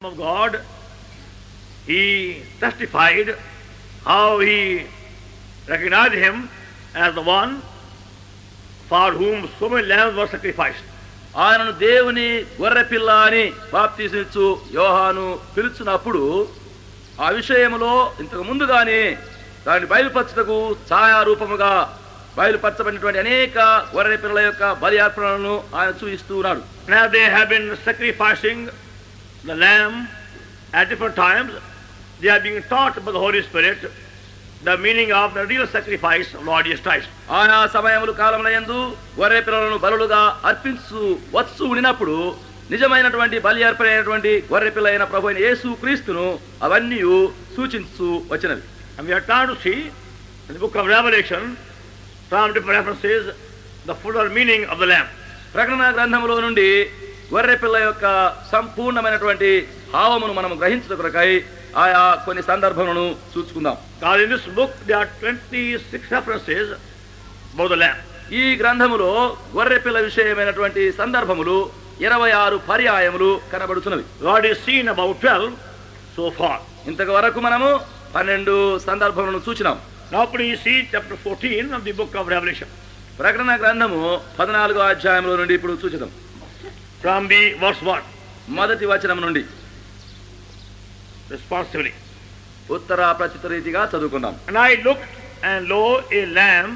of God, he testified how he recognized him as the one for whom so many lambs were sacrificed. ఆయనను దేవుని గొర్రెపిల్ల అని బాప్తిసమిచ్చు యోహాను పిలుచున్నప్పుడు ఆ విషయములో ఇంతకు ముందుగానే దాన్ని బయలుపరచుటకు ఛాయారూపముగా బయలుపరచబడినటువంటి అనేక గొర్రె పిల్లల యొక్క బలి అర్పణలను ఆయన చూపిస్తూ ఉన్నాడు. Now they have been sacrificing the lamb at different times. They are being taught by the Holy Spirit the meaning of the real sacrifice of Lord Jesus Christ. ఆయా సమయముల కాలముల యందు గొర్రె పిల్లలను బలులుగా అర్పించు వచ్చు ఉండినప్పుడు నిజమైనటువంటి బలి అర్పణైనటువంటి గొర్రె పిల్ల అయిన ప్రభు అయిన యేసు క్రీస్తును అవన్నీ సూచించు వచ్చినవి. And we are trying to see in the book of Revelation from different references the fuller meaning of the lamb. ప్రకటన గ్రంథములో నుండి గొర్రె పిల్ల యొక్క సంపూర్ణమైనటువంటి భావమును మనం గ్రహించడం కొరకై ఆయా కొన్ని సందర్భములను చూసుకుందాం. Because in this book there are 26 references about the lamb. ఈ గ్రంథములో గొర్రె పిల్ల విషయమైనటువంటి సందర్భములు 26 పర్యాయములు కనబడుతున్నవి. God is seen about 12 so far. ఇంతవరకు మనము 12 సందర్భములను చూచినాం. Now please see chapter 14 of the book of Revelation. ప్రకటన గ్రంథము 14వ అధ్యాయంలో నుండి ఇప్పుడు చూచిద్దాం. From the verse 1. మొదటి వచనం నుండి responsibly. ఉత్తర ప్రచిత రీతిగా చదువుకుందాం. And I looked, and lo, a lamb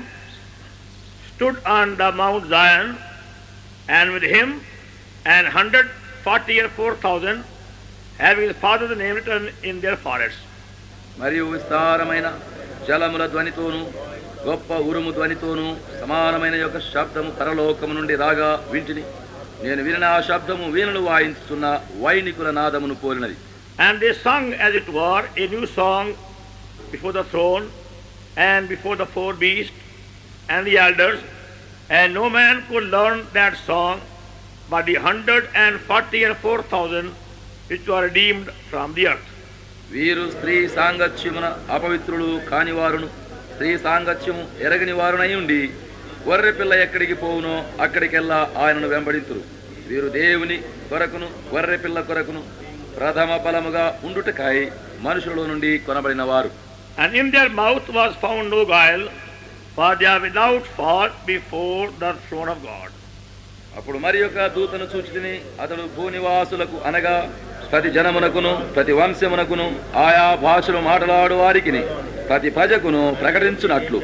stood on the Mount Zion, and with him 144,000, having his father's name written in their foreheads. మరియు విస్తారమైన జలముల ధ్వనితోను గొప్ప ఉరుము ధ్వనితోను సమానమైన యొక్క శబ్దము పరలోకము నుండి రాగా వింటిని. నేను వినిన ఆ శబ్దము వీణులు వాయించుతున్న వైనికుల నాదమును పోలినది. And they sung, as it were, a new song before the throne and before the four beasts and the elders, and no man could learn that song but the 144,000 which were redeemed from the earth. వీరు స్త్రీ సాంగత్యమున అపవిత్రులు కానివారును స్త్రీ సాంగత్యము ఎరగని వారునై ఉండి గొర్రె పిల్ల ఎక్కడికి పోవునో అక్కడికెల్లా ఆయనను వెంబడింతురు. వీరు దేవుని కొరకును గొర్రె పిల్ల కొరకును ప్రథమ ఫలముగా ఉండుటకై మనుషుల నుండి కొనబడిన వారు. And in their mouth was found no guile, for they are without fault before the throne of God. అప్పుడు మరి యొక్క దూతను చూచితిని. అతడు భూనివాసులకు అనగా ప్రతి జనమునకును ప్రతి వంశమునకును ఆయా భాషలు మాట్లాడు వారికిని ప్రతి ప్రజకును ప్రకటించునట్లు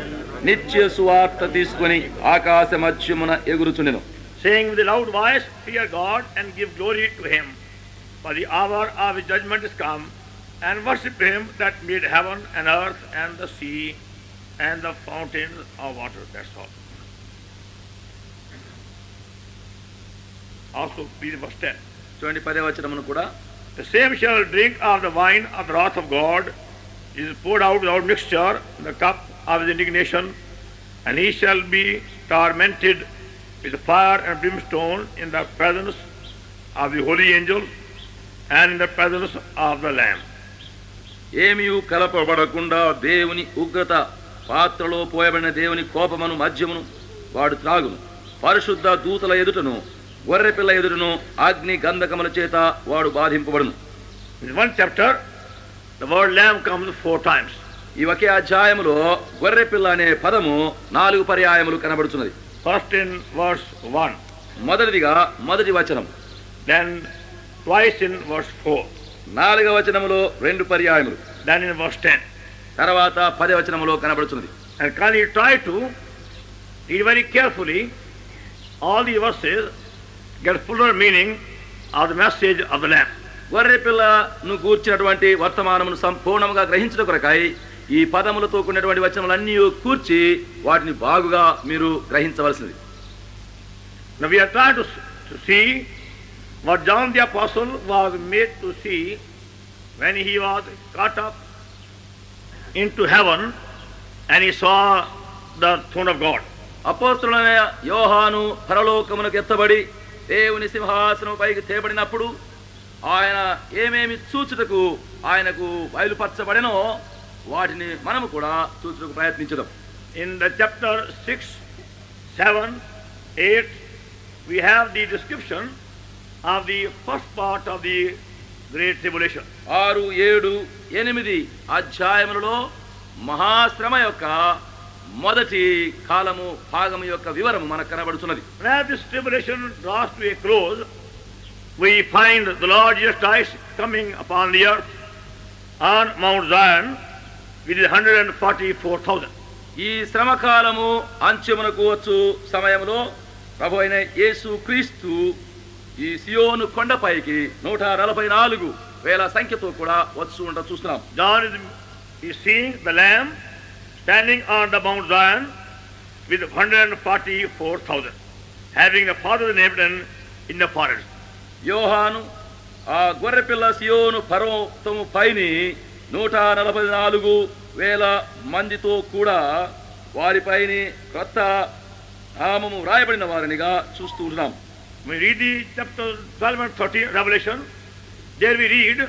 నిత్య సువార్త తీసుకుని ఆకాశ మధ్యమున ఎగురుచుండెను. Saying with a loud voice, fear God and give glory to him, for the hour of his judgment is come, and worship him that made heaven and earth and the sea and the fountains of water. That's all. Also be the verse 10. చూడండి 10వ వచనమును కూడా. The same shall drink of the wine of the wrath of God, is poured out without mixture in the cup of his indignation, and he shall be tormented with fire and brimstone in the presence of the holy angels and in the presence of the Lamb. ఏమియు కలపబడకుండా దేవుని ఉగ్రత పాత్రలో పోయబడిన దేవుని కోపమును మద్యమును వాడు త్రాగును. పరిశుద్ధ దూతల ఎదుటను గొర్రెపిల్ల ఎదుటను అగ్ని గంధకముల చేత వాడు బాధింపబడును. In one chapter the word lamb comes 4 times. ఈ ఒకే అధ్యాయములో గొర్రెపిల్ల అనే పదము 4 పర్యాయములు కనబడుతున్నది. First in verse 1. మొదటిదిగా మొదటి వచనం. Then twice in verse 4. 4వ వచనములో 2 పర్యాయములు. Then in verse 10. తర్వాత 10వ వచనములో కనబడుతున్నది. And can you try to read very carefully all the verses, get fuller meaning of the message of the Lamb. గొర్రెపిల్లను కూర్చినటువంటి వర్తమానమును సంపూర్ణంగా గ్రహించడం కొరకై ఈ పదములతో కూడినటువంటి వచనములన్నీ కూర్చి వాటిని బాగుగా మీరు గ్రహించవలసింది. Now we are trying to see what John the Apostle was made to see when he was caught up into heaven and he saw the throne of God. అపోస్తలుడైన యోహాను పరలోకమునకు ఎత్తబడి దేవుని సింహాసనం పైకి తేబడినప్పుడు ఆయన ఏమేమి చూచుటకు ఆయనకు బయలుపరచబడెనో వాటిని మనము కూడా చూచుటకు ప్రయత్నించుదాం. In the chapter 6, 7, 8 we have the description of the first part of the great tribulation. 6, 7, 8 అధ్యాయములలో మహాశ్రమ యొక్క మొదటి కాలము భాగము యొక్క వివరము మనకు కనబడుతున్నది. As this tribulation draws to a close, we find the Lord Jesus Christ coming upon the earth on Mount Zion with 144,000. ఈ శ్రమ కాలము అంత్యమునకు వచ్చు సమయంలో ప్రభు అయిన యేసు క్రీస్తు ఈ సియోను కొండపైకి 144,000 సంఖ్యతో కూడా వచ్చు ఉండ చూస్తున్నాం. John is seeing the Lamb standing on the Mount Zion with 144,000, having the Father named in the forest. యోహాను ఆ గొర్రెపిల్ల సియోను పర్వతము పైని 144,000 మందితో కూడా వారిపైని క్రొత్త నామము రాయబడిన వారినిగా చూస్తూ ఉన్నాం. We read the chapter 12 and 13 Revelation. There we read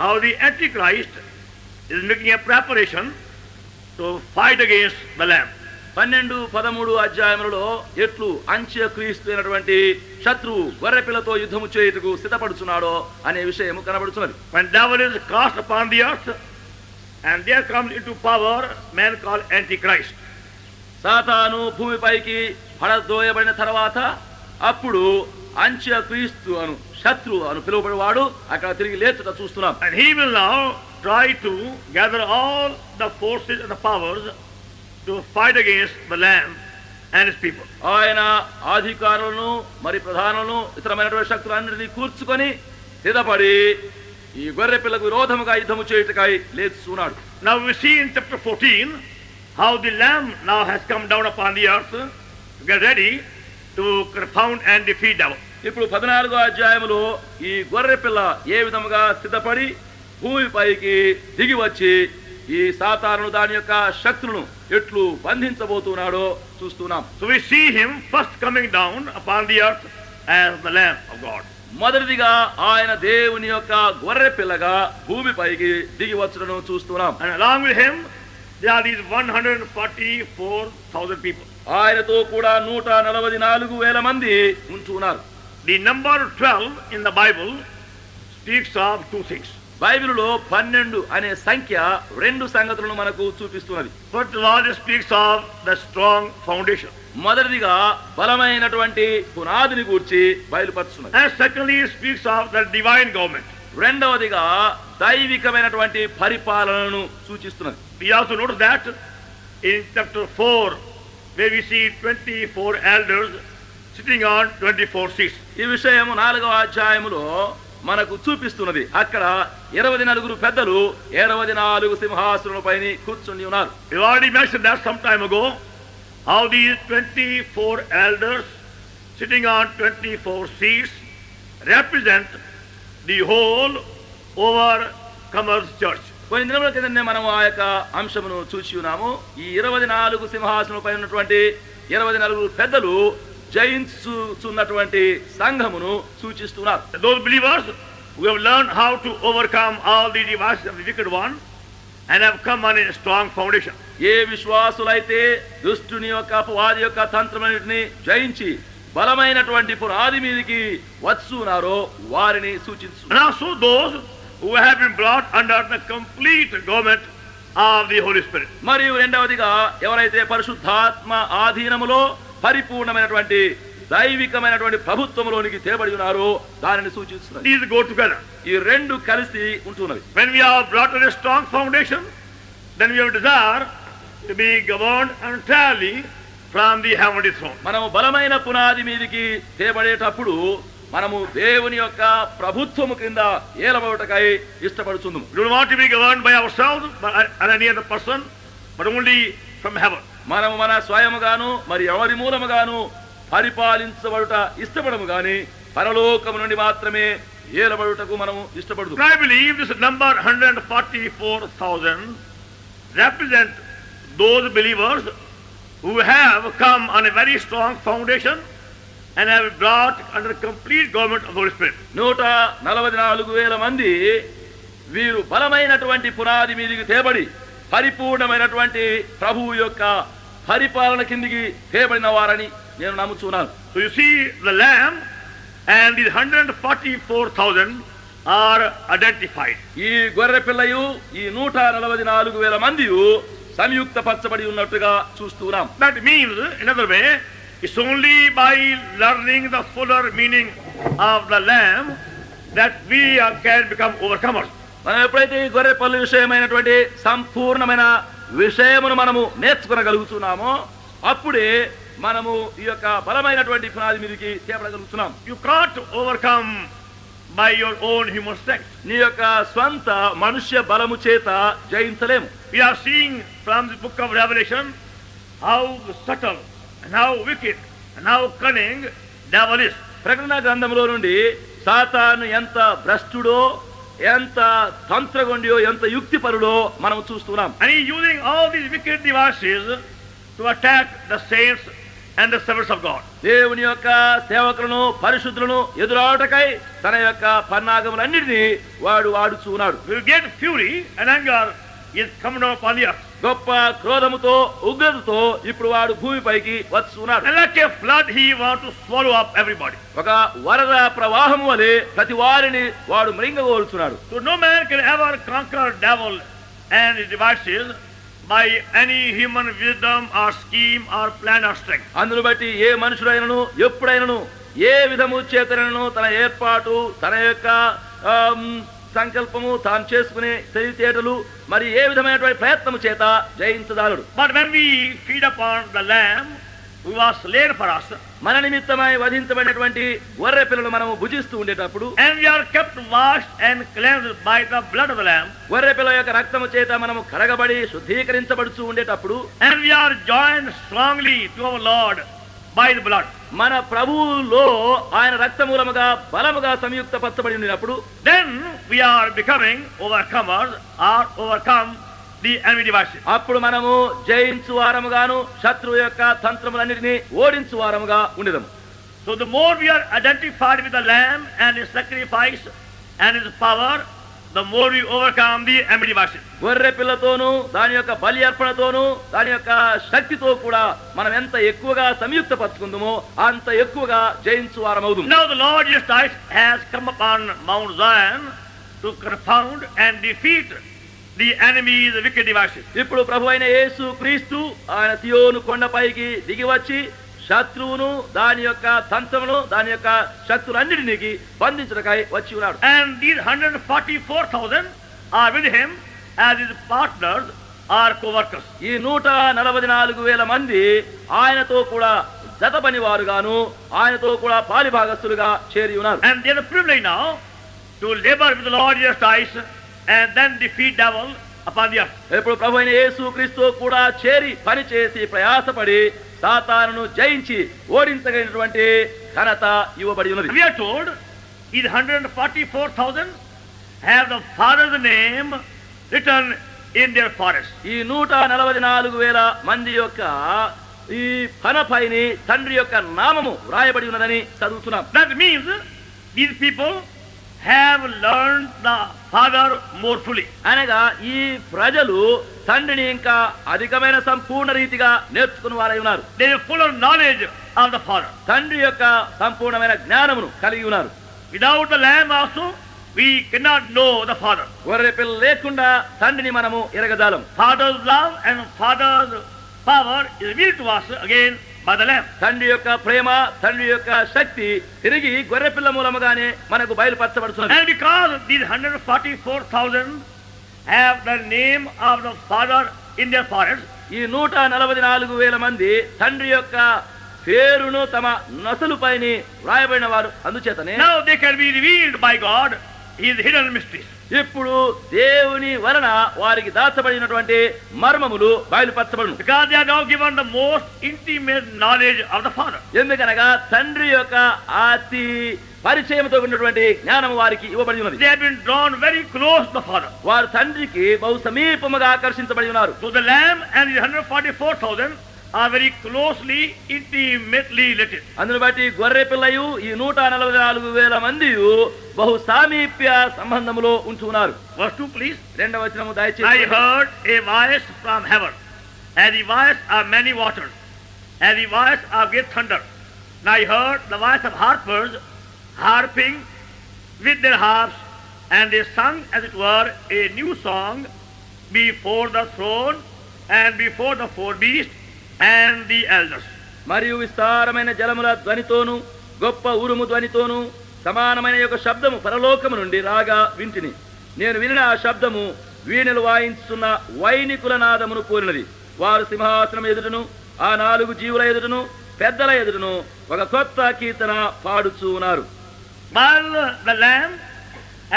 how the Antichrist is making a preparation to fight against the Lamb. 12, 13 అధ్యాయములలో ఎట్లు అంత్యక్రీస్తు అయినటువంటి శత్రువు గొర్రెపిల్లతో యుద్ధము చేయుటకు సిద్ధపడుచున్నాడో అనే విషయము కనబడుతున్నది. When devil is cast upon the earth and there comes into power man called Antichrist. సాతాను భూమిపైకి పడదోయబడిన తర్వాత అప్పుడు అంత్యక్రీస్తు అను శత్రువు అను పిలువబడేవాడు అక్కడ తిరిగి లేచుట చూస్తున్నాం. And he will now try to gather all the forces and the powers to fight against the Lamb and his people. ఆయన అధికారులను మరి ప్రధానులను ఇతరమైనటువంటి శక్తులన్నిటినీ కూర్చుకొని సిద్ధపడి ఈ గొర్రె పిల్లకు విరోధముగా యుద్ధము చేయుటకై లేచున్నాడు. Now we see in chapter 14 how the Lamb now has come down upon the earth to get ready to confound and defeat devil. ఇప్పుడు 14వ అధ్యాయములో ఈ గొర్రె పిల్ల ఏ విధముగా సిద్ధపడి భూమిపైకి దిగి వచ్చి ఈ సాతానును దాని యొక్క శక్తులను ఎట్లు బంధించబోతున్నాడో చూస్తున్నాం. So we see him first coming down upon the earth as the Lamb of God. మొదటిదిగా ఆయన దేవుని యొక్క గొర్రె పిల్లగా భూమిపైకి దిగి వచ్చుటను చూస్తున్నాం. And along with him there are these 144,000 people. ఆయనతో కూడా 144,000 మంది ఉంటున్నారు. The number 12 in the Bible speaks of two things. బైబిలులో 12 అనే సంఖ్య రెండు సంగతులను మనకు చూపిస్తున్నది. First of all, it speaks of the strong foundation. మొదటిదిగా బలమైనటువంటి పునాదిని గూర్చి బయలుపరుస్తున్నది. And secondly, it speaks of the divine government. రెండవదిగా దైవికమైనటువంటి పరిపాలనను సూచిస్తున్నది. We also notice that in chapter 4, where we see 24 elders sitting on 24 seats. ఈ విషయము 4వ అధ్యాయములో మనకు చూపిస్తున్నది. అక్కడ 24 పెద్దలు 24 సింహాసనాలపైన కూర్చుని ఉన్నారు. We already mentioned that some time ago, how these 24 elders sitting on 24 seats represent the whole overcomers church. కొన్ని దినముల కిందనే మనం ఆ యొక్క అంశమును చూసి ఉన్నాము. ఈ 24 సింహాసనాలపై ఉన్నటువంటి 24 పెద్దలు జయించుచున్నటువంటి సంఘమును సూచిస్తున్నారు. Those believers who have learned how to overcome all the devices of the wicked one and have come on a strong foundation. ఏ విశ్వాసులైతే దుష్టుని యొక్క అపవాది యొక్క తంత్రములన్నిటిని జయించి బలమైనటువంటి పునాది మీదకి వచ్చున్నారో వారిని సూచిస్తున్నారు. And also those who have been brought under the complete government of the Holy Spirit. మరియు రెండవదిగా ఎవరైతే పరిశుద్ధాత్మ ఆధీనములో పరిపూర్ణమైనటువంటి దైవికమైనటువంటి ప్రభుత్వములోనికి తేబడి ఉన్నారో దానిని సూచిస్తున్నారు. These go together. ఈ రెండు కలిసి ఉంటున్నవి. When we are brought on a strong foundation, then we have desire to be governed entirely from the heavenly throne. మనము బలమైన పునాది మీదకి తేబడేటప్పుడు మనము దేవుని యొక్క ప్రభుత్వము కింద ఏలబడటకై ఇష్టపడుచున్నాము. We don't want to be governed by ourselves or any other person, but only from heaven. మనము మన స్వయముగాను మరి ఎవరి మూలముగాను పరిపాలించబడుట ఇష్టపడము గాని పరలోకము నుండి మాత్రమే ఏలబడుటకు మనము ఇష్టపడదు. I believe this number 144,000 represent those believers who have come on a very strong foundation and have brought under complete government of the Holy Spirit. 144,000 మంది వీరు బలమైనటువంటి పునాది మీదకి తేబడి పరిపూర్ణమైనటువంటి ప్రభువు యొక్క పరిపాలన కిందికి తేబడిన వారని నేను నమ్ముచున్నాను. So you see the Lamb and these 144,000 are identified. ఈ గొర్రె పిల్లయు ఈ 144,000 మంది సంయుక్త పరచబడి ఉన్నట్టుగా చూస్తున్నాం. That means, in another way, it's only by learning the fuller meaning of the Lamb that we can become overcomers. మనం ఎప్పుడైతే ఈ గొర్రె పిల్ల విషయమైనటువంటి సంపూర్ణమైన విషయమును మనము నేర్చుకోగలుగుతున్నామో అప్పుడే మనము ఈ యొక్క బలమైనటువంటి పునాది మీదకి చేపడగలుగుతున్నాం. You can't overcome by your own human strength. నీ యొక్క స్వంత మనుష్య బలము చేత జయించలేము. We are seeing from the book of Revelation how subtle and how wicked and how cunning devil is. ప్రకటన గ్రంథంలో నుండి సాతాను ఎంత భ్రష్టుడో, ఎంత తంత్రగొండియో, ఎంత యుక్తిపరుడో మనం చూస్తున్నాం. And he is using all these wicked devices to attack the saints and the servants of God. దేవుని యొక్క సేవకులను పరిశుద్ధులను ఎదురాటకై తన యొక్క పన్నాగములన్నిటినీ వాడు వాడుచున్నాడు. We get fury and anger is coming down upon the earth. గొప్ప క్రోధముతో ఉగ్రతతో ఇప్పుడు వాడు భూమిపైకి వస్తున్నాడు. And like a flood he wants to swallow up everybody. ఒక వరద ప్రవాహం వలె ప్రతి వారిని వాడు మృంగగోల్చున్నాడు. So no man can ever conquer devil and his devices by any human wisdom or scheme or plan or strength. అందును బట్టి ఏ మనుషుడైనను ఎప్పుడైనను ఏ విధము చేతనను తన ఏర్పాటు, తన యొక్క సంకల్పము, తాను చేసుకునే తెలివితేటలు మరి ఏ విధమైనటువంటి ప్రయత్నము చేత జయించదాలుడు. But when we feed upon the Lamb who was slain for us, మన నిమిత్తమై వధించబడినటువంటి గొర్రె పిల్లలు మనము భుజిస్తూ ఉండేటప్పుడు, and we are kept washed and cleansed by the blood of the Lamb, గొర్రె పిల్ల యొక్క రక్తము చేత మనము కడగబడి శుద్ధీకరించబడుతూ ఉండేటప్పుడు, and we are joined strongly to our Lord by the blood, మన ప్రభువులో ఆయన రక్తమూలముగా బలముగా సంయుక్త పరచబడి ఉన్నప్పుడు, then we are becoming overcomers or overcome the enemy devices. అప్పుడు మనము జయించు వారముగాను శత్రువు యొక్క తంత్రములన్నిటినీ ఓడించు వారముగా ఉండేదము. So the more we are identified with the Lamb and his sacrifice and his power, the more we overcome the enemy devices. గొర్రె పిల్లతోనూ దాని యొక్క బలి అర్పణతోనూ దాని యొక్క శక్తితో కూడా మనం ఎంత ఎక్కువగా సంయుక్త పరచుకుందామో అంత ఎక్కువగా జయించు వారమవుదుము. Now the Lord Jesus Christ has come upon Mount Zion to confound and defeat the enemies, the wicked devices. ఇప్పుడు ప్రభు అయిన యేసు క్రీస్తు ఆయన సియోను కొండపైకి దిగి వచ్చి శత్రువును, దాని యొక్క తంత్రమును, దాని యొక్క శక్తులన్నిటినీ బంధించడకై వచ్చి ఉన్నాడు. And these 144,000 are with him as his partners or co-workers. ఈ 144,000 మంది ఆయనతో కూడా జత పని వారుగాను, ఆయనతో కూడా పాలిభాగస్తులుగా చేరి ఉన్నారు. And they are privileged now to labor with the Lord Jesus Christ and then defeat devil upon the earth. ఇప్పుడు ప్రభు అయిన యేసు క్రీస్తు కూడా చేరి పని చేసి ప్రయాసపడి సాతానును జయించి ఓడించగలిగినటువంటి ఘనత ఇవ్వబడి ఉన్నది. We are told these 144,000 have the Father's name written in their foreheads. ఈ 144,000 మంది యొక్క ఈ పనపైని తండ్రి యొక్క నామము రాయబడి ఉన్నదని చదువుతున్నాం. That means these people have learned the Father more fully. అనగా ఈ ప్రజలు తండ్రిని ఇంకా అధికమైన సంపూర్ణ రీతిగా నేర్చుకున్న వారై ఉన్నారు. They have fuller knowledge of the Father. తండ్రి యొక్క సంపూర్ణమైన జ్ఞానమును కలిగి ఉన్నారు. Without the Lamb also we cannot know the Father. గొర్రె పిల్ల లేకుండా తండ్రిని మనము ఎరగజాలం. Father's love and Father's power is revealed to us again by the Lamb. తండ్రి యొక్క ప్రేమ, తండ్రి యొక్క శక్తి తిరిగి గొర్రె పిల్ల మూలముగానే మనకు బయలుపరచబడుతున్నది. And because these 144,000 have the name of the Father in their foreheads, ఈ 144,000 మంది తండ్రి యొక్క పేరును తమ నొసలుపైన వ్రాయబడిన వారు. అందుచేతనే now they can be revealed by God his hidden mysteries. ఇప్పుడు దేవుని వలన వారికి దాచబడినటువంటి మర్మములు బయలుపరచబడును. Because they are now given the most intimate knowledge of the Father. ఎందుకనగా తండ్రి యొక్క అతి పరిచయంతో ఉన్నటువంటి జ్ఞానం వారికి ఇవ్వబడి ఉన్నది. They have been drawn very close to the Father. వారు తండ్రికి బహు సమీపముగా ఆకర్షించబడి ఉన్నారు. So the Lamb and the 144,000 are very closely, intimately related. అందును బట్టి గొర్రె పిల్లయు ఈ 144,000 మంది బహు సామీప్య సంబంధములో ఉంటున్నారు. Verse 2 please. రెండవ వచనము I దయచేసి. heard a voice from heaven, and the voice of many waters, and the voice of great thunder. And I heard the voice of harpers harping with their harps and they sung, as it were, a new song before the throne and before the four beasts and the elders. మరియు విస్తారమైన జలముల ధ్వనితోను గొప్ప ఉరుము ధ్వనితోను సమానమైన యొక్క శబ్దము పరలోకము నుండి రాగా వింటిని. నేను వినిన ఆ శబ్దము వీణలు వాయించుతున్న వైనికుల నాదమును పోలినది. వారు సింహాసనం ఎదుటను ఆ 4 జీవుల ఎదుటను పెద్దల ఎదుటను ఒక కొత్త కీర్తన పాడుచూ ఉన్నారు. While the Lamb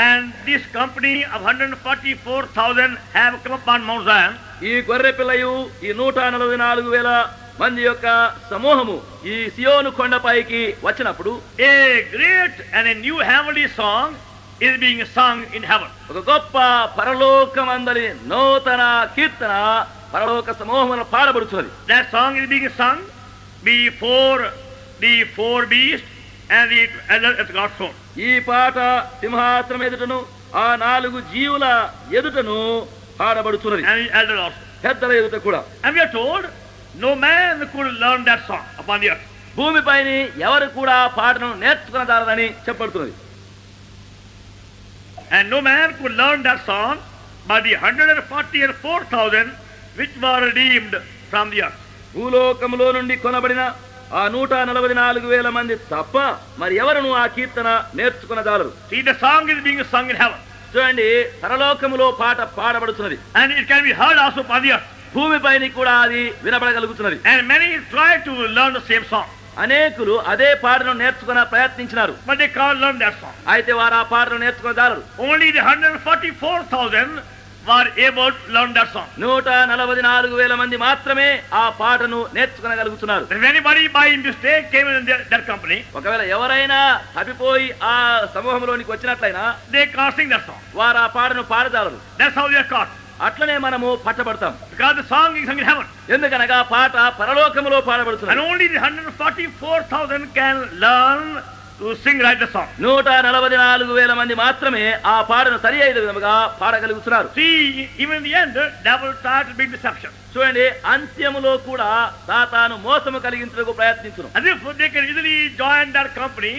and this company of 144,000 have come upon Mount Zion, ఈ గొర్రె పిల్లయు ఈ 144,000 మంది యొక్క సమూహము ఈ సియోను కొండపైకి వచ్చినప్పుడు a great and a new heavenly song is being sung in heaven. ఒక గొప్ప పరలోకమందలి నూతన కీర్తన పరలోక సమూహమున పాడబడుతున్నది. That song is being sung before the four beasts and the elders at God's throne. ఈ పాట సింహాసనం ఎదుటను ఆ 4 జీవుల ఎదుటను పాడబడుతున్నది. And the elders also. పెద్దల ఎదుట కూడా. And we are told no man could learn that song upon the earth. భూమిపైని ఎవరు కూడా ఆ పాటను నేర్చుకునదారని చెప్పబడుతున్నది. And no man could learn that song but the 144,000 which were redeemed from the earth. భూలోకములో నుండి కొనబడిన ఆ 144,000 మంది తప్ప మరి ఎవరును ఆ కీర్తన నేర్చుకునదాలరు. See, the song is being sung in heaven. చూడండి, పరలోకములో పాట పాడబడుతున్నది. And it can be heard also upon the earth. భూమిపైన కూడా అది వినబడగలుగుతున్నది. And many try to learn the same song. అనేకులు అదే పాటను నేర్చుకున ప్రయత్నించినారు. But they can't learn that song. అయితే వారు ఆ పాటను నేర్చుకునదాలరు. Only the 144,000 were able to learn that song. 144,000 మంది మాత్రమే ఆ పాటను నేర్చుకునగలుగుతున్నారు. If anybody by mistake came in that company, ఒకవేళ ఎవరైనా తప్పిపోయి ఆ సమూహంలోనికి వచ్చినట్లయినా they can't sing that song. వారు ఆ పాటను పాడజాలరు. That's how they are caught. అట్లనే మనము పట్టబడతాం. Because the song is sung in heaven. ఎందుకనగా పాట పరలోకములో And పాడబడుతుంది. only the 144,000 can learn to sing right the song. 144,000 మంది మాత్రమే ఆ పాటను సరి అయిన విధముగా పాడగలుగుతున్నారు. See, even in the end, devil tried to bring deception. చూడండి, అంత్యములో కూడా సాతాను మోసము కలిగించుటకు ప్రయత్నించును. As if they can easily join that company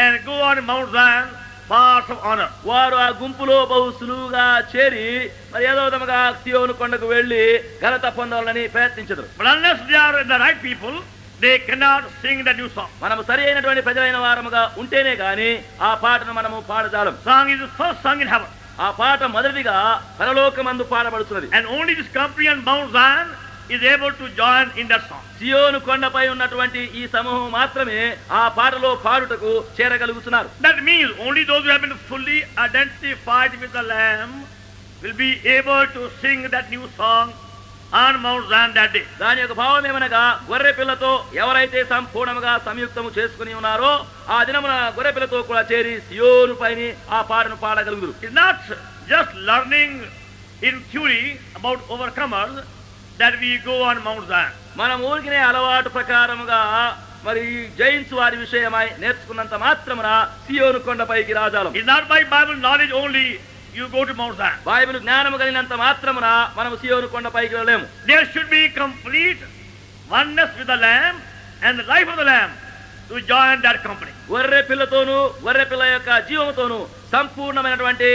and go on Mount Zion, paths of honor. వారు ఆ గుంపులో బహు సులువుగా చేరి మరి ఏదో విధముగా సియోను కొండకు వెళ్లి ఘనత పొందాలని ప్రయత్నించరు. But unless they are the right people, they cannot sing the new song. మనము సరి అయినటువంటి ప్రజలైన వారముగా ఉంటేనే గాని ఆ పాటను మనము పాడజాలం. Song is the first song in heaven. ఆ పాట మొదటిగా పరలోకమందు పాడబడుతున్నది. And only this company on Mount Zion is able to join in that song. సియోను కొండపై ఉన్నటువంటి ఈ సమూహం మాత్రమే ఆ పాటలో పాడుటకు చేరగలుగుతున్నారు. That means only those who have been fully identified with the Lamb will be able to sing that new song on Mount Zion that day. దాని యొక్క భావం ఏమనగా గొర్రె పిల్లతో ఎవరైతే సంపూర్ణంగా సంయుక్తము చేసుకుని ఉన్నారో ఆ దినమున గొర్రె పిల్లతో కూడా చేరి సియోను పైన ఆ పాటను పాడగలుగుతారు. It's not just learning in theory about overcomers that we go on Mount Zion. మనం ఊరికినే అలవాటు ప్రకారముగా మరి జైన్స్ వారి విషయమై నేర్చుకున్నంత మాత్రమున సియోను కొండపైకి రాజాలం. It's not by Bible knowledge only you go to Mount Zion. Bible జ్ఞానము కలిగినంత మాత్రమున మనం సియోను కొండపైకి వెళ్ళలేము. There should be complete oneness with the Lamb and the life of the Lamb to join that company. గొర్రె పిల్లతోనూ గొర్రె పిల్ల యొక్క జీవముతోనూ సంపూర్ణమైనటువంటి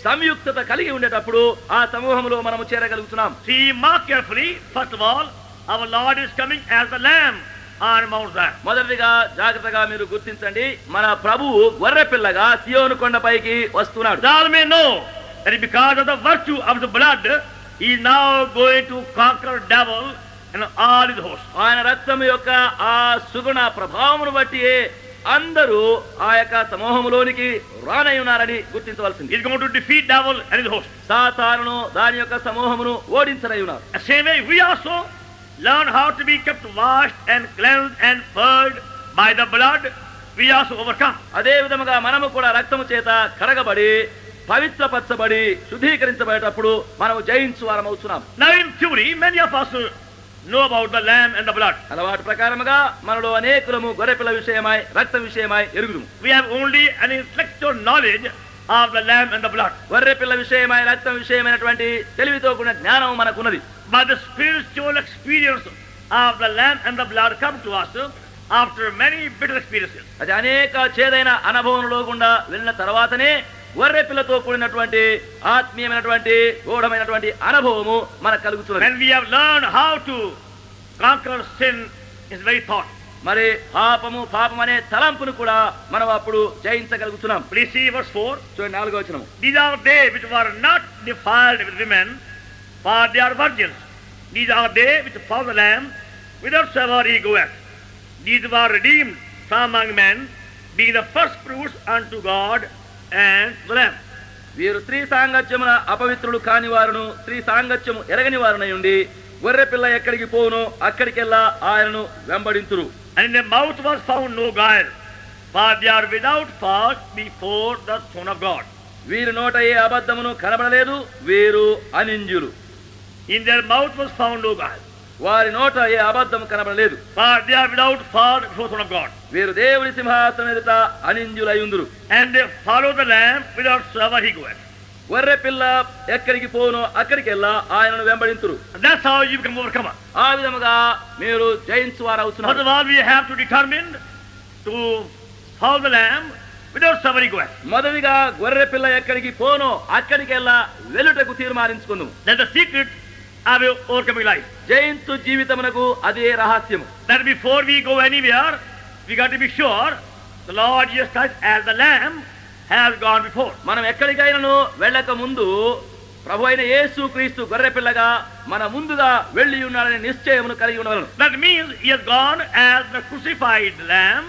సంయుక్తత కలిగి ఉండేటప్పుడు ఆ సమూహంలో మనము చేరగలుగుతున్నాం. See, mark carefully. First of all, our Lord is coming as the Lamb on Mount Zion. మొదటిగా జాగ్రత్తగా మీరు గుర్తించండి, మన ప్రభువు గొర్రె పిల్లగా సియోను కొండపైకి వస్తున్నాడు. That all may know that because of the virtue of the blood, he is now going to conquer devil and all his hosts. ఆయన రక్తం యొక్క ఆ సుగుణ ప్రభావమును బట్టి అందరూ ఆ యొక్క సమూహములోనికి రానై ఉన్నారని గుర్తించవలసింది. He is going to defeat devil and his hosts. సాతానును దాని యొక్క సమూహమును ఓడించనై ఉన్నారు. The same way we also learn how to be kept washed and cleansed and purged by the blood. We also overcome. అదే విధముగా మనము కూడా రక్తము చేత కడగబడి పవిత్రపరచబడి శుద్ధీకరించబడేటప్పుడు మనము జయించు వారం అవుతున్నాం. Now in theory, many of us know about the lamb and the blood. అలవాటు ప్రకారముగా మనలో అనేకులము గొర్రెపిల్ల విషయమై రక్తం విషయమై ఎరుగుదుము. We have only an intellectual knowledge of the lamb and the blood. గొర్రెపిల్ల విషయమై రక్తం విషయమైనటువంటి తెలివితో కూడిన జ్ఞానం మనకున్నది. But the spiritual experience of the lamb and the blood come to us after many bitter experiences. అది అనేక చేదైన అనుభవంలో గుండా వెళ్ళిన తర్వాతనే గొర్రె పిల్లతో కూడినటువంటి ఆత్మీయమైనటువంటి గూఢమైనటువంటి అనుభవము మనకు కలుగుతుంది. When we have learned how to conquer sin is very thought. మరి పాపం అనే తలంపును కూడా మనం అప్పుడు జయించగలుగుతున్నాం. Please see verse 4. చూడండి 4వ వచనము. These are they which were not defiled with women, for they are virgins. These are they which follow the Lamb, whithersoever he goeth. These were redeemed from among men, being the first fruits unto God and the Lamb. వీరు స్త్రీ సాంగత్యమున అపవిత్రులు కాని వారును స్త్రీ సాంగత్యము ఎరగని వారునై ఉండి గొర్రె పిల్ల ఎక్కడికి పోవునో అక్కడికెల్లా ఆయనను వెంబడింతురు. And in their mouth was found no guile, for they are without fault before the throne of God. వీరి నోట ఏ అబద్ధమును కనబడలేదు, వీరు అనింజులు. In their mouth was found no guile, వారి నోట ఏ అబద్ధము కనబడలేదు, for they are without fault before the throne of God. వీరు దేవుని సింహాసనం ఎదుట అనింజులయ్యుందురు. And they follow the Lamb whithersoever he goeth. గొర్రె పిల్ల ఎక్కడికి పోవునో అక్కడికెల్లా ఆయనను వెంబడింతురు. That's how you become overcomer. ఆ విధముగా మీరు జయించువారు First అవుతున్నారు. of all, we have to determine to follow the Lamb whithersoever he goeth. మొదటిగా గొర్రె పిల్ల ఎక్కడికి పోనో అక్కడికెల్లా వెలుటకు తీర్మానించుకుందాం. That's the secret of your overcoming life. జయించు జీవితమునకు అదే రహస్యము. That before we go anywhere, we got to be sure the Lord Jesus Christ as the Lamb has gone before. మనం ఎక్కడికైనాను వెళ్ళక ముందు ప్రభు అయిన యేసు క్రీస్తు గొర్రె పిల్లగా మన ముందుగా వెళ్ళి ఉన్నాడనే నిశ్చయమును కలిగి ఉండవలను. That means he has gone as the crucified Lamb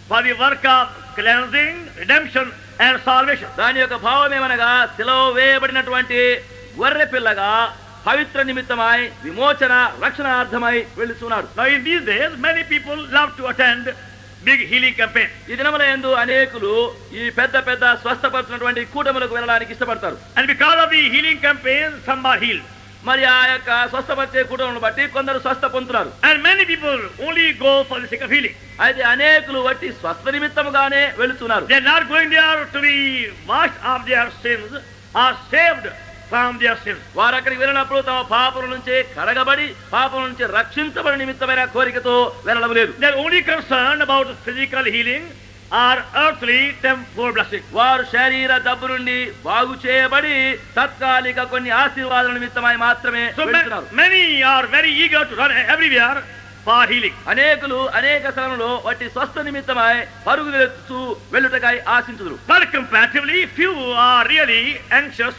for the work of cleansing, redemption and salvation. దాని యొక్క భావం ఏమనగా శిలువ వేయబడినటువంటి గొర్రె పిల్లగా పవిత్ర నిమిత్తమై విమోచన రక్షణార్థమై వెళ్ళుచున్నాడు. Now in these days, many people love to attend big healing campaign. ఈ దినముల యందు అనేకులు ఈ పెద్ద పెద్ద స్వస్థపరిచినటువంటి కూటములకు వెళ్ళడానికి ఇష్టపడతారు. And because of the healing campaign, some are healed. మరి ఆ యొక్క స్వస్థపరిచే కూటములను బట్టి కొందరు స్వస్థ పొందుతున్నారు. And many people only go for the sake of healing. అయితే అనేకులు వట్టి స్వస్థ నిమిత్తముగానే వెళుతున్నారు. They are not going there to be washed of their sins or saved from their sins. వారు అక్కడికి వెళ్ళినప్పుడు తమ పాపల నుంచి కడగబడి పాపల నుంచి రక్షించబడి నిమిత్తమైన కోరికతో వెళ్ళడం లేదు. They are only concerned about physical healing or earthly temporal blessing. వారు శరీర దబ్బు నుండి బాగు చేయబడి తాత్కాలిక కొన్ని ఆశీర్వాదాల నిమిత్తమై మాత్రమే So వెళ్తున్నారు. many are very eager to run everywhere for healing. అనేకులు అనేక స్థలంలో వట్టి స్వస్థ నిమిత్తమై పరుగులెత్తు వెళ్ళుటకై ఆశించుదురు. But comparatively few are really anxious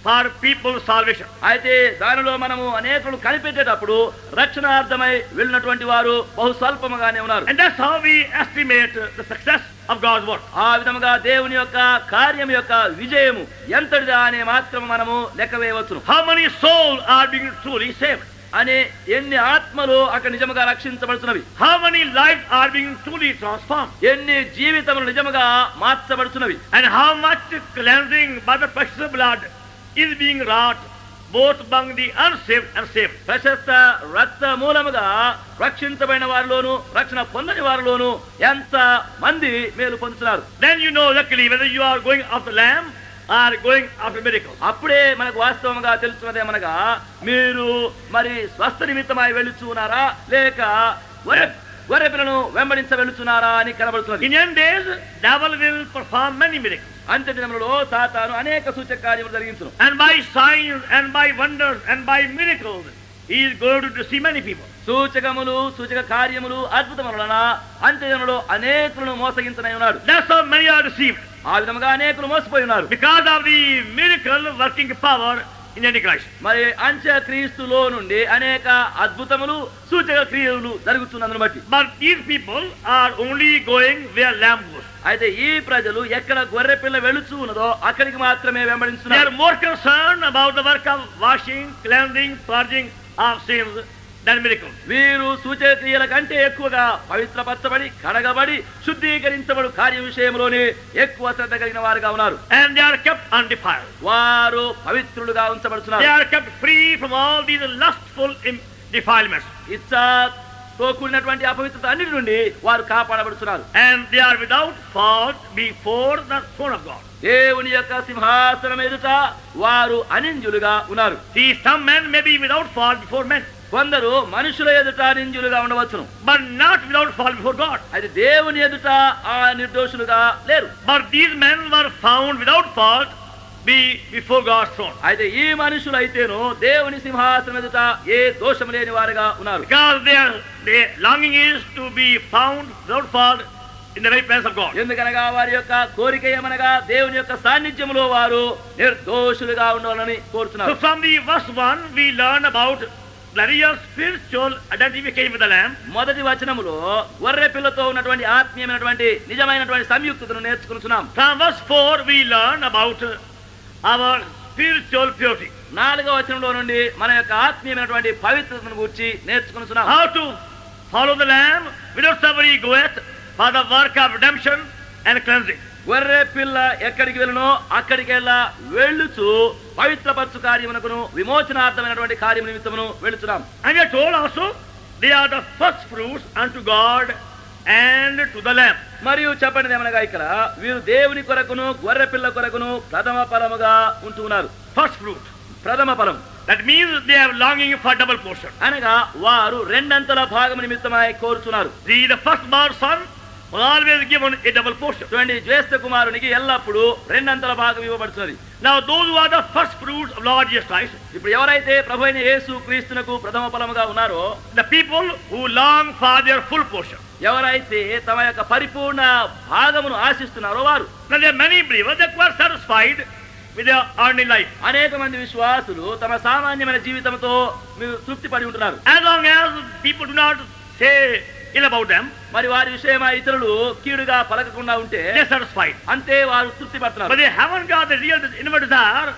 for people's salvation. అయితే దానిలో మనము అనేకులు కనిపెట్టేటప్పుడు రక్షణార్థమై వెళ్ళినటువంటి వారు బహు స్వల్పముగానే ఉన్నారు. And that's how we estimate the success of God's work. ఆ విధముగా దేవుని యొక్క కార్యం యొక్క విజయము ఎంతటిదా అనే మాత్రం మనము లెక్క వేయవచ్చును. How many souls are being truly saved? అనే ఎన్ని ఆత్మలు అక్కడ నిజముగా రక్షించబడుతున్నవి, How many lives are being truly transformed? ఎన్ని జీవితములు నిజముగా మార్చబడుతున్నవి, And how much cleansing by the precious blood is being wrought both among the unsaved and saved. ప్రశస్త రక్త మూలముగా రక్షించబడిన వారిలోను రక్షణ పొందని వారిలోను ఎంత మంది మేలు పొందుతున్నారు. Then you know luckily whether you are going after lamb or going after miracles. అప్పుడే మనకు వాస్తవంగా తెలుస్తున్నదేమనగా మీరు మరి స్వస్థ నిమిత్తమై వెళ్ళుచున్నారా లేక గొర్రె పిల్లను వెంబడించ వెళ్ళుచున్నారా అని కనబడుతున్నది. In end days, devil will perform many miracles. అంత్య దినములలో సాతాను అనేక సూచక కార్యములు జరిగించును. And by signs and by wonders and by miracles, he is going to deceive many people. సూచకములు సూచక కార్యములు అద్భుతముల వలన అంత్య దినములలో అనేకులను మోసగించనై ఉన్నాడు. That's how many are deceived. ఆ విధముగా అనేకులు మోసపోయి ఉన్నారు. Because of the miracle working power in Antichrist. మరి అంత్య క్రీస్తులో నుండి అనేక అద్భుతములు సూచక క్రియలు జరుగుతున్నందును బట్టి. But these people are only going where lamb goes. అయితే ఈ ప్రజలు ఎక్కడ గొర్రె పిల్ల వెళుచు ఉన్నదో అక్కడికి మాత్రమే They వెంబడిస్తున్నారు. are more concerned about the work of washing, cleansing, purging of sins than miracles. వీరు సూచక క్రియల కంటే ఎక్కువగా పవిత్రపరచబడి కడగబడి శుద్ధీకరించబడు కార్య విషయంలోనే ఎక్కువ శ్రద్ధ కలిగిన వారుగా ఉన్నారు. And they are kept undefiled. వారు పవిత్రులుగా They ఉంచబడుతున్నారు. are kept free from all these lustful defilements. ఇచ్ఛతో కూడినటువంటి అపవిత్రత అన్నిటి నుండి వారు కాపాడబడుతున్నారు. And they are without fault before the throne of God. దేవుని యొక్క సింహాసనం ఎదుట వారు అనింజులుగా ఉన్నారు. See, some men may be without fault before men. కొందరు మనుషుల ఎదుట నింజులుగా ఉండవచ్చును, but not without fault before God. అయితే దేవుని ఎదుట ఆ నిర్దోషులుగా లేరు. But these men were found without fault before God's throne. అయితే ఈ మనుషులు అయితేను దేవుని సింహాసనం ఎదుట ఏ దోషం లేని వారుగా ఉన్నారు. Because their longing is to be found without fault in the very presence of God. ఎందుకనగా వారి యొక్క కోరిక ఏమనగా దేవుని యొక్క సాన్నిధ్యములో వారు నిర్దోషులుగా ఉండాలని So కోరుతున్నారు. from the verse 1 we learn about the real spiritual identification with the Lamb. మొదటి వచనములో గొర్రె పిల్లతో ఉన్నటువంటి ఆత్మీయమైనటువంటి నిజమైనటువంటి సంయుక్తతను నేర్చుకుంటున్నాం. From verse 4 we learn about our spiritual purity. 4వ వచనంలో నుండి మన యొక్క ఆత్మీయమైనటువంటి పవిత్రతను గురించి నేర్చుకుంటున్నాం. How to follow the Lamb whithersoever he goeth for the work of redemption and cleansing. గొర్రె పిల్ల ఎక్కడికి వెళ్ళునో అక్కడికి వెళ్ళుచు పవిత్రపరచు కార్యమునకును విమోచనార్థమైనటువంటి కార్యము నిమిత్తమును వెళ్ళుచున్నాం. And we are told also they are the first fruits unto God and to the Lamb. మరియు చెప్పండి ఏమనగా ఇక్కడ వీరు దేవుని కొరకును గొర్రె పిల్ల కొరకును ప్రథమ ఫలముగా ఉంటున్నారు. First fruit. ప్రథమ ఫలం That means they are longing for double portion. అనగా వారు రెండంతల భాగము నిమిత్తమై కోరుచున్నారు. The firstborn son was always given a double portion. చూడండి, జ్యేష్ఠ కుమారునికి ఎల్లప్పుడూ రెండంతల భాగం ఇవ్వబడుతున్నది. Now those who are the first fruits of Lord Jesus Christ, ఇప్పుడు ఎవరైతే ప్రభువైన యేసు క్రీస్తునకు ప్రథమ ఫలముగా ఉన్నారో, the people who long for their full portion. ఎవరైతే తమ యొక్క పరిపూర్ణ భాగమును ఆశిస్తున్నారో వారు. Now there are many believers that were satisfied with their ordinary life. అనేక మంది విశ్వాసులు తమ సామాన్యమైన జీవితంతో తృప్తి పడి ఉంటున్నారు. As long as people do not say ill about them, మరి వారి విషయమై ఇతరులు కీడుగా పలకకుండా ఉంటే they are satisfied. అంతే వారు తృప్తి పడుతున్నారు. But they haven't got the real inward desire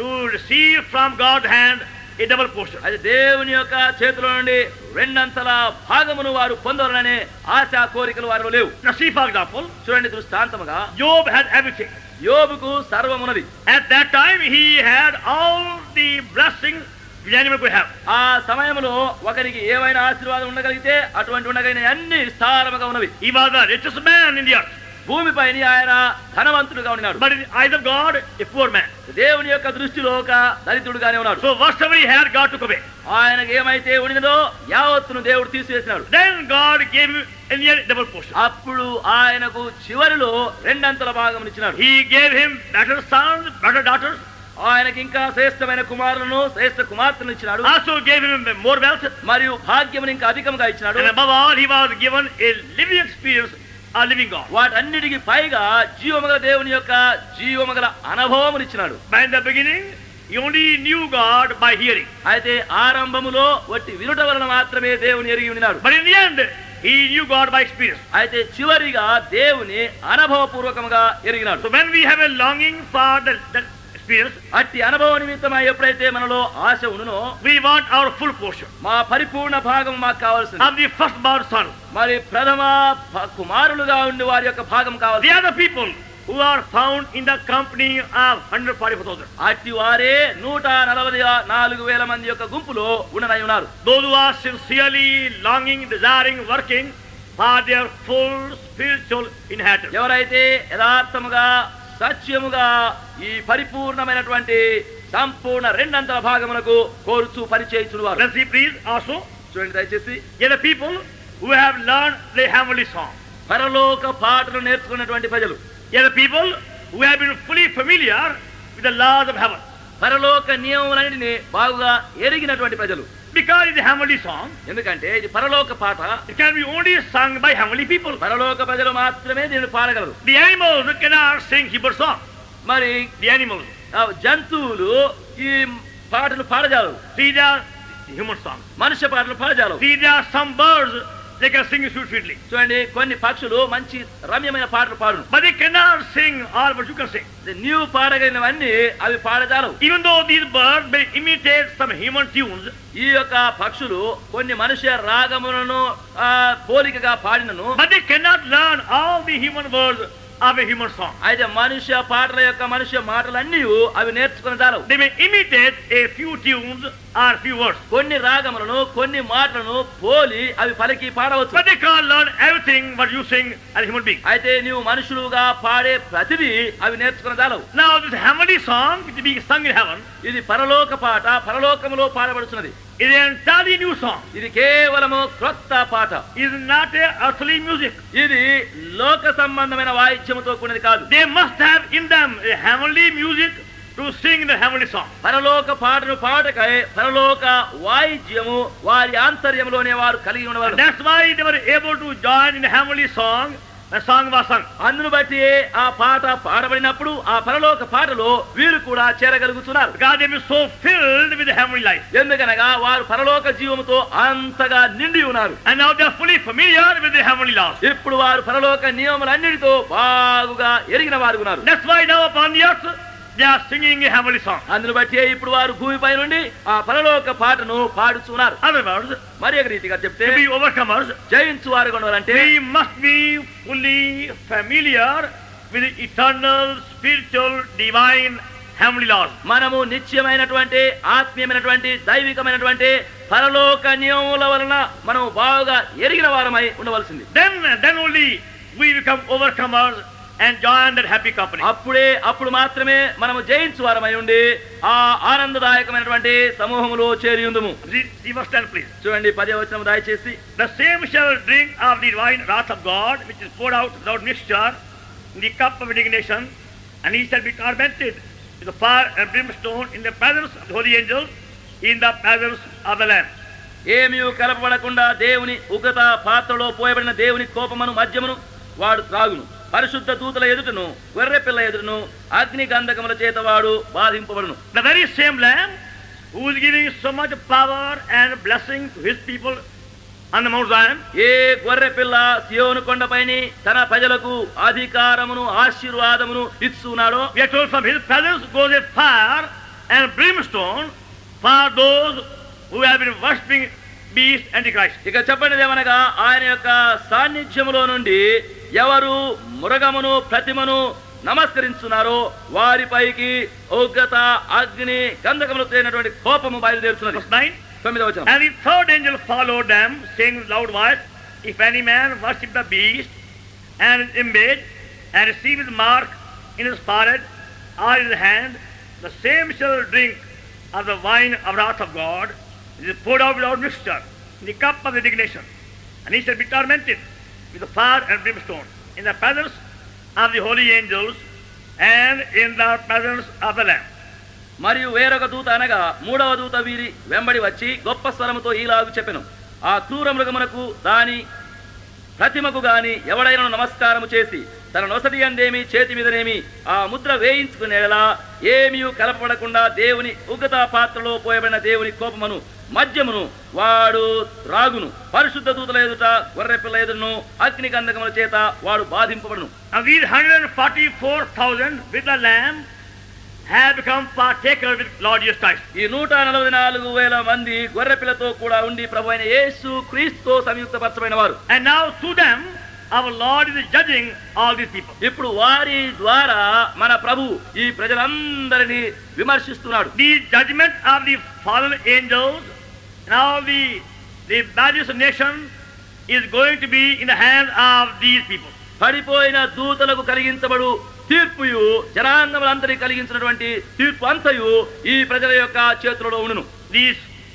to receive from God's hand a double portion. అది దేవుని యొక్క చేతిలో నుండి రెండంతల భాగమును వారు పొందాలనే ఆశ కోరికలు వారిలో లేవు. Now see for example, చూడండి, దృష్టాంతముగా Job had everything. యోబుకు సర్వమున్నది. At that time he had all the blessings which anyone could have. ఆ సమయంలో ఒకరికి ఏమైనా ఆశీర్వాదం ఉండగలిగితే అటువంటి ఉండగలిగిన అన్ని విస్తారముగా ఉన్నవి. He was the richest man in the earth. భూమిపైన ఆయన ధనవంతుడుగా ఉన్నాడు. But in the eyes of God, a poor man. దేవుని యొక్క దృష్టిలో ఒక దరిద్రుడుగానే ఉన్నాడు. So whatever he had, God took away. ఆయనకు ఏమైతే ఉండినదో యావత్తును దేవుడు తీసివేసినాడు. Then God gave him in the end double portion. అప్పుడు ఆయనకు చివరిలో రెండంతల భాగం ఇచ్చినాడు. He gave him better sons, better daughters. ఆయనకి ఇంకా శ్రేష్టమైన కుమారులను శ్రేష్ట కుమార్తెలను ఇచ్చినాడు. Also gave him more wealth. మరియు భాగ్యమును ఇంకా అధికంగా ఇచ్చినాడు. And above all, he was given a living experience, a living God. వాటన్నిటికి పైగా జీవముగల దేవుని యొక్క జీవముగల అనుభవమును ఇచ్చినాడు. But in the beginning, he only knew God by hearing. అయితే ఆరంభములో వట్టి వినుట వలన మాత్రమే దేవుని ఎరిగి ఉన్నాడు. But in the end, he knew God by experience. అయితే చివరిగా దేవుని అనుభవపూర్వకముగా ఎరిగినాడు. So when we have a longing for the experience, అట్టి అనుభవ నిమిత్తమై ఎప్పుడైతే మనలో ఆశ ఉండునో we want our full portion మా పరిపూర్ణ భాగం మాకు కావాల్సింది. of the firstborn son. మరి ప్రథమ కుమారులుగా ఉండి వారి యొక్క భాగం The కావాలి. other people who are found in the company of 144,000. అట్టి వారే 144,000 మంది యొక్క గుంపులో ఉండనై ఉన్నారు. Those who are sincerely longing, desiring, working for their full spiritual inheritance. ఎవరైతే యథార్థముగా సత్యముగా ఈ పరిపూర్ణమైనటువంటి సంపూర్ణ రెండంతల భాగమునకు కోరుచు పరిచయించువారు. Let's see please also. చూడండి దయచేసి, Yeah, the people who have learned the heavenly song. పరలోక పాటలు నేర్చుకున్నటువంటి ప్రజలు. Yeah, the people who have been fully familiar with the laws of heaven. పరలోక నియమములన్నిటిని బాగుగా ఎరిగినటువంటి ప్రజలు. Because it's a heavenly song, ఎందుకంటే ఇది పరలోక పాట. it can be only sung by heavenly people. పరలోక ప్రజలు మాత్రమే దీన్ని పాడగలరు. The animals cannot sing Hebrew song. మరి The animals. జంతువులు ఈ పాటలు పాడజాలవు. These are human songs. మనుష్య పాటలు పాడజాలవు. These are some birds, they can sing sweetly. చూడండి, కొన్ని పక్షులు మంచి రమ్యమైన పాటలు పాడును. But they cannot sing all what you can sing. నీవు పాడగలిగినవన్నీ అవి పాడజాలవు. Even though these birds may imitate some human tunes, ఈ యొక్క పక్షులు కొన్ని మనుష్య రాగములను పోలికగా పాడినను, but they cannot learn all the human words of a human song. అయితే మనుష్య పాటల యొక్క మనుష్య మాటలన్నీ అవి నేర్చుకుని చాలవు. They may imitate a few tunes or few words, కొన్ని రాగములను కొన్ని మాటలను పోలి అవి పలికి పాడవచ్చు. but they can't learn everything what you sing as a human being. అయితే నీవు మనుషులుగా పాడే ప్రతిదీ అవి నేర్చుకుని చాలవు. Now this heavenly song which is being sung in heaven, ఇది పరలోక పాట పరలోకములో పాడబడుతున్నది. is an entirely new song. ఇది కేవలము క్రొత్త పాట. It is not a earthly music. ఇది లోక సంబంధమైన వాయిద్యముతో కూడినది కాదు. They must have in them a heavenly music to sing the heavenly song. పరలోక పాటను పాడకై పరలోక వాయిద్యము వారి ఆంతర్యంలోనే వారు కలిగి ఉండవాలి. That's why they were able to join in the heavenly song. The song was sung. అందును బట్టి ఆ పాట పాడబడినప్పుడు ఆ పరలోక పాటలో వీరు కూడా చేరగలుగుతున్నారు. God, they were so filled with the heavenly life. ఎందుకనగా వారు పరలోక జీవముతో అంతగా నిండి ఉన్నారు. And now they are fully familiar with the heavenly laws. ఇప్పుడు వారు పరలోక నియమములన్నిటితో బాగుగా ఎరిగిన వారు ఉన్నారు. That's why now upon the earth they are singing a heavenly song. అందును బట్టి ఇప్పుడు వారు భూమిపై నుండి ఆ పరలోక పాటను పాడుచున్నారు. Other words, మరి ఒక రీతిగా చెప్తే to be overcomers, జయించు వారు కొనాలంటే we must be fully familiar with the eternal, spiritual, divine, heavenly laws. మనము నిత్యమైనటువంటి ఆత్మీయమైనటువంటి దైవికమైనటువంటి పరలోక నియమముల వలన మనం బాగా ఎరిగిన వారమై ఉండవలసింది. Then only we become overcomers and join that happy company. అప్పుడు మాత్రమే మనము జయించు వారమై ఉండి ఆ ఆనందదాయకమైనటువంటి సమూహములో చేరి ఉందుము. See verse 10 please. చూడండి 10వ వచనం దయచేసి. The same shall drink of the divine wrath of God, which is poured out without mixture in the cup of indignation, and he shall be tormented with the fire and brimstone in the presence of the holy angels, in the presence of the Lamb. ఏమీ కలపబడకుండా దేవుని ఉగ్రత పాత్రలో పోయబడిన దేవుని కోపమును మద్యమును వాడు త్రాగును. పరిశుద్ధ దూతల ఎదుటను గొర్రె పిల్ల ఎదుటను అగ్ని గంధకముల చేత వాడు బాధింపబడును. The very same Lamb who is giving so much power and blessing to his people on the Mount Zion. ఏ గొర్రె పిల్ల సియోను కొండపైని తన ప్రజలకు అధికారమును ఆశీర్వాదమును ఇస్తున్నాడో, We are told from his presence goes a fire and brimstone for those who have been worshipping beast Antichrist. ఇక చెప్పండిదేమనగా ఆయన యొక్క సాన్నిధ్యములో నుండి ఎవరు మృగమును ప్రతిమను నమస్కరించున్నారో వారిపైకి ఉగ్రత అగ్ని గంధకములతో అయినటువంటి కోపము బయలుదేరుతున్నది. Verse 9. 9వ వచనం. And the third angel followed them, saying with loud voice, If any man worship the beast and his image, and receive his mark in his forehead or in his hand, the same shall drink of the wine of wrath of God, which is poured out without mixture, in the cup of indignation, and he shall be tormented with the fire and brimstone, in the presence of the holy angels, and in the presence of the Lamb. మరియు వేరొక దూత అనగా 3వ దూత వీరి వెంబడి వచ్చి గొప్ప స్వరముతో ఈలాగు చెప్పెను, ఆ క్రూర మృగమునకు దాని ప్రతిమకు గాని ఎవడైనా నమస్కారము చేసి తన నొసటి అందేమి చేతి మీదనేమి ఆ ముద్ర వేయించుకునేలా ఏమీ కలపబడకుండా దేవుని ఉగ్రత పాత్రలో పోయబడిన దేవుని కోపమును మద్యమును వాడు రాగును. పరిశుద్ధ దూతల ఎదుట గొర్రె పిల్ల ఎదురును అగ్ని గంధకముల చేత వాడు బాధింపబడును. And these 144,000 with the Lamb have become partakers with Lord Jesus Christ. ఈ 144,000 మంది గొర్రె పిల్లతో కూడా ఉండి ప్రభు అయిన యేసు క్రీస్తుతో సంయుక్తపరచబడిన వారు. And now through them our Lord is judging all these people. ఇప్పుడు వారి ద్వారా మన ప్రభు ఈ ప్రజలందరినీ విమర్శిస్తున్నాడు. The judgment of the fallen angels and all the various nations is going to be in the hands of these people. పడిపోయిన దూతలకు కలిగించబడు తీర్పుయు జనాంగములందరికీ కలిగించినటువంటి తీర్పు అంతయు ఈ ప్రజల యొక్క చేతులలో ఉండును. The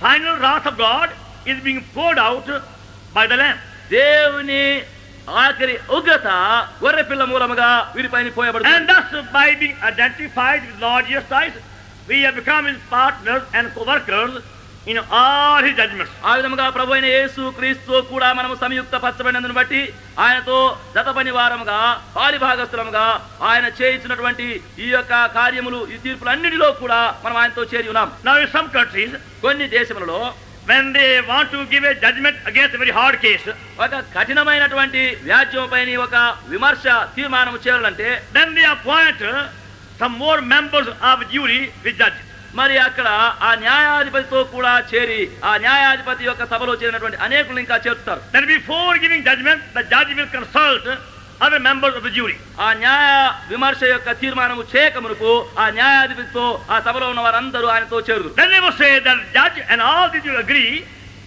final wrath of God is being poured out by the Lamb. దేవుని ఆఖరి ఉగ్రత గొర్రె పిల్ల మూలముగా వీరిపైన పోయబడుతుంది. And thus by being identified with Lord Jesus Christ, we have become his partners and co-workers in all his judgments. ఆ విధముగా ప్రభు అయిన యేసు క్రీస్తు కూడా మనము సంయుక్త పరచబడినందును బట్టి ఆయనతో జత పనివారముగా పాలిభాగస్తులముగా ఆయన చేయించినటువంటి ఈ యొక్క కార్యములు ఈ తీర్పులన్నిటిలో కూడా మనం ఆయనతో చేరి ఉన్నాం. Now in some countries, కొన్ని దేశములలో when they want to give a judgment against a very hard case, ఒక కఠినమైనటువంటి వ్యాజ్యంపైన ఒక విమర్శ తీర్మానం చేయాలంటే then they appoint some more members of jury with judge. మరి అక్కడ ఆ న్యాయాధిపతితో కూడా చేరి ఆ న్యాయాధిపతి యొక్క సభలో చేరినటువంటి అనేకులు ఇంకా చేరుస్తారు. Then before giving judgment, the judge will consult other members of the jury. ఆ న్యాయ విమర్శ యొక్క తీర్మానము చేయక మునుపు ఆ న్యాయాధిపతితో ఆ సభలో ఉన్న వారందరూ ఆయనతో చేరుతారు. Then they will say that the judge and all these will agree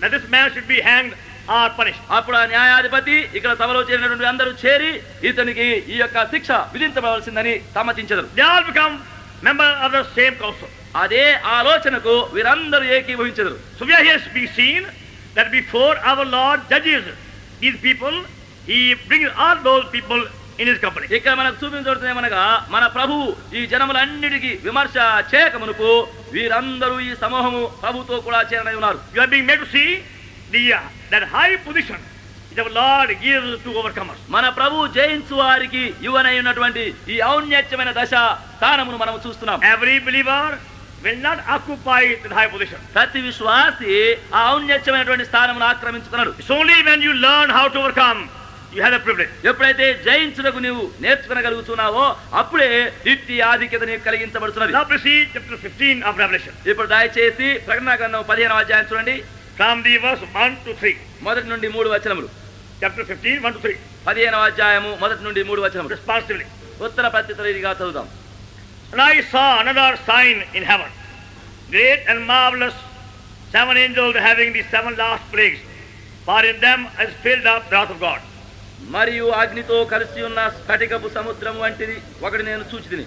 that this man should be hanged or punished. అప్పుడు ఆ న్యాయాధిపతి ఇక్కడ సభలో చేరినటువంటి అందరూ చేరి ఇతనికి ఈ యొక్క శిక్ష విధించవలసిందని సమ్మతించెదరు. They all become members of the same council. అదే ఆలోచనకు వీరందరూ ఏకీభవించెదరు. So we are here being seen that before our Lord judges these people, He brings all those people in His company. ఇక్కడ మనకు చూపించబడుతుందేమనగా మన ప్రభు ఈ జనములన్నిటికీ విమర్శ చేయకమునుపు వీరందరూ ఈ సమూహము ప్రభుతో కూడా చేరనై ఉన్నారు. You are being made to see that high position that our Lord gives to overcomers. మన ప్రభు జయించు వారికి యువనై ఉన్నటువంటి ఈ ఔన్నత్యమైన దశ స్థానమును మనం చూస్తున్నాం. Every believer will not occupy that high position. ప్రతి విశ్వాసి ఆ ఔన్నత్యమైనటువంటి స్థానమును ఆక్రమించుకున్నాడు. It's only when you learn how to overcome you have a privilege. ఎప్పుడైతే జయించుటకు నీవు నేర్చుకోగలుగుతున్నావో అప్పుడే ఇట్టి ఆధిక్యత నీకు కలిగించబడుతున్నది. Now please see chapter 15 of Revelation. ఇప్పుడు దయచేసి ప్రకటన గ్రంథం 15వ అధ్యాయం చూడండి. From the verse 1 to 3. మొదటి నుండి 3 వచనములు. Chapter 15, 1 to 3. 15వ అధ్యాయము మొదటి నుండి 3 వచనములు. Responsively. ఉత్తర ప్రత్యుత్తర రీతిగా చదువుదాం. And I saw another sign in heaven, great and marvelous, 7 angels having the 7 last plagues, for in them is filled up the wrath of God. మరియు అగ్నితో కలిసి ఉన్న స్ఫటికపు సముద్రము వంటిది ఒకటి నేను చూచితిని.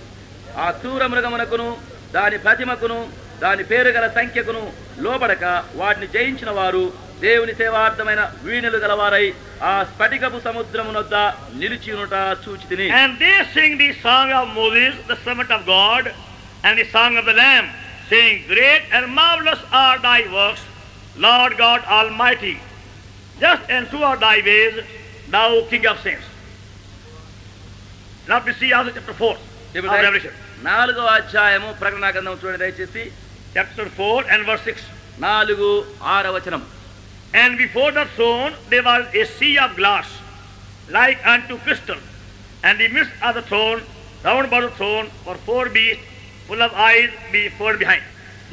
ఆ క్రూర మృగమునకును దాని ప్రతిమకును దాని పేరు గల సంఖ్యకును లోబడక వాటిని జయించిన వారు దేవుని సేవార్థమైన వీణులు గలవారై ఆ స్ఫటికపు సముద్రమునొద్ద నిలిచి ఉన్నట చూచితిని. And they sing the song of Moses, the servant of God, and the song of the Lamb, saying, Great and marvelous are thy works, Lord God Almighty. Just and true are thy ways, thou King of saints. Now we see also chapter 4 of Revelation. 4వ అధ్యాయము ప్రకటన గ్రంథం చూడండి దయచేసి. Chapter 4 and verse 6. 4-6 వచనం. And before the throne there was a sea of glass, like unto crystal, and the midst of the throne, round about the throne, were 4 beasts, full of eyes before and behind.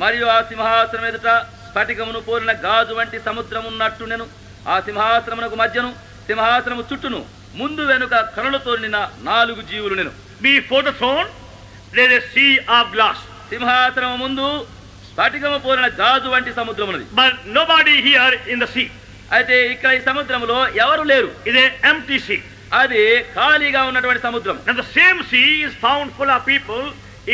మరియు ఆ సింహాసనం ఎదుట స్ఫటికమును పోలిన గాజు వంటి సముద్రము ఉన్నట్టు నేను ఆ సింహాసనమునకు మధ్యను సింహాసనము చుట్టూను ముందు వెనుక కనులతో నిన్న 4 జీవులు నేను. Before the throne there is a sea of glass. సింహాసనము ముందు స్ఫటికము పోలిన గాజు వంటి సముద్రం ఉన్నది. But nobody here in the sea. అయితే ఇక్కడ ఈ సముద్రములో ఎవరు లేరు. It is an empty sea. అది ఖాళీగా ఉన్నటువంటి సముద్రం. And the same sea is found full of people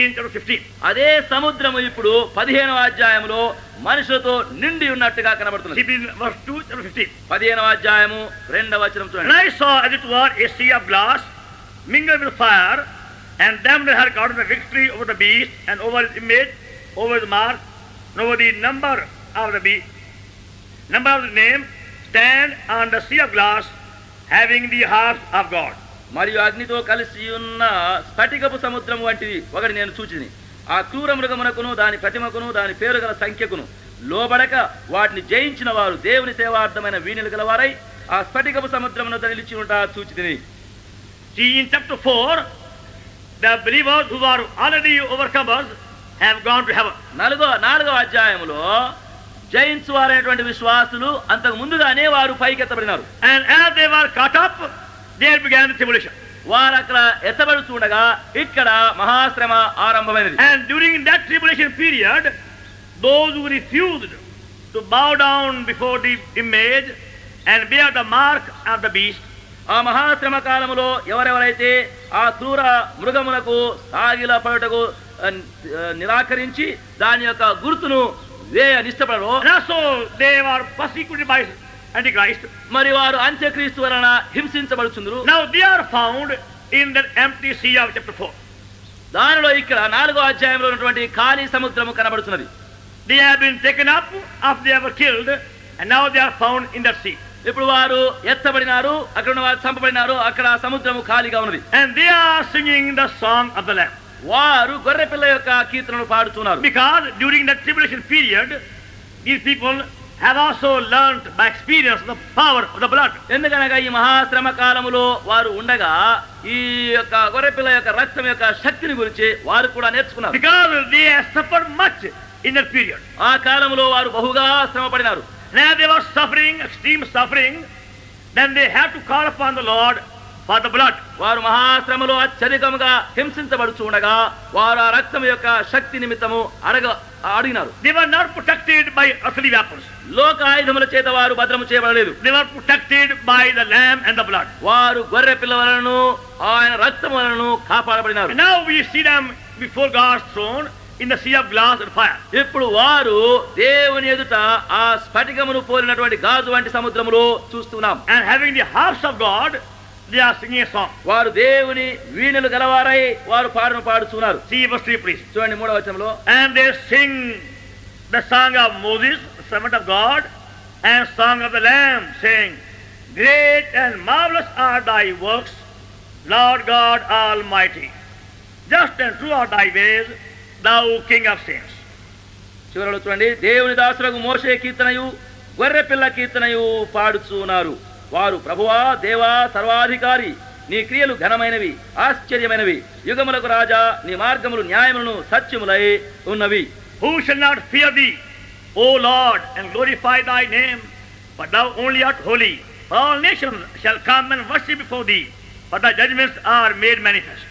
in chapter 15. అదే సముద్రము ఇప్పుడు 15వ అధ్యాయములో మనుషులతో నిండి ఉన్నట్టుగా కనబడుతున్నది. See in verse 2 chapter 15. 15వ అధ్యాయము 2వ వచనం And చూడండి. I saw as it were a sea of glass mingled with fire, and them that had gotten the victory over the beast and over his image, over his mark, and over the number of the beast, number of the name, stand on the sea of glass, having the harps of God. మరియు అగ్నితో కలిసి ఉన్న స్ఫటికపు సముద్రం వంటిది ఒకటి నేను చూచిని. ఆ క్రూర మృగమునకును దాని ప్రతిమకును దాని పేరు గల సంఖ్యకును లోబడక వాటిని జయించిన వారు దేవుని సేవార్థమైన వీణులు గలవారై ఆ స్ఫటికపు సముద్రమును నిలిచి ఉంటా చూచితిని. See in chapter 4, the believers who are already overcomers have gone to heaven. 4వ అధ్యాయములో జయించు వారైనటువంటి విశ్వాసులు అంతకు ముందుగానే వారు పైకెత్తబడినారు. And as they were caught up, there began the tribulation. వారు అక్కడ ఎత్తబడుతుండగా ఇక్కడ మహాశ్రమ ఆరంభమైనది. And during that tribulation period, those who refused to bow down before the image and bear the mark of the beast, ఆ మహాశ్రమ కాలములో ఎవరెవరైతే ఆ క్రూర మృగమునకు సాగిల పడుటకు నిరాకరించి దాని యొక్క గుర్తును నిష్టపడరు, and also they were persecuted by Antichrist. మరి వారు అంత్యక్రీస్తు వలన హింసించబడుచుందురు. Now they are found in that empty sea of chapter 4. దానిలో ఇక్కడ 4వ అధ్యాయంలో ఉన్నటువంటి ఖాళీ సముద్రము కనబడుతున్నది. They have been taken up after they were killed, and now they are found in that sea. ఇప్పుడు వారు ఎత్తబడినారు, అక్కడ ఉన్న వారు చంపబడినారు, అక్కడ సముద్రము ఖాళీగా ఉన్నది. And they are singing the song of the Lamb. వారు గొర్రెపిల్ల యొక్క కీర్తనలు పాడుతున్నారు. Because during that tribulation period, these people have also learned by experience the power of the blood. ఎందుకనగా ఈ మహాశ్రమ కాలములో వారు ఉండగా ఈ యొక్క గొర్రెపిల్ల యొక్క రక్తం యొక్క శక్తిని గురించి వారు కూడా నేర్చుకున్నారు. Because they have suffered much in that period. ఆ కాలములో వారు బహుగా శ్రమ పడినారు. Now they were suffering, extreme suffering, then they had to call upon the Lord for the blood. వారు మహాశ్రమలో అత్యధికముగా హింసించబడుచు ఉండగా వారు ఆ రక్తం యొక్క శక్తి నిమిత్తము అడిగినారు. They were not protected by earthly weapons. లోక ఆయుధముల చేత వారు భద్రము చేయబడలేదు. They were protected by the lamb and the blood. వారు గొర్రె పిల్ల వలనను ఆయన రక్తం వలనను కాపాడబడినారు. And now we see them before God's throne in the sea of glass and fire. ఇప్పుడు వారు దేవుని ఎదుట ఆ స్ఫటికమును పోలినటువంటి గాజు వంటి సముద్రములో చూస్తున్నాం. And having the harps of God, they are singing a song. వారు దేవుని వీణలు గలవారై వారు పాడుచున్నారు. See verse 3 please. చూడండి 3వ వచనంలో. And they sing the song of Moses, servant of God, and song of the Lamb, saying, Great and marvelous are thy works, Lord God Almighty. Just and true are thy ways, thou King of saints. చివరలో చూడండి, దేవుని దాసులకు మోషే కీర్తనయు గొర్రెపిల్ల కీర్తనయు పాడుచున్నారు. వారు ప్రభువా దేవా సర్వాధికారి, నీ క్రియలు ఘనమైనవి ఆశ్చర్యమైనవి, యుగములకు రాజా, నీ మార్గములు న్యాయములను సత్యములై ఉన్నవి. Who shall not fear thee, O Lord, and glorify thy name? For thou only art holy. For all nations shall come and worship before thee, for thy judgments are made manifest.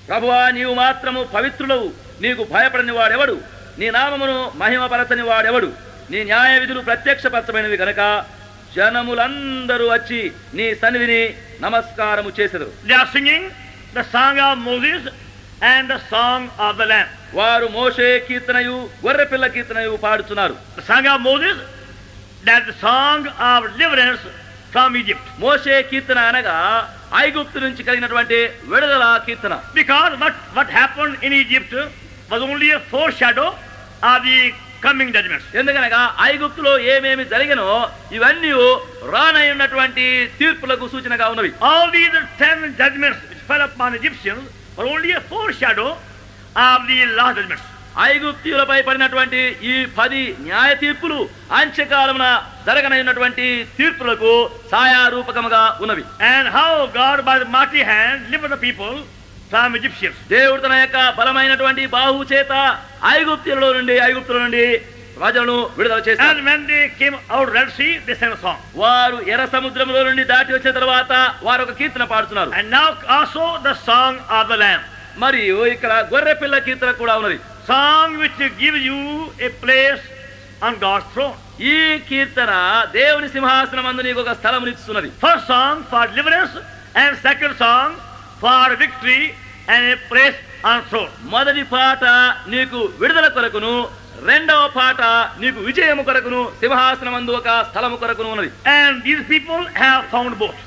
ప్రభువా నీవు మాత్రము పవిత్రులవు, నీకు భయపడని వాడెవడు? నీ నామమును మహిమపరచని వాడెవడు? నీ న్యాయ విధులు ప్రత్యక్షపరచమైనవి గనక జనములందరూ వచ్చి నీ సన్నిధిని నమస్కారము చేసెదరు. They are singing the song of Moses and the song of the Lamb. వారు మోషే కీర్తనయు గొర్రెపిల్ల కీర్తనయు పాడుతున్నారు. The song of Moses, that the song of deliverance from Egypt. మోషే కీర్తన అనగా ఐగుప్తు నుంచి కలిగినటువంటి విడుదల కీర్తన. Because what happened in Egypt was only a foreshadow of the coming judgments. ఎందుకనగా ఐగుప్తులో ఏమేమి జరిగినో ఇవన్నీ రానయ్యున్నటువంటి తీర్పులకు సూచనగా ఉన్నవి. All these 10 judgments which fell upon Egyptians were only a foreshadow of the last judgments. ఐగుప్తీయులపై పడినటువంటి ఈ 10 న్యాయ తీర్పులు అంత్యకాలమున జరగనైనటువంటి తీర్పులకు ఛాయారూపకముగా ఉన్నవి. And how God by the mighty hand delivered the people from Egyptians. దేవుడు తన యొక్క బలమైనటువంటి బాహువు చేత ఐగుప్తుల నుండి ప్రజలను విడుదల చేశారు. And when they came out Red Sea, they sang a song. వారు ఎర్ర సముద్రములో నుండి దాటి వచ్చిన తర్వాత వారు ఒక కీర్తన పాడుతున్నారు. And now also the song of the Lamb. మరియు ఇక్కడ గొర్రెపిల్ల కీర్తన కూడా ఉన్నది. Song which gives you a place on God's throne. ఈ కీర్తన దేవుని సింహాసనమందు నీకు ఒక స్థలమునిస్తున్నది. First song for deliverance and second song for victory and a place on throne. మొదటి పాట నీకు విడుదల కొరకును, రెండవ పాట నీకు విజయము కొరకును, సింహాసనమందు ఒక స్థలము కొరకును ఉన్నది. And these people have found both.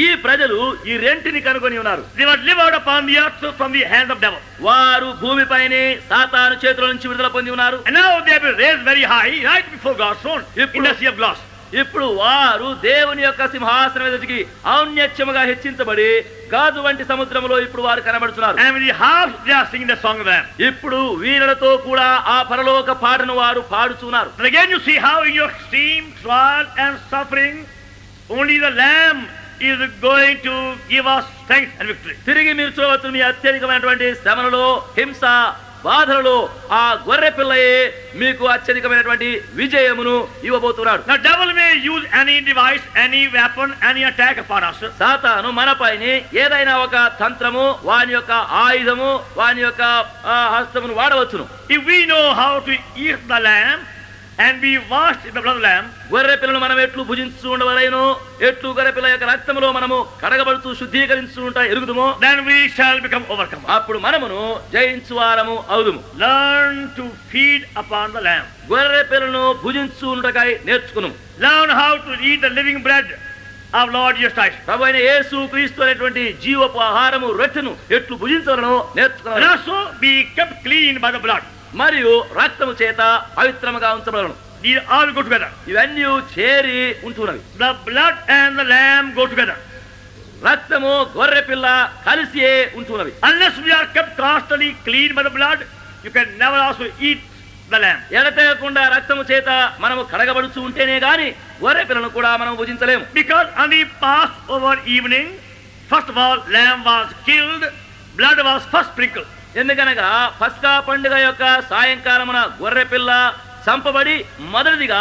ఈ ప్రజలు ఈ రెంటిని కనుగొని ఉన్నారు. They were delivered upon the earth from the hand of devil. వారు భూమిపైనే సాతాను చేతుల నుంచి విడుదల పొంది ఉన్నారు. And now they have been raised very high right before God's throne in the sea of glass. ఇప్పుడు వారు దేవుని యొక్క సింహాసనం ఎదుటికి ఔన్నత్యముగా హెచ్చించబడి గాజు వంటి సముద్రములో ఇప్పుడు వారు కనబడుతున్నారు. And with the harps they are singing the song of them. ఇప్పుడు వీణలతో కూడా ఆ పరలోక పాటను వారు పాడుచున్నారు. And again you see how in your extreme trial and suffering only the Lamb is going to give us strength and victory. తిరిగి మీరు చూడవచ్చు, మీ అత్యధికమైనటువంటి శ్రమలలో, హింస, బాధలలో ఆ గొర్రె పిల్లయే మీకు అత్యధికమైనటువంటి విజయమును ఇవ్వబోతున్నాడు. Now devil may use any device, any weapon, any attack upon us. సాతాను మనపైని ఏదైనా ఒక తంత్రము, వాని యొక్క ఆయుధము, వాని యొక్క హస్తమును వాడవచ్చును. If we know how to eat the lamb and be washed in the blood of the lamb, గొర్రె పిల్లను మనం ఎట్లు భుజించు ఉండవలెను, ఎట్లు గొర్రె పిల్ల యొక్క రక్తములో మనము కడగబడుతూ శుద్ధీకరించు ఉంటా ఎరుగుదుమో, then we shall become overcomers. అప్పుడు మనమును జయించువారము అవుదుము. Learn to feed upon the lamb. గొర్రె పిల్లను భుజించు ఉండకై నేర్చుకును. Learn how to eat the living bread of Lord Jesus Christ. ప్రభువైన యేసు క్రీస్తు అనేటువంటి జీవపు ఆహారము రొట్టెను ఎట్లు భుజించవలనో And నేర్చుకున్నాను. also be kept clean by the blood. మరియు రక్తము చేత పవిత్రముగా ఉంచబడను. These all go together. ఇవన్నీ చేరి ఉంటున్నవి. The blood and the lamb go together. రక్తము గొర్రె పిల్ల కలిసి ఉంటున్నవి. Unless we are kept constantly clean by the blood, you can never also eat the lamb. ఎడతెగకుండా రక్తము చేత మనము కడగబడుచు ఉంటేనే గాని గొర్రె పిల్లను కూడా మనం భుజించలేము. Because on the Passover evening, first of all, lamb was killed, blood was first sprinkled. ఎందుకనగా పస్కా పండుగ యొక్క సాయంకాలమున గొర్రె పిల్ల చంపబడి మొదటిదిగా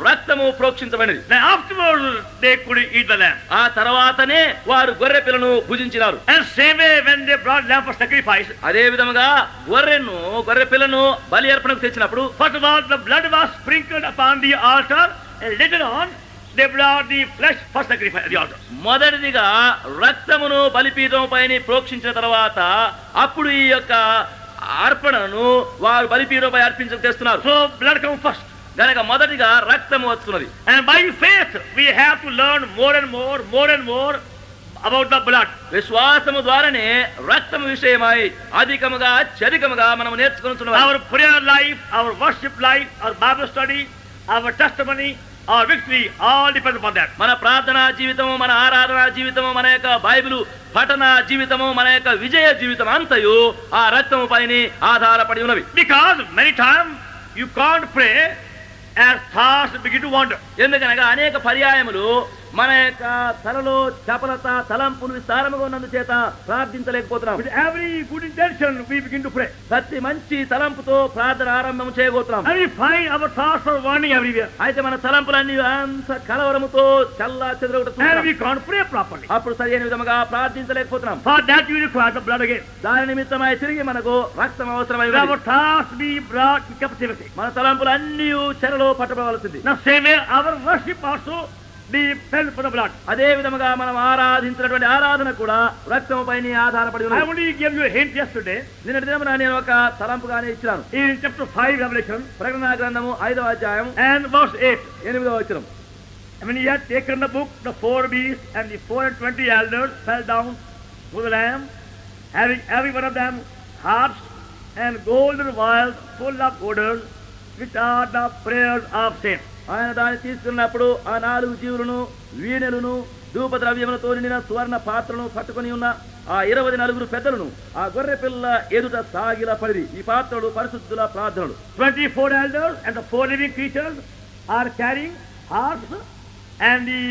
రక్తము ప్రోక్షించబడినది. Then afterwards they could eat the lamb. ఆ తర్వాతనే వారు గొర్రె పిల్లను భుజించినారు. And same way when they brought lamb for sacrifice, అదే విధముగా గొర్రె పిల్లను బలి అర్పణకు తెచ్చినప్పుడు first of all the blood was sprinkled upon the altar, and later on they brought the flesh for sacrifice at the altar. మొదటిదిగా రక్తమును బలిపీఠం పైన ప్రోక్షించిన తర్వాత అప్పుడు ఈ యొక్క అర్పణను వారు బలిపీఠంపై అర్పించక తెస్తున్నారు. So blood comes first. గనక మొదటిగా రక్తము వస్తున్నది. And by faith we have to learn more and more about the blood. విశ్వాసము ద్వారానే రక్తము విషయమై అధికముగా అత్యధికముగా మనం నేర్చుకుంటున్నాం. Our prayer life, our worship life, our Bible study, our testimony, our victory all depends upon that. మన ప్రార్థనా జీవితము, మన ఆరాధనా జీవితము, మన యొక్క బైబిలు పఠన జీవితము, మన యొక్క విజయ జీవితం అంతయు ఆ రక్తము పైనే ఆధారపడి ఉన్నవి. Because many times you can't pray as thoughts begin to wander. ఎందుకనగా అనేక పర్యాయములు మన యొక్క తలలో చపలత తలంపులు విస్తారముగా ఉన్నందుచేత ప్రార్థించలేకపోతున్నాం. With every good intention we begin to pray. ప్రతి మంచి తలంపుతో ప్రార్థన ఆరంభం చేయబోతున్నాం. And we find our thoughts are wandering everywhere. అయితే మన తలంపులన్నీ అంత కలవరముతో చల్లా చెదరగొట్టు And we can't pray properly. అప్పుడు సరైన విధముగా ప్రార్థించలేకపోతున్నాం. For that we require the blood again. దాని నిమిత్తమై తిరిగి మనకు రక్తం అవసరమై Our thoughts be brought in captivity. మన తలంపులు అన్నీ చెరలో పట్టబడవలసింది. Now same way our worship also depends upon the blood. అదే విధముగా మనం ఆరాధించినటువంటి ఆరాధన కూడా రక్తము పైన ఆధారపడి I ఉన్నది. only gave you a hint yesterday నిన్నటి దినమున నేను ఒక తలంపుగానే ఇచ్చాను. in chapter 5 Revelation ప్రకటన గ్రంథము 5వ అధ్యాయం and verse 8. 8వ వచనం. When he had taken the book, the 4 beasts and the 24 elders fell down to the Lamb, having every one of them harps and golden vials full of odors, which are the prayers of saints. ఆయన దాన్ని తీసుకున్నప్పుడు ఆ 4 జీవులను వీణెలను ధూప ద్రవ్యములతో నిండిన సువర్ణ పాత్రను పట్టుకొని ఉన్న ఆ 24 పెద్దలను ఆ గొర్రె పిల్ల ఎదుట సాగిల పడిరి. ఈ పాత్రలు పరిశుద్ధుల ప్రార్థనలు. 24 elders and the 4 living creatures are carrying harps and the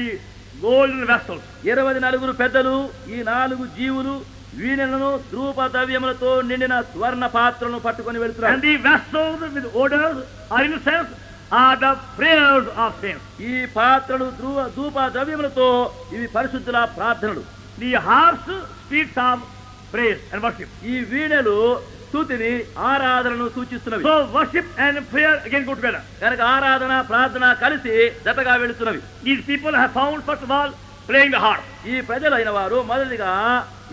golden vessels. 24 పెద్దలు ఈ 4 జీవులు వీణెలను ధూప ద్రవ్యములతో నిండిన సువర్ణ పాత్రలను పట్టుకొని వెళ్తున్నారు. And the vessels with odors are incense are the prayers of saints. ఈ పాత్రలు ధూప ద్రవ్యములతో ఇవి పరిశుద్ధుల ప్రార్థనలు. The harps speaks of praise and worship. ఈ వీణెలు స్తుతిని ఆరాధనను సూచిస్తున్నవి. So worship and prayer again go together. కనుక ఆరాధన ప్రార్థన కలిసి జతగా వెళుతున్నవి. These people have found first of all playing the harp. ఈ ప్రజలైన వారు మొదటిగా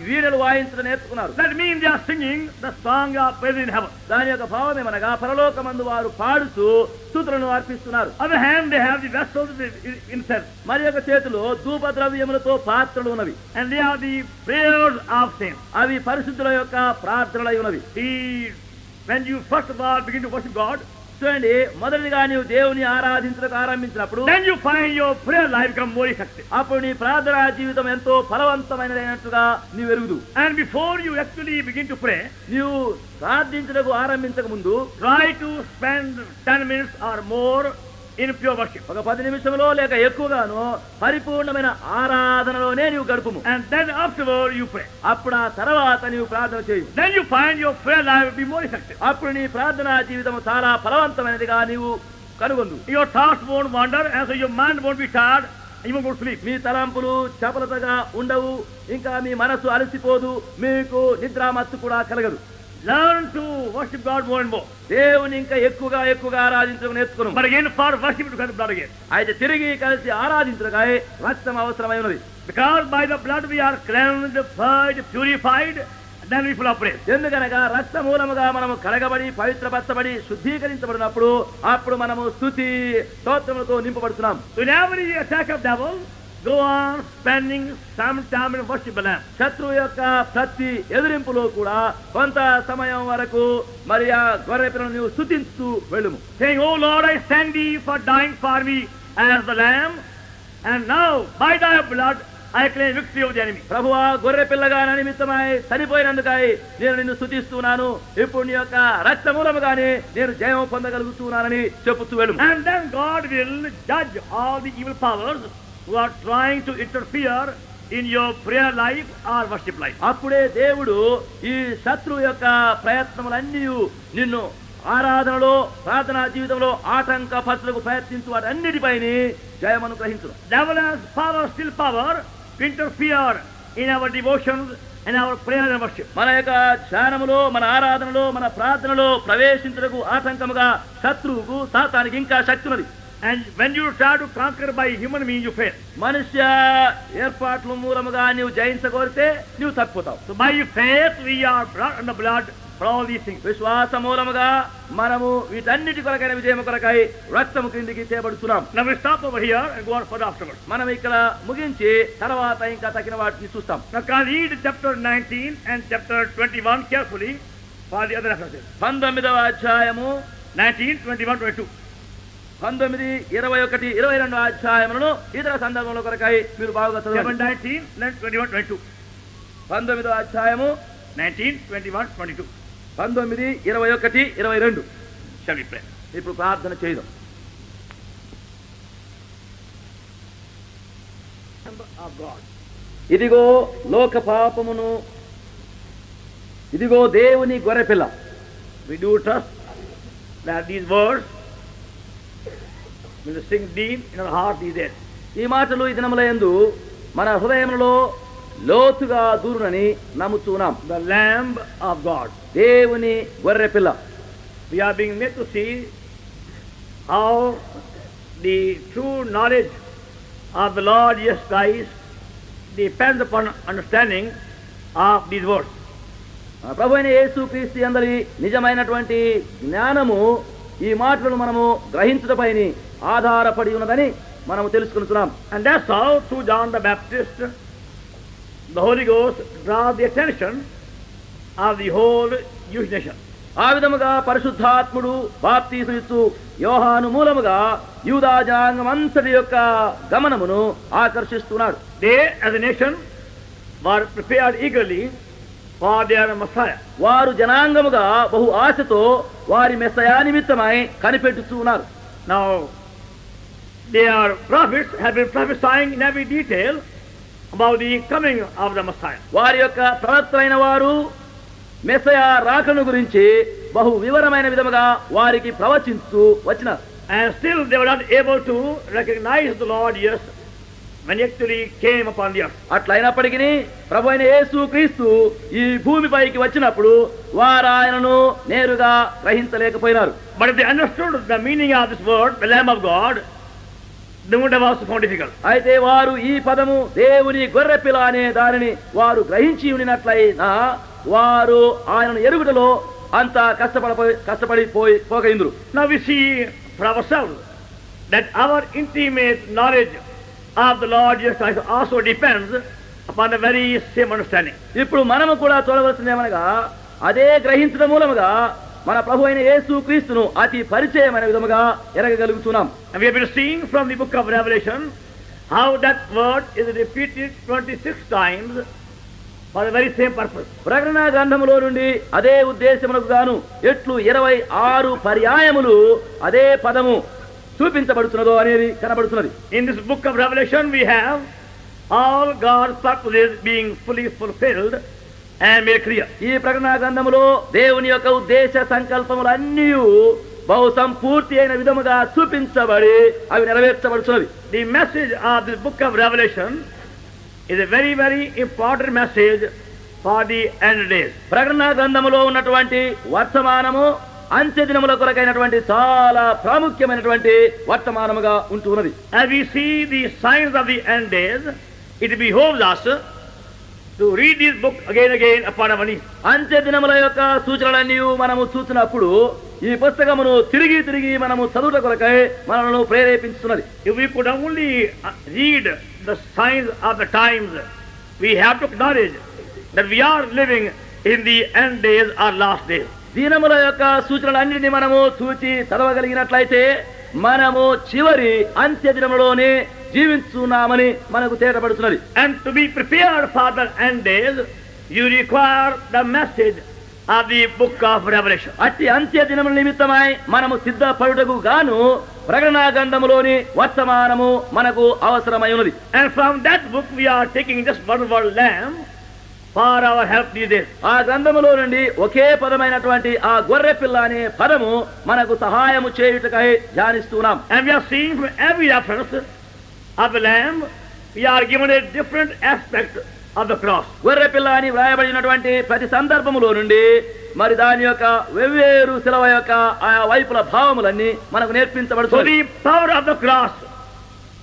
వీణలు వాయించడం నేర్చుకున్నారు. That means they are singing the song of praise in heaven. దాని యొక్క భావం ఏమనగా పరలోకమందు వారు పాడుతూ స్తుతులను అర్పిస్తున్నారు. Other hand they have the vessels with incense. మరి యొక్క చేతిలో ధూప ద్రవ్యములతో పాత్రలు ఉన్నవి. And they are the prayers of saints. అవి పరిశుద్ధుల యొక్క ప్రార్థనలై ఉన్నవి. When you first of all begin to worship God, చూడండి, మొదటిగా నీవు దేవుని ఆరాధించడానికి ఆరంభించినప్పుడు then you find your prayer life become more effective. అప్పుడు నీ ప్రార్థనా జీవితం ఎంతో ఫలవంతమైనదైనట్టుగా నీవు ఎరుగుదు. And before you actually begin to pray, నీవు ప్రార్థించడానికి ఆరంభించక ముందు try to spend 10 minutes or more in pure worship. ఒక 10 నిమిషంలో లేక ఎక్కువగాను పరిపూర్ణమైన ఆరాధనలోనే నీవు గడుపుము. And then afterward you pray. అప్పుడు ఆ తర్వాత నీవు ప్రార్థన చేయి. Then you find your prayer life will be more effective. అప్పుడు నీ ప్రార్థనా జీవితం చాలా ఫలవంతమైనదిగా నీవు కనుగొందు. Your thoughts won't wander, and so your mind won't be tired, and you won't go to sleep. మీ తలంపులు చపలతగా ఉండవు, ఇంకా మీ మనసు అలసిపోదు, మీకు నిద్రామత్తు కూడా కలగదు. Learn to worship God more and more. దేవుని ఇంకా ఎక్కువగా ఆరాధించడం నేర్చుకును. But again for worship to get the blood again. అయితే తిరిగి కలిసి ఆరాధించడకై రక్తం అవసరమై ఉన్నది. Because by the blood we are cleansed, purged, purified, and then we full of praise. ఎందుకనగా రక్త మూలముగా మనము కడగబడి పవిత్రపరచబడి శుద్ధీకరించబడినప్పుడు అప్పుడు మనము స్తుతి స్తోత్రములతో నింపబడుతున్నాం. Whenever you attack of devil, go on spending some time in worship the Lamb. శత్రువు యొక్క ప్రతి ఎదిరింపులో కూడా కొంత సమయం వరకు మరి ఆ గొర్రె పిల్లను నీవు స్తుతిస్తూ వెళ్ళుము. Saying, "Oh Lord, I thank thee for dying for me as the Lamb, and now by thy blood I claim victory over the enemy." ప్రభువా, గొర్రె పిల్లగా నా నిమిత్తమై చనిపోయినందుకై నేను నిన్ను స్తుతిస్తున్నాను. ఇప్పుడు నీ యొక్క రక్త మూలముగానే నేను జయం పొందగలుగుతున్నానని చెప్పుతూ వెళ్ళుము. And then God will judge all the evil powers who are trying to interfere in your prayer life or worship life. అప్పుడే దేవుడు ఈ శత్రువు యొక్క ప్రయత్నములన్నీ నిన్ను ఆరాధనలో ప్రార్థనా జీవితంలో ఆటంకపరచులకు ప్రయత్నించు వాటన్నిటిపైన జయమను గ్రహించును. Devil has power, still power, to interfere in our devotions and our prayer and worship. మన యొక్క ధ్యానములో, మన ఆరాధనలో, మన ప్రార్థనలో ప్రవేశించుటకు ఆటంకముగా శత్రువుకు సాతానికి ఇంకా శక్తి ఉన్నది. And when you try to conquer by human means, you fail. మనుష్య ఏర్పాట్ల మూలముగా నీవు జయించగోరితే నీవు తప్పిపోతావు. So by faith we are brought under blood for all these things. విశ్వాస మూలముగా మనము వీటన్నిటి కొరకైన విజయం కొరకై రక్తము క్రిందికి తేబడుతున్నాం. Now we stop over here and go on further afterwards. మనం ఇక్కడ ముగించి తర్వాత ఇంకా తగిన వాటిని చూస్తాం. Now can I read chapter 19 and chapter 21 carefully for the other references. 19వ అధ్యాయము 19, 21, 22. 19, 21, 22 అధ్యాయములను ఇతర సందర్భముల కొరకై మీరు బాగా చదవండి. 19, 21, 22. 19వ అధ్యాయము 19, 21, 22. 19, 21, 22. Shall we pray? ఇప్పుడు ప్రార్థన చేద్దాం. Of God. ఇదిగో లోక పాపమును, ఇదిగో దేవుని గొర్రెపిల్ల. We do trust that these words will sink deep in our heart these days. ఈ మాటలు ఈ దినములయందు మన హృదయములలో లోతుగా దూరునని నమ్ముతున్నాం. The Lamb of God. దేవుని గొర్రెపిల్ల. We are being made to see how the true knowledge of the Lord Jesus Christ depends upon understanding of these words. ప్రభు అయిన యేసుక్రీస్తు యందలి నిజమైనటువంటి జ్ఞానము ఈ మాటలను మనము గ్రహించుటపైని ఆధారపడి ఉన్నదని మనము తెలుసుకుంటున్నాం. And that's how through John the Baptist the Holy Ghost draws the attention of the whole Jewish nation. ఆ విధముగా పరిశుద్ధాత్ముడు బాప్తీసునిస్తూ యోహాను మూలముగా యూదా జనాంగం అంతటి యొక్క గమనమును ఆకర్షిస్తున్నాడు. They as a nation were prepared eagerly for their Messiah. వారు జనాంగముగా బహు ఆశతో వారి మెస్సయా నిమిత్తమై కనిపెట్టుచున్నారు. Now their prophets have been prophesying in every detail about the coming of the Messiah. వారి యొక్క ప్రవక్తలైన వారు మెస్సయా రాకను గురించి బహు వివరమైన విధముగా వారికి ప్రవచించు వచ్చినారు. And still they were not able to recognize the Lord Jesus when he actually came upon the earth. అట్లయినప్పటికీ ప్రభు అయిన యేసుక్రీస్తు ఈ భూమిపైకి వచ్చినప్పుడు వారు ఆయనను నేరుగా గ్రహించలేకపోయినారు. But if they understood the meaning of this word, the Lamb of God, they would have also found difficult. అయితే వారు ఈ పదము దేవుని గొర్రెపిల్ల అనే దానిని వారు గ్రహించి ఉండినట్లయినా వారు ఆయనను ఎరుగుటలో అంత కష్టపడిపోయిందురు. Now we see for ourselves that our intimate knowledge of the Lord Jesus Christ also depends upon the very same understanding. ఇప్పుడు మనము కూడా చూడవలసింది ఏమనగా అదే గ్రహించడం మూలముగా మన ప్రభు అయిన యేసుక్రీస్తును అతి పరిచయమైన విధముగా ఎరగగలుగుతున్నాం. And we have been seeing from the book of Revelation how that word is repeated 26 times for the very same purpose. ప్రకటన గ్రంథములో నుండి అదే ఉద్దేశమునకు గాను ఎట్లు 26 పర్యాయములు అదే పదము చూపించబడుతున్నదో అనేది కనబడుతున్నది. In this book of Revelation we have all God's purposes being fully fulfilled and made clear. ఈ ప్రకటన గ్రంథములో దేవుని యొక్క ఉద్దేశ సంకల్పములన్నీ బహు సంపూర్తి అయిన విధముగా చూపించబడి అవి నెరవేర్చబడుతున్నవి. The message of this book of Revelation is a very, very important message for the end days. ప్రకటన గ్రంథములో ఉన్నటువంటి వర్తమానము అంత్య దినముల కొరకైనటువంటి చాలా ప్రాముఖ్యమైనటువంటి వర్తమానముగా ఉంటున్నది. As we see the signs of the end days, it behoves us to read this book again upon our knees. అంత్య దినముల యొక్క సూచనలన్నీ మనము చూసినప్పుడు ఈ పుస్తకమును తిరిగి మనము చదువుట కొరకై మనల్ని ప్రేరేపించుతున్నది. If we could only read the signs of the times, we have to acknowledge that we are living in the end days or last days. దినముల యొక్క సూచనలన్నింటినీ మనము చూచి చదవగలిగినట్లయితే మనము చివరి అంత్య దినములోనే జీవిస్తున్నామని మనకు తేటపడుతున్నది. And to be prepared for the end days, you require the message of the book of Revelation. అట్టి అంత్య దినముల నిమిత్తమై మనము సిద్ధపడుటకు గాను ప్రకటన గ్రంథములోని వర్తమానము మనకు అవసరమై ఉన్నది. And from that book we are taking just one word, Lamb, for our help these days. ఆ గ్రంథములో నుండి ఒకే పదమైనటువంటి ఆ గొర్రె పిల్ల అనే పదము మనకు సహాయము చేయుటకై ధ్యానిస్తున్నాం. And we are seeing from every reference of the Lamb, we are given a different aspect of the cross. గొర్రె పిల్ల అని వ్రాయబడినటువంటి ప్రతి సందర్భములో నుండి మరి దాని యొక్క వెవ్వేరు శిలువ యొక్క ఆ వైపుల భావములన్నీ మనకు So నేర్పించబడుతుంది. the power of the cross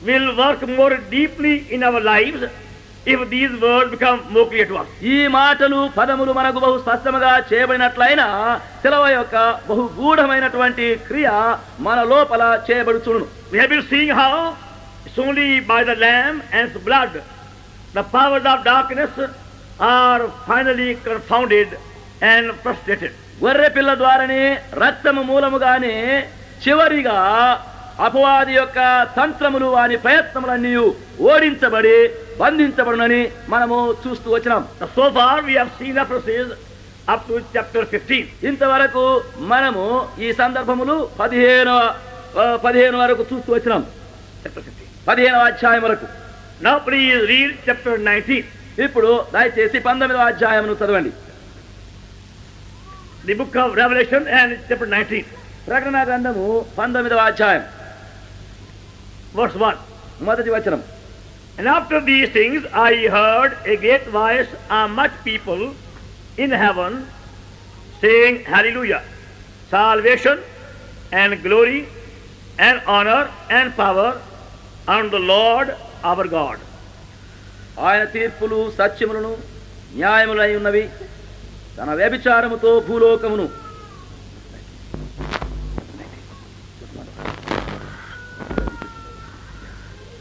will work more deeply in our lives if these words become more clear to us. ఈ మాటలు పదములు మనకు బహు స్పష్టముగా చేయబడినట్లయినా శిలువ యొక్క బహు గూఢమైనటువంటి క్రియ మన లోపల చేయబడుచును. We have been seeing how it's only by the Lamb and its blood the powers of darkness are finally confounded and frustrated. గొర్రె పిల్ల ద్వారానే రక్తము మూలముగానే చివరిగా అపవాది యొక్క తంత్రములు వాని ప్రయత్నములన్నీ ఓడించబడి బంధించబడునని మనము చూస్తూ వచ్చినాం. So far we have seen references up to chapter 15. ఇంతవరకు మనము ఈ సందర్భములు 15 వరకు చూస్తూ వచ్చినాం. Chapter 15. 15వ అధ్యాయం వరకు. Now please read chapter 19. ఇప్పుడు దయచేసి 19వ అధ్యాయమును చదవండి. The book of Revelation and chapter 19. ప్రకటన గ్రంథము 19వ అధ్యాయం Verse 1. మొదటి వచనం. And after these things I heard a great voice of much people in heaven saying, Hallelujah! Salvation and glory and honor and power unto the Lord our God. ఆయన తీర్పులు సత్యములను న్యాయములై ఉన్నవి, తన వ్యభిచారముతో భూలోకమును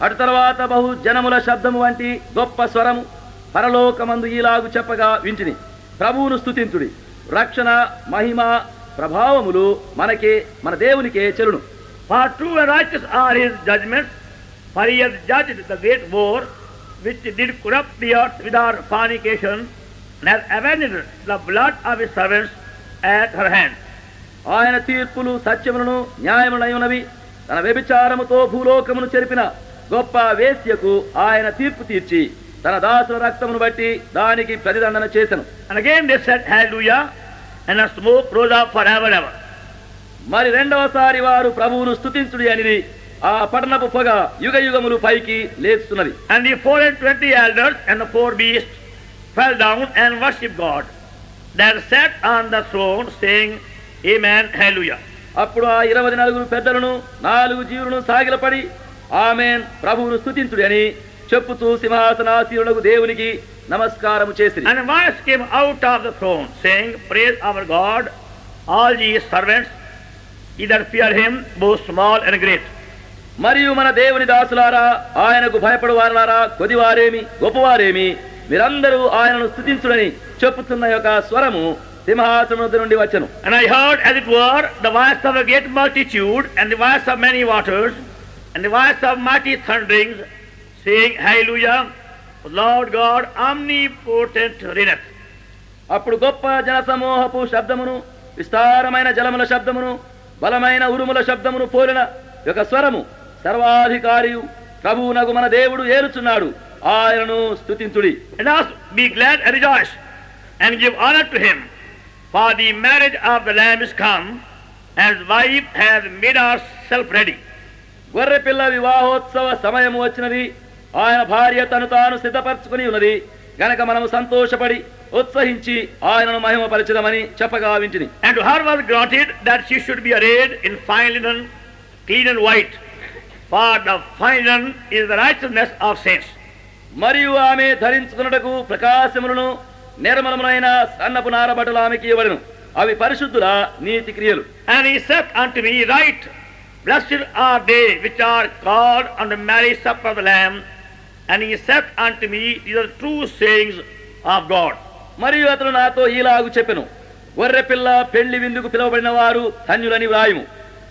అటు తర్వాత బహు జనముల శబ్దము వంటి గొప్ప స్వరము పరలోకమందు ఈలాగు చెప్పగా వింటిని, ప్రభువును స్తుతించుడి, రక్షణ మహిమ ప్రభావములు మన దేవునికే చెలును. For true and righteous are his judgments, for he has judged the great war which did corrupt the earth with our fornication, and has avenged the blood of his servants at her hand. ఆయన తీర్పులు సత్యములను న్యాయములై ఉన్నవి, తన వ్యభిచారముతో భూలోకమును చెరిపిన గొప్ప వేశ్యకు ఆయన తీర్పు తీర్చి తన దాసుల రక్తమును బట్టి దానికి ప్రతిదండన చేసెను. And again they said, Hallelujah, and a smoke rose up forever and ever. మరి రెండవసారి వారు ప్రభువును స్తుతించుడి అనిది, ఆ పట్టణపు పొగ యుగ యుగములు పైకి లేస్తున్నది. And the 24 elders and the 4 beasts fell down and worshipped God that sat on the throne, saying, Amen, Hallelujah. అప్పుడు ఆ 24 పెద్దలను 4 జీవులను సాగిలపడి ఆమేన్ ప్రభువును స్తుతించుడి అని చెప్పుతూ సింహాసనాసీనులకు దేవునికి నమస్కారము చేసిరి. And a voice came out of the throne, saying, Praise our God, all ye servants, ye that fear him, both small and great. మరియు మన దేవుని దాసులారా, ఆయనకు భయపడు వారులారా, కొద్దివారేమి గొప్పవారేమి, మీరందరూ ఆయనను స్తుతించుడని చెప్పుతున్న యొక్క స్వరము సింహాసనం నుండి వచ్చెను. And I heard, as it were, the voice of a great multitude, and the voice of many waters, and the voice of mighty thunderings, saying, Hallelujah, Lord God omnipotent reigneth. అప్పుడు గొప్ప జనసమూహపు శబ్దమును, విస్తారమైన జలముల శబ్దమును, బలమైన ఉరుముల శబ్దమును పోలిన యొక్క స్వరము, సర్వాధికారియు ప్రభువునగు మన దేవుడు ఏలుచున్నాడు, ఆయనను స్తుతించుడి. And us be glad and rejoice, and give honor to him, for the marriage of the Lamb is come, and his wife has made herself ready. గొర్రె పిల్ల వివాహోత్సవ సమయము వచ్చినది, ఆయన భార్య తను తాను సిద్ధపరచుకుని ఉన్నది, గనక మనము సంతోషపడి ఉత్సహించి ఆయనను మహిమపరచుదామని చెప్పగా వింటిని. And to her was granted that she should be arrayed in fine linen, clean and white, for the fine linen is the righteousness of saints. మరియు ఆమె ధరించుకున్నటకు ప్రకాశములను నిర్మలములైన సన్నపు నారబట్టలు ఆమెకి ఇవ్వబడెను, అవి పరిశుద్ధుల నీతి క్రియలు. And he said unto me, Write, Blessed are they which are called unto the marriage supper of the Lamb. And he said unto me, These are the true sayings of God. మరియు అతడు నాతో ఈలాగు చెప్పెను, గొర్రె పిల్ల పెళ్లి విందుకు పిలువబడిన వారు ధన్యులని వ్రాయుము.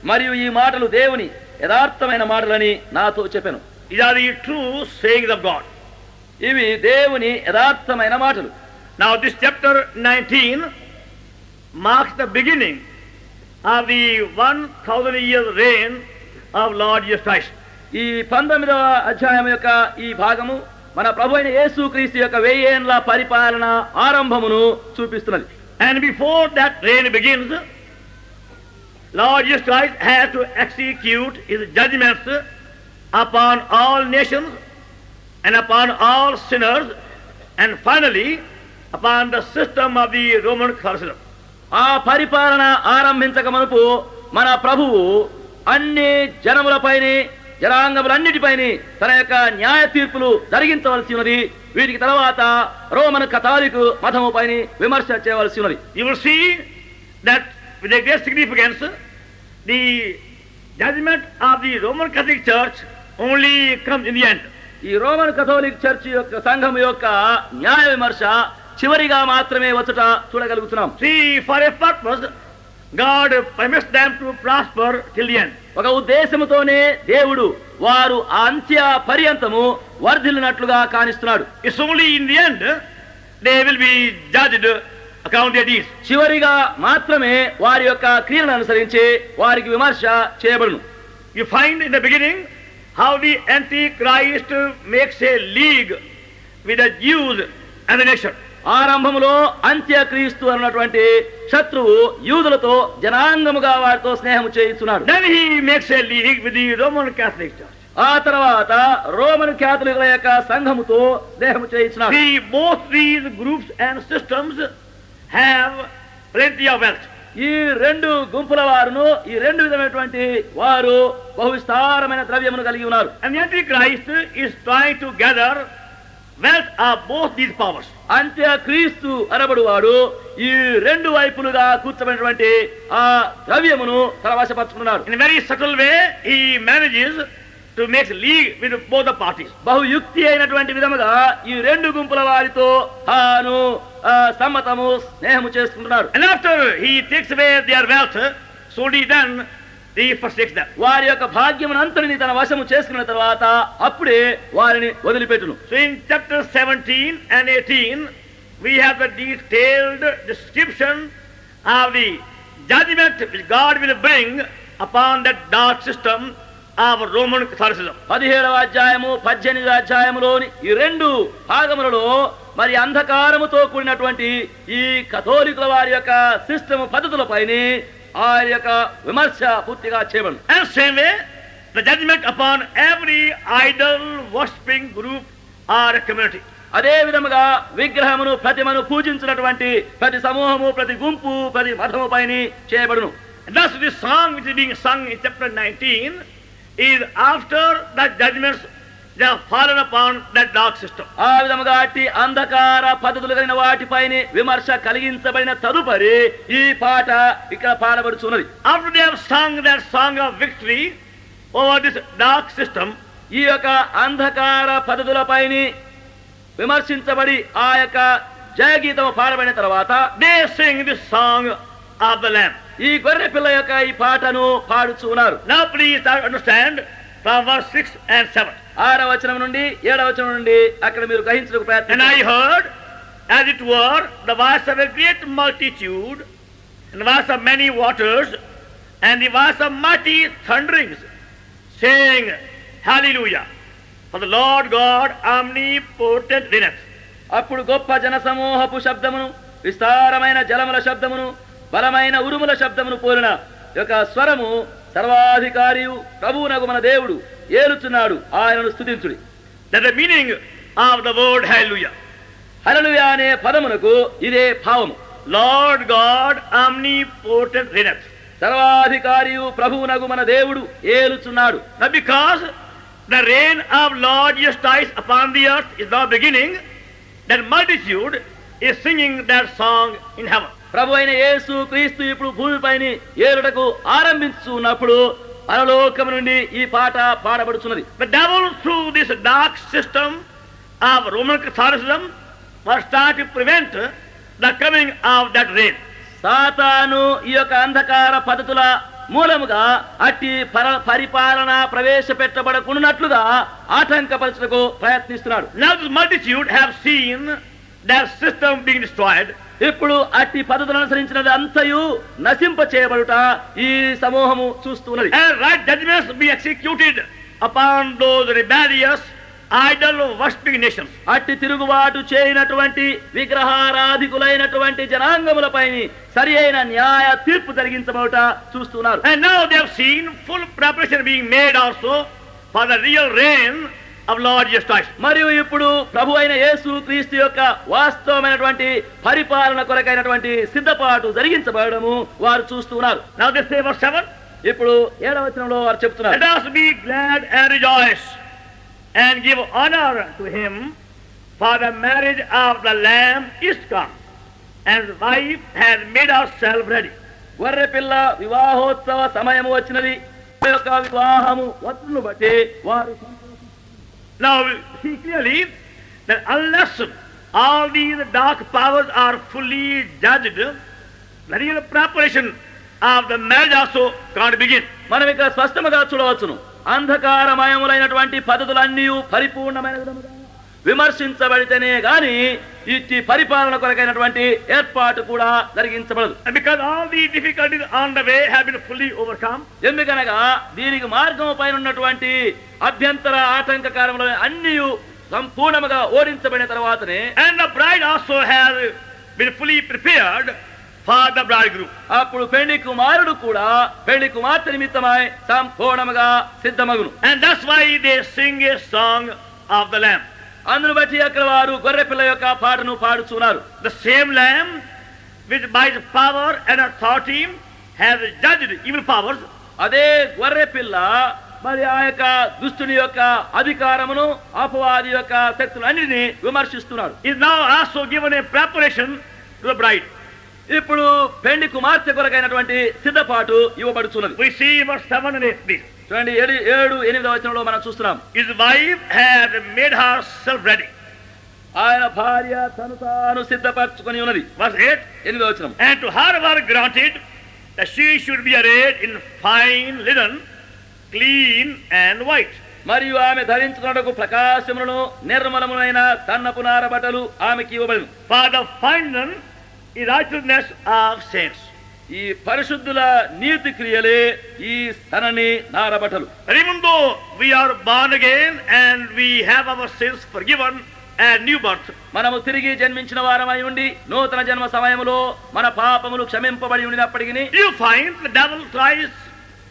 మరియు ఈ మాటలు దేవుని యథార్థమైన మాటలని నాతో చెప్పెను. These are the true sayings of God. ఇవి దేవుని యథార్థమైన మాటలు. Now this chapter 19 marks the beginning of the 1,000 years reign of Lord Jesus Christ. ఈ 19వ అధ్యాయం యొక్క ఈ భాగము మన ప్రభు అయిన యేసుక్రీస్తు యొక్క 1000 ఏండ్ల పరిపాలన ఆరంభమును చూపిస్తున్నది. And before that reign begins, Lord Jesus Christ has to execute his judgments upon all nations and upon all sinners, and finally upon the system of the Roman Catholicism. ఆ పరిపాలన ఆరంభించక మునుపు మన ప్రభువు అన్ని జనములపైనే జనాంగములన్నిటిపైనే తన యొక్క న్యాయ తీర్పులు జరిగించవలసి ఉన్నది. వీటికి తర్వాత రోమన్ కథాలిక్ మతము పైన విమర్శ చేయవలసి ఉన్నది. You will see that with a great significance, the judgment of the Roman Catholic Church only comes in the end. ఈ రోమన్ కథోలిక్ చర్చ్ యొక్క సంఘం యొక్క న్యాయ విమర్శ చివరిగా మాత్రమే వచ్చుట చూడగలుగుతున్నాం. See, for a purpose, God permits them to prosper till the end. ఒక ఉద్దేశముతోనే దేవుడు వారు అంత్య పర్యంతము వర్ధిల్లినట్లుగా కానిస్తున్నాడు. It's only in the end they will be judged according to their deeds. చివరిగా మాత్రమే వారి యొక్క క్రియలను అనుసరించి వారికి విమర్శ చేయబడును. You find in the beginning how the Antichrist makes a league with the Jews and the nation. ఆరంభములో అంత్యక్రీస్తు అన్నటువంటి శత్రువు యూదులతో జనాంగముగా వారితో స్నేహము చేయిస్తున్నాడు. Then he makes a league with the Roman Catholic Church. ఆ తర్వాత రోమన్ క్యాథలికుల యొక్క సంఘముతో స్నేహము చేయించినాడు. See, both these groups and systems have plenty of wealth. ఈ రెండు గుంపుల వారును ఈ రెండు విధమైనటువంటి వారు బహు విస్తారమైన ద్రవ్యమును కలిగి ఉన్నారు. And the Antichrist is trying to gather wealth of both these powers. అంత్యక్రీస్తు అనబడు వాడు ఈ రెండు వైపులుగా కూర్చోబడినటువంటి ఆ ద్రవ్యమును తన వశపరుచుకున్నాడు. In a very subtle way, he manages to make league with both the parties. బహు యుక్తి అయినటువంటి విధముగా ఈ రెండు గుంపుల వారితో తాను సమ్మతము స్నేహము చేసుకుంటున్నాడు. And after he takes away their wealth, so then he forsakes them. వారి యొక్క భాగ్యమునంతటిని తన వశము చేసుకున్న తర్వాత అప్పుడే వారిని వదిలిపెట్టును. So in chapter 17 and 18 we have the detailed description of the judgment which God will bring upon that dark system of Roman Catholicism. 17వ అధ్యాయము 18వ అధ్యాయములోని ఈ రెండు భాగములలో మరి అంధకారముతో కూడినటువంటి ఈ కథోలికుల వారి యొక్క సిస్టమ్ పద్ధతులపైన ఆయన యొక్క విమర్శ పూర్తిగా చేయబడు. And same way the judgment upon every idol worshipping group or community. అదే విధముగా విగ్రహమును ప్రతిమను పూజించినటువంటి ప్రతి సమూహము ప్రతి గుంపు ప్రతి మతము పైన చేయబడును. And thus this song which is being sung in chapter 19 is after the judgments that have fallen upon that dark system. ఆ విధముగా అట్టి అంధకార పద్ధతులు కలిగిన వాటిపైన విమర్శ కలిగించబడిన తదుపరి ఈ పాట ఇక్కడ పాడబడుచున్నది. After they have sung that song of victory over this dark system, ఈ యొక్క అంధకార పద్ధతులపైన విమర్శించబడి ఆ యొక్క జయగీతము పాడబడిన తర్వాత they sing this song of the Lamb. ఈ గొర్రె పిల్ల యొక్క ఈ పాటను పాడుచున్నారు. Now please understand from verse 6 and 7. 6వ వచనం నుండి 7వ వచనం నుండి అక్కడ మీరు గ్రహించడానికి And ప్రయత్నం. I heard, as it were, the voice of a great multitude, and the voice of many waters, and the voice of mighty thunderings, saying, Hallelujah! For the Lord God omnipotent reigneth. అప్పుడు గొప్ప జనసమూహపు శబ్దమును విస్తారమైన జలముల శబ్దమును బలమైన ఉరుముల శబ్దమును పోలిన యొక్క స్వరము సర్వాధికారియు ప్రభువునగు మన దేవుడు ఏలుచున్నాడు, ఆయనను స్తుతించుడి. That the meaning of the word Hallelujah. హల్లెలూయా అనే పదమునకు ఇదే భావము. Lord God omnipotent reigneth. సర్వాధికారియు ప్రభువునగు మన దేవుడు ఏలుచున్నాడు. Now because the reign of Lord Jesus Christ upon the earth is now beginning, that multitude is singing that song in heaven. ప్రభు అయిన యేసు క్రీస్తు ఇప్పుడు భూమిపైన ఏలుటకు ఆరంభించున్నప్పుడు పరలోకము నుండి ఈ పాట పాడబడుచున్నది. The devil through this dark system of Roman Catholicism was trying to prevent the coming of that reign. సాతాను ఈ యొక్క అంధకార పద్ధతుల మూలముగా అట్టి పరిపాలన ప్రవేశపెట్టబడకున్నట్లుగా ఆటంకపరచుటకు ప్రయత్నిస్తున్నాడు. Now this multitude have seen that system being destroyed. ఇప్పుడు అట్టి పద్ధతులను అనుసరించినది అంతయు నశింప చేయబడుట ఈ సమూహము చూస్తున్నది. And right judgments be executed upon those rebellious idol worshipping nations. అట్టి తిరుగుబాటు చేయనటువంటి విగ్రహారాధికులైనటువంటి జనాంగములపైన సరి అయిన న్యాయ తీర్పు జరిగించబడుట చూస్తున్నారు. And now they have seen full preparation being made also for the real reign of Lord Jesus Christ. మరియు ఇప్పుడు ప్రభు అయిన యేసు క్రీస్తు యొక్క వాస్తవమైనటువంటి పరిపాలన కొరకైనటువంటి సిద్ధపాటు జరిగించబడము వారు చూస్తున్నారు. Now they say verse 7. ఇప్పుడు 7వ వచనంలో వారు చెప్తున్నారు, Let us be glad and rejoice and give honor to him, for the marriage of the Lamb is come, and the wife has made herself ready. గొర్రె పిల్ల వివాహోత్సవ సమయం వచ్చినది. యొక్క వివాహము వస్తును బట్టి వారు Now see clearly that unless all these dark powers are fully judged, the real preparation of the marriage also can't begin. మనం ఇక్కడ స్పష్టంగా చూడవచ్చును. అంధకారమయములైనటువంటి పద్ధతులన్నీ పరిపూర్ణమైన విధముగా విమర్శించబడితేనే గాని ఇట్టి పరిపాలన కొరకైనటువంటి ఏర్పాటు కూడా జరిగించబడదు. And because all the difficulties on the way have been fully overcome, ఎందుకనగా దీనికి మార్గం పైన ఉన్నటువంటి అభ్యంతర ఆటంకకారములు అన్నీ సంపూర్ణముగా ఓడించబడిన తర్వాతనే and the bride also has been fully prepared for the bridegroom. అప్పుడు పెళ్లి కుమారుడు కూడా పెళ్లి కుమార్తె నిమిత్తమై సంపూర్ణముగా సిద్ధమగును. And that's why they sing a song of the Lamb. అందును బట్టి అక్కడ వారు గొర్రె పిల్ల యొక్క పాటను పాడుచున్నారు. The same Lamb which by the power and authority has judged evil powers, అదే గొర్రె పిల్ల మరి ఆ యొక్క దుష్టుని యొక్క అధికారమును అపవాది యొక్క శక్తులన్నిటిని విమర్శిస్తున్నాడు. is now also given a preparation to the bride. ఇప్పుడు పెళ్లి కుమార్తె కొరకైనటువంటి సిద్ధపాటు ఇవ్వబడుచున్నది. We see verse 7 and 8. Please. చూడండి 7, 8 వచనంలో మనం చూస్తున్నాం. His wife had made herself ready. ఆయన భార్య తను తాను సిద్ధపరచుకొని ఉన్నది. Verse 8. 8 వచనం. And to her were granted that she should be arrayed in fine linen, clean and white. మరియు ఆమె ధరించుకున్నకు ప్రకాశములను నిర్మలములైన సన్నపు నార బట్టలు ఆమెకి ఇవ్వబడును. For the fine linen is righteousness of saints. ఈ పరిశుద్ధుల నీతి క్రియలే ఈ సన్నని నార బట్టలు. Even though we are born again and we have our sins forgiven and new birth, మనము తిరిగి జన్మించిన వారమై ఉండి నూతన జన్మ సమయములో మన పాపములు క్షమింపబడి ఉండినప్పటికీ you find the devil tries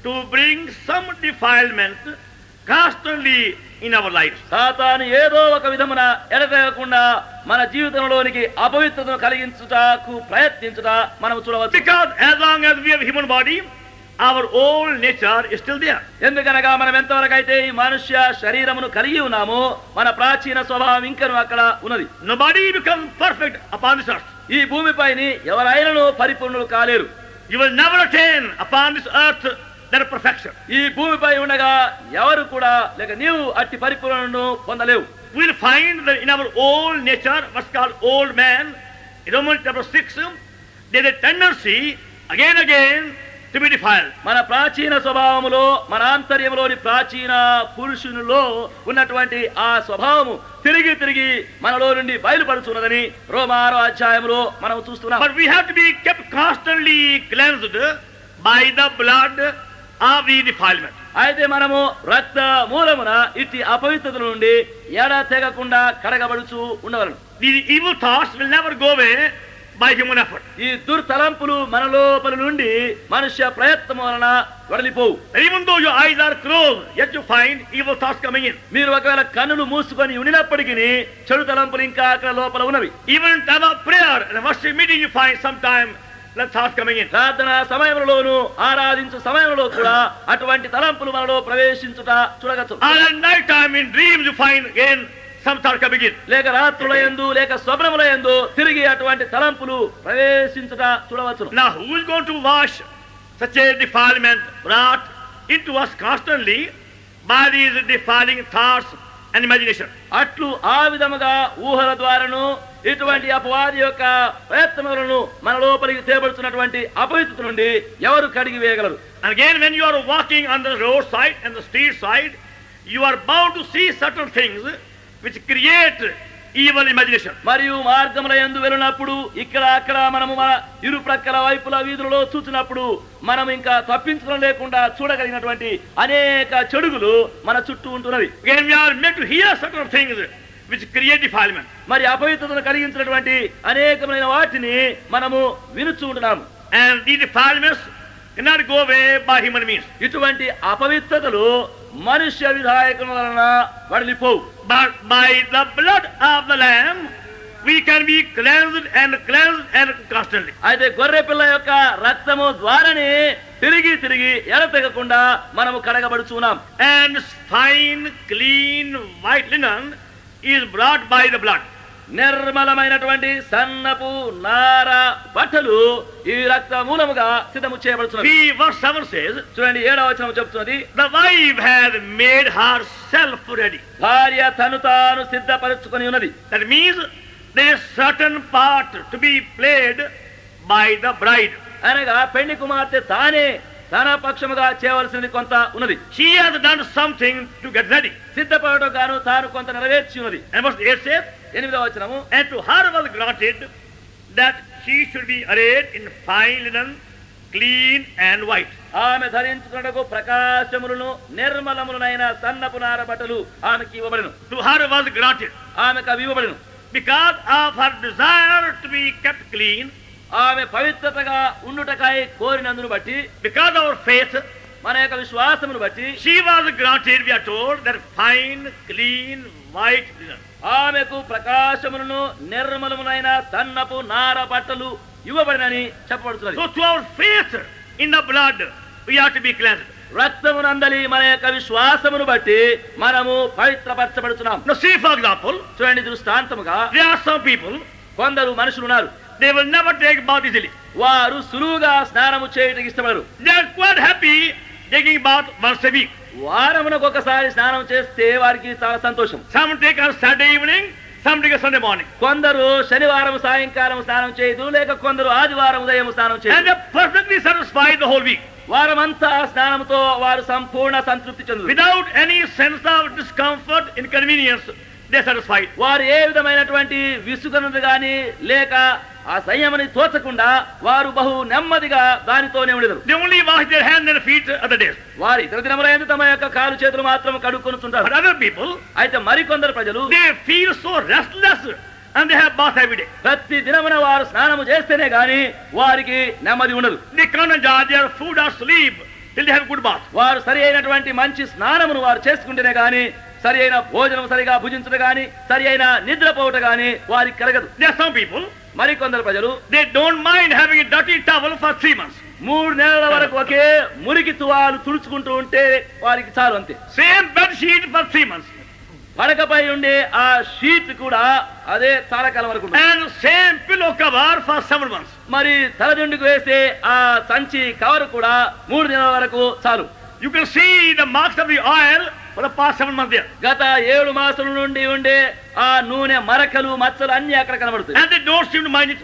to bring some defilement constantly in our lives. సాతాను ఏదో ఒక విధమున ఎడతెగకుండా మన జీవితంలోనికి అపవిత్రతను కలిగించుటకు ప్రయత్నించుట మనం చూడవచ్చు. Because as long as we have human body, our old nature is still there. ఎందుకనగా మనం ఎంతవరకు అయితే ఈ మనుష్య శరీరమును కలిగి ఉన్నామో మన ప్రాచీన స్వభావం ఇంకను అక్కడ ఉన్నది. Nobody becomes perfect upon this earth. ఈ భూమిపైని ఎవరైనాను పరిపూర్ణులు కాలేరు. You will never attain upon this earth that perfection. ఈ భూమిపై ఉండగా ఎవరు కూడా లేక నీవు అట్టి పరిపూర్ణను పొందలేవు. We will find that in our old nature, what's called old man, in Romans chapter 6, there is a tendency again to be defiled. మన ప్రాచీన స్వభావములో మన ఆంతర్యంలోని ప్రాచీన పురుషునిలో ఉన్నటువంటి ఆ స్వభావము తిరిగి మనలో నుండి బయలుపడుతున్నదని రోమా 6వ అధ్యాయంలో మనం చూస్తున్నాం. But we have to be kept constantly cleansed by the blood of the defilement. అయితే మనము రక్త మూలమున ఇట్టి అపవిత్రత నుండి ఎడ తెగకుండా కడగబడుచు ఉండవలను. The evil thoughts will never go away by human effort. ఈ దుర్తలంపులు మన లోపల నుండి మనుష్య ప్రయత్నం వలన వడలిపోవు. Even though your eyes are closed, yet you find evil thoughts coming in. మీరు ఒకవేళ కన్నులు మూసుకొని ఉండినప్పటికీ చెడు తలంపులు ఇంకా అక్కడ లోపల ఉన్నవి. Even in time of prayer and worship meeting, you find sometime the thoughts coming in. ప్రార్థన సమయంలోను ఆరాధించు సమయంలో కూడా అటువంటి తలంపులు మనలో ప్రవేశించుట చూడవచ్చు. And at night time in dreams, you find again some thoughts coming in. లేక రాత్రుల యందు లేక స్వప్నముల యందు తిరిగి అటువంటి తలంపులు ప్రవేశించుట చూడవచ్చు. Now, who is going to wash such a defilement brought into us constantly by these defiling thoughts and imagination? అట్లు ఆ విధముగా ఊహల ద్వారాను ఇటువంటి అపవాది యొక్క ప్రయత్నములను మన లోపలికి తేబడుతున్నటువంటి అపవిత్రత నుండి ఎవరు కడిగి వేయగలరు? And again, when you are walking on the roadside and the street side, you are bound to see certain things which create evil imagination. మరియు మార్గముల యందు వెళ్ళినప్పుడు ఇక్కడ అక్కడ మనము మన ఇరు ప్రక్కల వైపుల వీధులలో చూసినప్పుడు మనం ఇంకా తప్పించడం లేకుండా చూడగలిగినటువంటి అనేక చెడుగులు మన చుట్టూ ఉంటున్నవి. Again, we are made to hear certain things which create defilement. మరి అపవిత్రతను కలిగించినటువంటి అనేకమైన వాటిని మనము వినుచూ ఉంటున్నాము. And these defilements cannot go away by human means. ఇటువంటి అపవిత్రతలు మనుష్య విధాయకుల వలన వడలిపోవు. But by the blood of the Lamb, we can be cleansed and constantly. అయితే గొర్రె పిల్ల యొక్క రక్తము ద్వారానే తిరిగి ఎడతెగకుండా మనము కడగబడుచున్నాం. And fine, clean, white linen is brought by the blood. నిర్మలమైనటువంటి సన్నపు నార బట్టలు ఈ రక్త మూలముగా సిద్ధము చేయబడుతున్నది. See, verse 7 says, చూడండి 7వ వచనం చెప్తున్నది, the wife has made herself ready. భార్య తను తాను సిద్ధపరచుకొని ఉన్నది. That means there is certain part to be played by the bride. అనగా పెళ్లి కుమార్తె తానే తన పక్షముగా చేయవలసింది కొంత ఉన్నది. She has done something to get ready. సిద్ధపడటం గాను తాను కొంత నెరవేర్చి ఉన్నది. And verse 8 says, 8వ వచనము, and to her was granted that she should be arrayed in fine linen, clean and white. ఆమె ధరించుకున్నకు ప్రకాశములను నిర్మలములైన సన్నపు నార బట్టలు ఆమెకి ఇవ్వబడెను. To her was granted ఆమెకు అవి ఇవ్వబడెను. because of her desire to be kept clean, ఆమె పవిత్రతగా ఉండుటకై కోరినందును బట్టి, because of our faith, మన యొక్క విశ్వాసమును బట్టి she was granted, we are told, that fine, clean, white linen. ఆమెకు ప్రకాశములను నిర్మలములైన సన్నపు నార బట్టలు ఇవ్వబడినని చెప్పబడుతున్నది. So to our faith in the blood, we are to be cleansed. రక్తమునందలి మన యొక్క విశ్వాసమును బట్టి మనము పవిత్రపరచబడుతున్నాం. Now see, for example, చూడండి, దృష్టాంతముగా there are some people, కొందరు మనుషులు ఉన్నారు, they will never take bath easily. వారు సులువుగా స్నానము చేయటం ఇష్టపడరు. They are quite happy taking bath once a week. వారమునకు ఒకసారి స్నానం చేస్తే వారికి చాలా సంతోషం. Some take on Saturday evening, some take on Sunday morning. కొందరు శనివారం సాయంకాలం స్నానం చేయదు, లేక కొందరు ఆదివారం ఉదయం స్నానం And చేయదు. they are perfectly satisfied the whole week. వారమంతా స్నానంతో వారు సంపూర్ణ సంతృప్తి చెందుతారు. Without any sense of discomfort, inconvenience, they are satisfied. వారు ఏ విధమైనటువంటి విసుగనుడు గాని లేక ఆ సంయమని తోచకుండా వారు బహు నెమ్మదిగా దానితోనే ఉండేదారు. They only wash their hands and feet other days. వారు ఇతర దినములందు తమ యొక్క కాలు చేతులు మాత్రం కడుక్కొనుచుంటారు. But other people, అయితే మరికొందరు ప్రజలు they feel so restless and they have bath every day. ప్రతి దినమున వారు స్నానము చేస్తేనే గాని వారికి నెమ్మది ఉండదు. They can't enjoy their food or sleep till they have good bath. వారు సరి అయినటువంటి మంచి స్నానమును వారు చేసుకుంటేనే గాని, సరి అయిన భోజనం సరిగా భుజించడం గాని, సరి అయిన నిద్రపోవట గాని వారికి కలగదు. There are some people, మరికొందరు ప్రజలు they don't mind having a dirty towel for 3 months. 3 నెలల వరకు ఒకే మురికి తువాలు తుడుచుకుంటూ ఉంటే వారికి చాలు, అంతే. Same bed sheet for 3 months. పడకపై ఉండే ఆ షీట్ కూడా అదే చాలా కాలం వరకు ఉంటుంది. And same pillow cover for 7 months. మరి తలదిండుకు వేసే ఆ సంచి కవర్ కూడా 3 నెలల వరకు చాలు. You can see the marks of the oil for the past 7 months there. గత 7 మాసాల నుండి ఉండే ఆ నూనె మరకలు మచ్చలు అన్ని అక్కడ కనబడుతాయి. And they don't seem to mind it.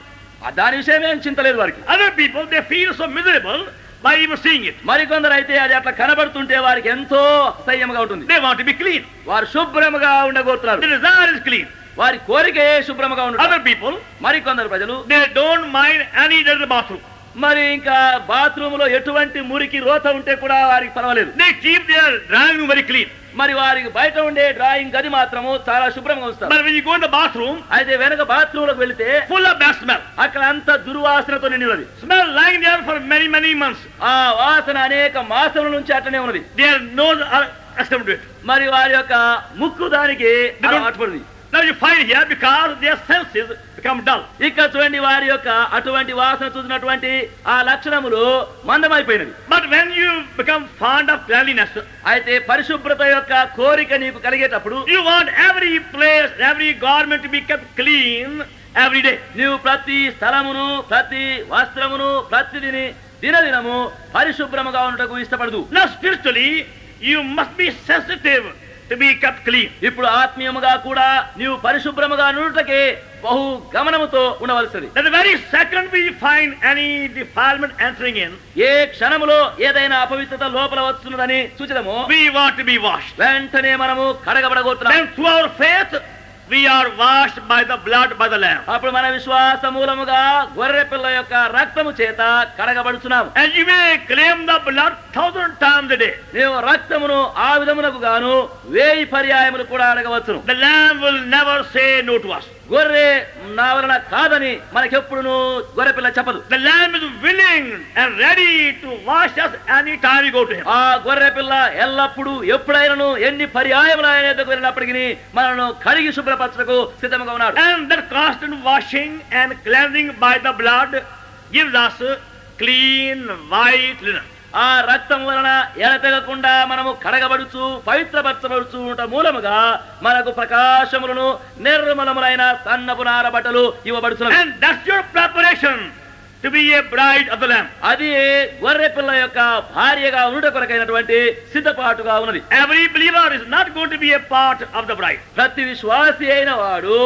దాని విషయం ఏం చింతలేదు వారికి. Other people, they feel so miserable by even seeing it. మరికొందరు అయితే అది అట్లా కనబడుతుంటే వారికి ఎంతో అసహ్యంగా ఉంటుంది. They want to be clean. వారు శుభ్రముగా ఉండగోరుతున్నారు. The desire is clean. వారి కోరికే శుభ్రముగా ఉండదు. Other people, మరికొందరు ప్రజలు they don't mind any dirty bathroom. మరి ఇంకా బాత్రూమ్ లో ఎటువంటి మురికి రోత ఉంటే కూడా వారికి పర్వాలేదు. They keep their drawing room very clean. మరి వారికి బయట ఉండే డ్రాయింగ్ గది మాత్రము చాలా శుభ్రంగా ఉంచుతారు. But when you go in the bathroom, అయితే వెనక బాత్రూమ్ లోకి వెళితే full of bad smell. అక్కడ అంత దుర్వాసనతో నిండి ఉన్నది. Smell lying there for many, many months. ఆ వాసన అనేక మాసముల నుంచి అట్లనే ఉన్నది. Their nose are accustomed to it. మరి వారి యొక్క ముక్కు దానికి అలవాటు పడింది. Now you find here because their senses become dull. ఇక్కడ చూడండి, వారి యొక్క అటువంటి వాసన చూసినటువంటి ఆ లక్షణములు మందమైపోయినవి. But when you become fond of cleanliness, అయితే పరిశుభ్రత యొక్క కోరిక నీకు కలిగేటప్పుడు you want every place, every garment to be kept clean every day. నీవు ప్రతి స్థలమును, ప్రతి వస్త్రమును, ప్రతిదిని దినదినము పరిశుభ్రముగా ఉండటకు ఇష్టపడదు. Now spiritually, you must be sensitive to be kept clean. ఇప్పుడు ఆత్మీయముగా కూడా నీవు పరిశుభ్రముగా నుండుటకే బహు గమనముతో ఉండవలసింది. That the very second we find any defilement entering in, ఏ క్షణములో ఏదైనా అపవిత్రత లోపల వస్తున్నదని సూచనము we want to be washed. వెంటనే మనము కడగబడగోతున్నాం. Then through our faith, we are washed by the blood by the Lamb. అప్పుడు మన విశ్వాస మూలముగా గొర్రె పిల్ల యొక్క రక్తము చేత కడగబడుచున్నాము. And you may claim the blood 1,000 times a day. నీవు రక్తమును ఆ విధమునకు గాను 1000 పర్యాయములు కూడా అడగవచ్చును. The Lamb will never say no to us. గొర్రె నా వలన కాదని మనకెప్పుడును గొర్రె పిల్ల చెప్పదు. The Lamb is willing and ready to wash us any time we go to Him. ఆ గొర్రె పిల్ల ఎల్లప్పుడూ ఎప్పుడైనాను ఎన్ని పర్యాయములు ఆయన ఎదుగు వెళ్ళినప్పటికీ మనను కడిగి శుభ్రపరచుటకు సిద్ధంగా ఉన్నాడు. And that constant washing and cleansing by the blood gives us clean white linen. ఆ రక్తం వలన ఎడతెగకుండా మనము కడగబడుచు పవిత్రపరచబడుచు ఉంట మూలముగా మనకు ప్రకాశములను నిర్మలములైన సన్నపు నార బట్టలు ఇవ్వబడుచున్నవి. And that's your preparation to be a bride of the Lamb. అది గొర్రె పిల్ల యొక్క భార్యగా ఉండుట కొరకైనటువంటి సిద్ధపాటుగా ఉన్నది. Every believer is not going to be a part of the bride. ప్రతి విశ్వాసి అయిన వాడు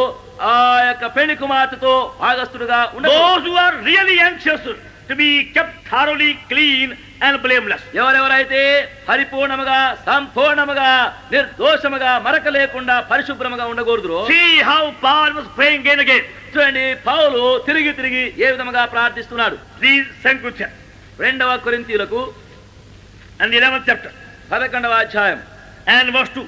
ఆ యొక్క పెళ్లి కుమార్తెతో భాగస్థుడుగా ఉండదు. Those who are really anxious to be kept thoroughly clean and blameless. ఎవరెవరైతే పరిపూర్ణముగా సంపూర్ణముగా నిర్దోషముగా మరక లేకుండా పరిశుభ్రముగా ఉండకూడదు. See how Paul was praying again and again. చూడండి, పౌలు తిరిగి తిరిగి ఏ విధముగా ప్రార్థిస్తున్నాడు. 2 Corinthians 2 కొరింథీయులకు and the 11th chapter 11వ అధ్యాయం and verse 2.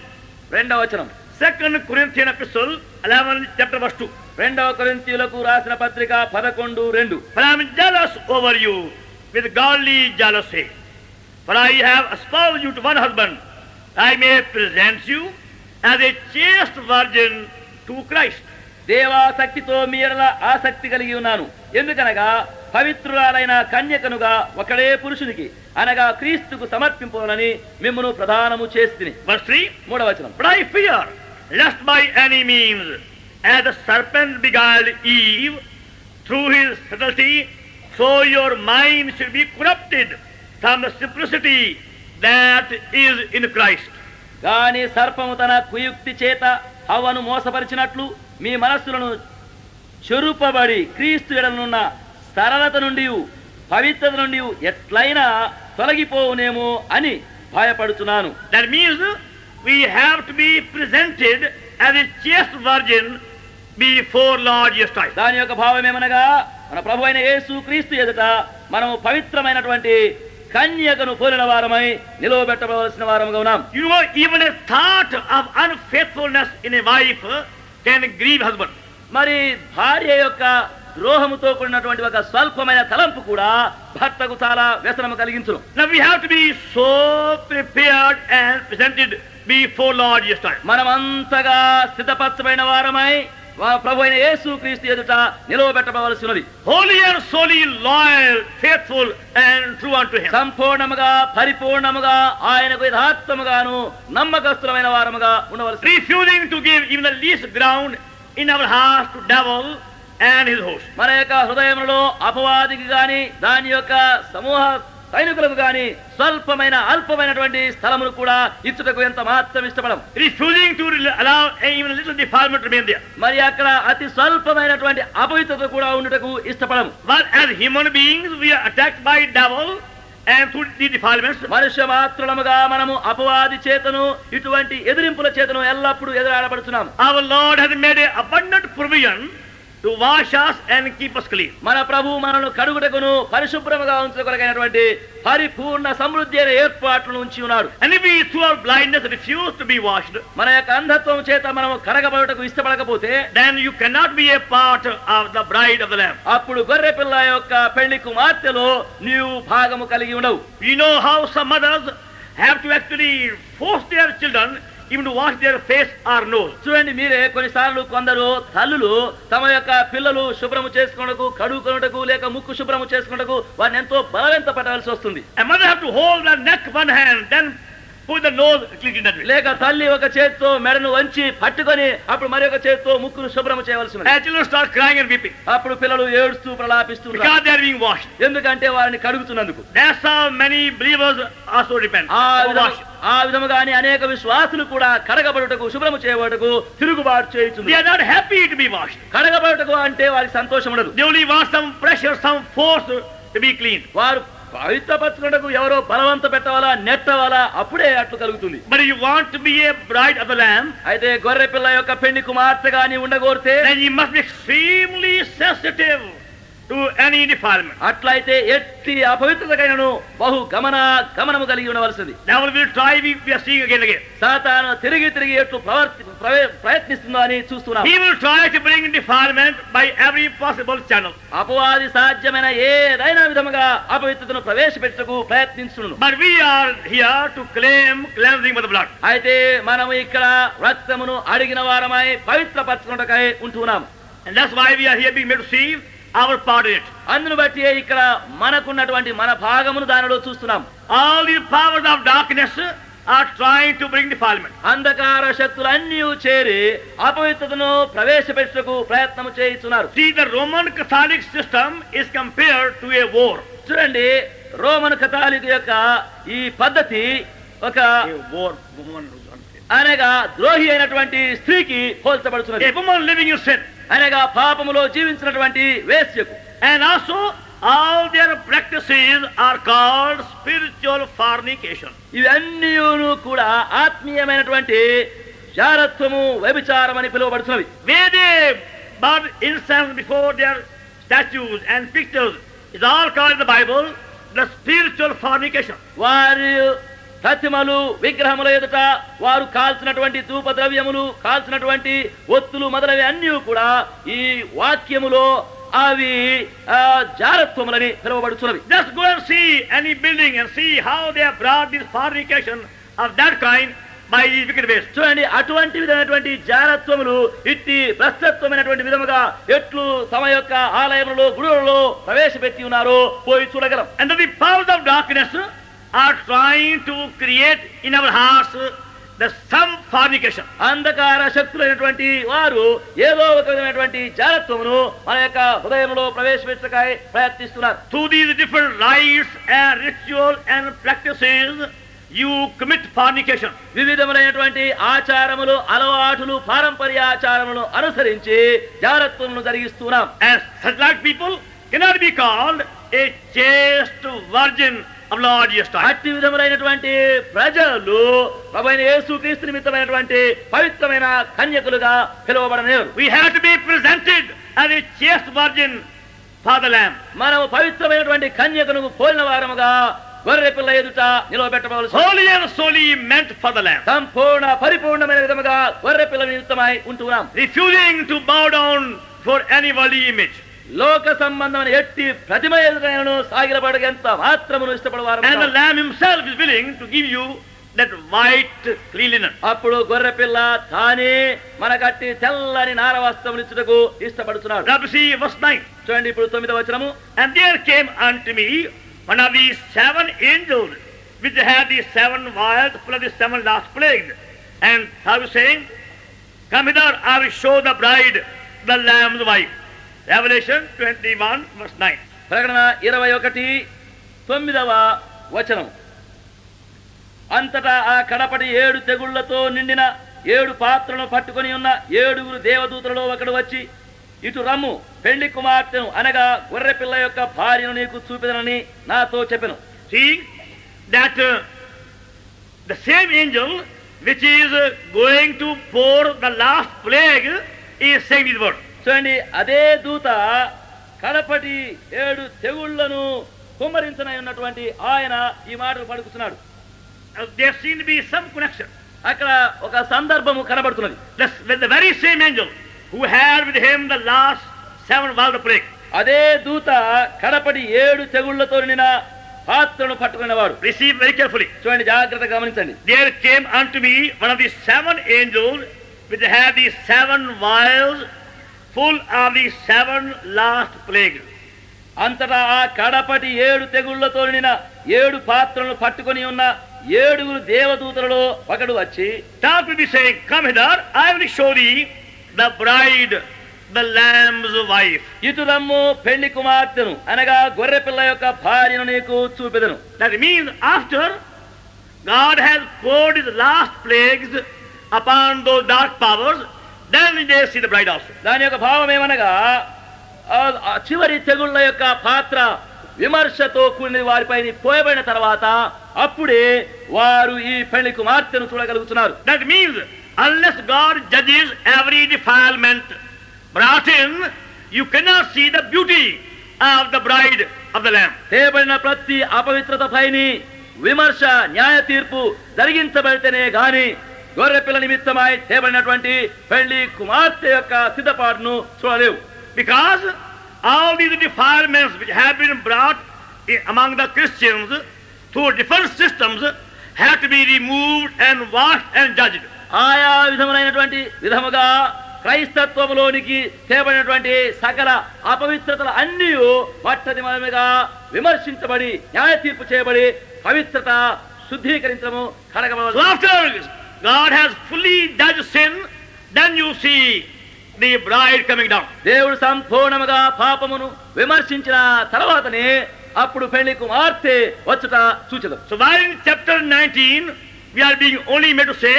2వ వచనం. 2 Corinthians epistle 11th chapter verse 2. 2 కొరింథీయులకు రాసిన పత్రిక 11:2. For I am jealous over you with godly jealousy. For I have espoused you to one husband, I may present you as a chaste virgin to Christ. దేవాసక్తితో మీ ఎడల ఆసక్తి కలిగి ఉన్నాను. ఎందుకనగా పవిత్రురాలైన కన్యకనుగా ఒకడే పురుషునికి అనగా క్రీస్తుకు సమర్పింపులని మిమ్మును ప్రదానము చేస్తిని. Verse 3. 3వ వచనం. But I fear lest by any means, as the serpent beguiled Eve through his subtlety, so your mind should be corrupted from the simplicity that is in Christ. గాని సర్పము తన కుయుక్తి చేత హవ్వను మోసపరిచినట్లు మీ మనస్సులను చెరుపబడి క్రీస్తు ఎడలనున్న సరళత నుండి పవిత్రత నుండి ఎట్లయినా తొలగిపోవునేమో అని భయపడుతున్నాను. That means we have to be presented as a chaste virgin before Lord Jesus Christ. దాని యొక్క భావం ఏమనగా మన ప్రభు అయిన యేసు క్రీస్తు ఎదుట మనము పవిత్రమైనటువంటి కన్యకను పోలిన వారమై నిలవబెట్టవలసిన వారముగా ఉన్నాం. You know, even a thought of unfaithfulness in a wife can grieve husband. మరి భార్య యొక్క ద్రోహముతో కూడినటువంటి ఒక స్వల్పమైన తలంపు కూడా భర్తకు చాలా వ్యసనము కలిగించును. Now we have to be so prepared and presented before Lord Jesus Christ. మనమంతగా సిద్ధపరచబడిన వారమై ప్రభు అయిన యేసు క్రీస్తు ఎదుట నిలవబెట్టవలసినది. Holy and solely loyal, faithful and true unto him. సంపూర్ణముగా పరిపూర్ణముగా ఆయనకు యథార్థముగాను నమ్మకస్తులమైన వారముగా ఉండవలసి. Refusing to give even the least ground in our hearts to devil and his host. మన యొక్క హృదయములో అపవాదికి గాని దాని యొక్క సమూహ సైనికులకు గాని స్వల్పమైన అల్పమైనటువంటి స్థలమును కూడా ఇచ్చుటకు ఎంత మాత్రం ఇష్టపడం. Refusing to allow even a little defilement to remain there. మరి అక్కడ అతి స్వల్పమైనటువంటి అపవిత్రత కూడా ఉండుటకు ఇష్టపడం. But as human beings we are attacked by devil and through the defilements. మనుష్య మాత్రులముగా మనము అపవాది చేతను ఇటువంటి ఎదిరింపుల చేతను ఎల్లప్పుడూ ఎదురాడబడుతున్నాం. Our Lord has made an abundant provision to wash us and keep us clean. మన ప్రభు మనను కడుగుటకును పరిశుభ్రముగా ఉంచుకొనగైనటువంటి పరిపూర్ణ సమృద్ధి అయిన ఏర్పాట్లను ఉంచి ఉన్నాడు. And if we through our blindness refuse to be washed, మన యొక్క అంధత్వం చేత మనము కడగబడుటకు ఇష్టపడకపోతే then you cannot be a part of the bride of the Lamb. అప్పుడు గొర్రె పిల్ల యొక్క పెళ్లి కుమార్తెలో నీవు భాగము కలిగి ఉండవు. You know how some mothers have to actually force their children even to wash their face or nose. చూడండి, మీరే కొన్నిసార్లు కొందరు తల్లులు తమ యొక్క పిల్లలు శుభ్రము చేసుకున్నకు కడుగుకొనుటకు లేక ముక్కు శుభ్రము చేసుకున్నకు వారిని ఎంతో బలవంత పెట్టవలసి వస్తుంది. A mother have to hold the neck one hand, then put the nose clean in that way. లేక తల్లి ఒక చేతితో మెడను వంచి పట్టుకొని అప్పుడు మరి ఒక చేతితో ముక్కును శుభ్రము చేయవలసి ఉంది. And children start crying and weeping అప్పుడు పిల్లలు ఏడుస్తూ ప్రలాపిస్తున్నారు. because they are being washed. ఎందుకంటే వారిని కడుగుతున్నందుకు. That's how many believers also repent. ఆ విధముగానే అనేక విశ్వాసులు కూడా కడగబడుటకు శుభ్రము చేయబడుటకు తిరుగుబాటు They చేయుచున్నారు. are not happy to be washed. కడగబడుటకు అంటే వారికి సంతోషం ఉండదు. They only want some pressure, some force to be clean. వారు పవిత్రపరచుకున్నకు ఎవరో బలవంత పెట్టవాలా నెట్టవాలా అప్పుడే అట్లు కలుగుతుంది. But if you want to be a bride of the Lamb, అయితే గొర్రె పిల్ల యొక్క పెళ్లి కుమార్తెగా నీ ఉండగోరితే then you must be extremely sensitive to any defilement. అట్లయితే ఎట్టి అపవిత్రతకైనను బహు గమనము కలిగి ఉండవలసింది. Devil will try, we are seeing again and again. సాతాను తిరిగి ఎట్లు ప్రయత్నిస్తుందో అని చూస్తున్నాం. He will try to bring defilement by every possible channel. అపవాది సాధ్యమైన ఏదైనా విధముగా అపవిత్రతను ప్రవేశపెట్టుటకు ప్రయత్నిస్తున్నాను. But we are here to claim cleansing by the blood. అయితే మనము ఇక్కడ రక్తమును అడిగిన వారమై పవిత్రపరచుకున్నటకై ఉంటున్నాం. And that's why we are here being made to see our part in it. అందును బట్టి ఇక్కడ మనకున్నటువంటి మన భాగమును దానిలో చూస్తున్నాం. All the powers of darkness are trying to bring defilement. అంధకార శక్తులన్నీ చేరి అపవిత్రతను ప్రవేశపెట్టుటకు ప్రయత్నం చేస్తున్నారు. See, the Roman Catholic system is compared to a war. చూడండి, రోమన్ కథాలిక్ యొక్క ఈ పద్ధతి ఒక A war woman. అనగా ద్రోహి అయినటువంటి స్త్రీకి పోల్చబడుతున్నది. A woman living in sin. అనగా పాపములో జీవించినటువంటి వేశ్యకు. And also all their practices are called spiritual fornication. ఇవన్నీ కూడా ఆత్మీయమైనటువంటి జారత్వము, వ్యభిచారం అని పిలువబడుతున్నవి. Where they burn incense before their statues and pictures is all called in the Bible the spiritual fornication. వారి ప్రతిమలు, విగ్రహముల ఎదుట వారు కాల్చినటువంటి ధూప ద్రవ్యములు, కాల్చినటువంటి ఒత్తులు మొదలవి అన్నీ కూడా ఈ వాక్యములో అవి జారత్వములని పిలువబడుతున్నవి. Just go and see any building and see how they have brought this fornication of that kind by wicked ways. చూడండి, అటువంటి విధమైనటువంటి జారత్వములు, ఇట్టి భ్రష్టత్వమైనటువంటి విధముగా ఎట్లు తమ యొక్క ఆలయములలో, గుడులలో ప్రవేశపెట్టి ఉన్నారో పోయి చూడగలం. And the powers of darkness are trying to create in our hearts the some fornication. అంధకార శక్తులైనటువంటి వారు ఏదో ఒక విధమైనటువంటి జారత్వమును మన యొక్క హృదయంలో ప్రవేశపెట్టకై ప్రయత్నిస్తున్నారు. Through these different rites and rituals and practices you commit fornication. వివిధములైనటువంటి ఆచారములు, అలవాటులు, పారంపర్య ఆచారములను అనుసరించి జారత్వమును జరిగిస్తున్నాం. And such like people cannot be called a chaste virgin of Lord Jesus Christ. అట్టి విధములైనటువంటి ప్రజలు ప్రభువైన యేసుక్రీస్తు నిమిత్తమైనటువంటి పవిత్రమైన కన్యకులుగా పిలువబడనేరు. We have to be presented as a chaste virgin for the Lamb. మనము పవిత్రమైనటువంటి కన్యకను పోలిన వారముగా గొర్రె పిల్ల ఎదుట నిలవబెట్టవలసి. Holy and solely meant for the Lamb. సంపూర్ణ పరిపూర్ణమైన విధముగా గొర్రె పిల్ల నిమిత్తమై ఉంటున్నాం. Refusing to bow down for any worldly image. లోక సంబంధమైన ఎట్టి ప్రతిమ ఎదుటైనను సాగిలపడగంత మాత్రమును ఇష్టపడవారు. And the Lamb himself is willing to give you that white clean linen. అప్పుడు గొర్రె పిల్ల తానే మనకట్టి తెల్లని నార వస్త్రములు ఇచ్చుటకు ఇష్టపడుతున్నాడు. Now see verse 9. చూడండి ఇప్పుడు 9వ వచనము. And there came unto me one of these 7 angels which had these 7 vials full of the 7 last plagues. And how is saying, come hither, I will show the bride, the Lamb's wife. Revelation 21 verse 9. ప్రకటన 21:9వ వచనం. అంతటా ఆ కడపటి 7 తెగుళ్లతో నిండిన 7 పాత్రలను పట్టుకొని ఉన్న 7 దేవదూతలలో ఒకడు వచ్చి, ఇటు రమ్ము, పెళ్లి కుమార్తెను అనగా గొర్రె పిల్ల యొక్క భార్యను నీకు చూపెదనని నాతో చెప్పెను. See that the same angel which is going to pour the last plague is saying this word. చూడండి, అదే దూత కడపటి 7 తెగుళ్లను కుమ్మరించనై ఉన్నటువంటి ఆయన ఈ మాటలు పలుకుతున్నాడు. There seems to be some connection. అక్కడ ఒక సందర్భము కనబడుతున్నది. With the very same angel who had with him the last 7 vials of plague. అదే దూత కడపటి 7 తెగుళ్లతో నిండిన పాత్రను పట్టుకున్నవాడు. Receive very carefully. చూడండి, జాగ్రత్తగా గమనించండి. There came unto me one of the 7 angels which had these 7 vials full of the 7 last plagues. అంతటా ఆ కడపటి 7 తెగుళ్లతో నిండిన 7 పాత్రలను పట్టుకొని ఉన్న 7 దేవదూతలలో ఒకడు వచ్చి, Talk to me saying, come hither, I will show thee the bride, the Lamb's wife. ఇటు రమ్ము, పెళ్లి కుమార్తెను అనగా గొర్రె పిల్ల యొక్క భార్యను నీకు చూపెదను. That means after God has poured his last plagues upon those dark powers, then they see the bride also. దాని యొక్క భావం ఏమనగా, ఆ చివరి తెగుళ్ల యొక్క పాత్ర విమర్శతో కూడిన వారిపై పోయబడిన తర్వాత అప్పుడే వారు ఈ పెళ్లి కుమార్తెను చూడగలుగుతున్నారు. That means unless God judges every defilement brought in, you cannot see the beauty of the bride of the Lamb. చేయబడిన ప్రతి అపవిత్రత పైని విమర్శ, న్యాయ తీర్పు జరిగించబడితేనే గాని గొర్రె పిల్ల నిమిత్తమై చేయబడినటువంటి పెళ్లి కుమార్తె యొక్క సిద్ధపాటును చూడలేవు. Because all these defilements which have been brought among the Christians through different systems have to be removed and washed and judged. ఆయా విధములైనటువంటి విధముగా క్రైస్తత్వములోనికి తేబడినటువంటి సకల అపవిత్రతలు అన్నీ మొట్టమొదటిగా విమర్శించబడి న్యాయ తీర్పు చేయబడి పవిత్రత శుద్ధీకరించడము So కడగబడాలి. after God has fully judged sin, then you see the bride coming down. దేవుడు సంపూర్ణముగా పాపమును విమర్శించిన తర్వాతనే అప్పుడు పెళ్లి కుమార్తె వచ్చుట సూచన. So while in chapter 19, we are being only made to say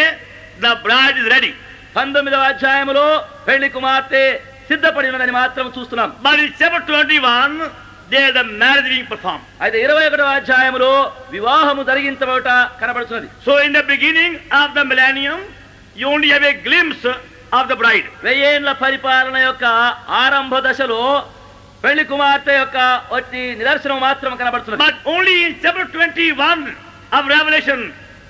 the bride is ready. 19వ అధ్యాయములో పెళ్లి కుమార్తె సిద్ధపడి ఉన్నదని మాత్రం చూస్తున్నాం. But in chapter 21, there the marriage being performed. అయితే 21వ అధ్యాయములో వివాహము జరిగించబడుట కనబడుతున్నది. So in the beginning of the millennium, you only have a glimpse of the bride. 1000 ఏళ్ల పరిపాలన యొక్క ఆరంభ దశలో పెళ్లి కుమార్తె యొక్క ఒట్టి నిదర్శనం మాత్రం కనబడుతున్నది. But only in chapter 21 of Revelation,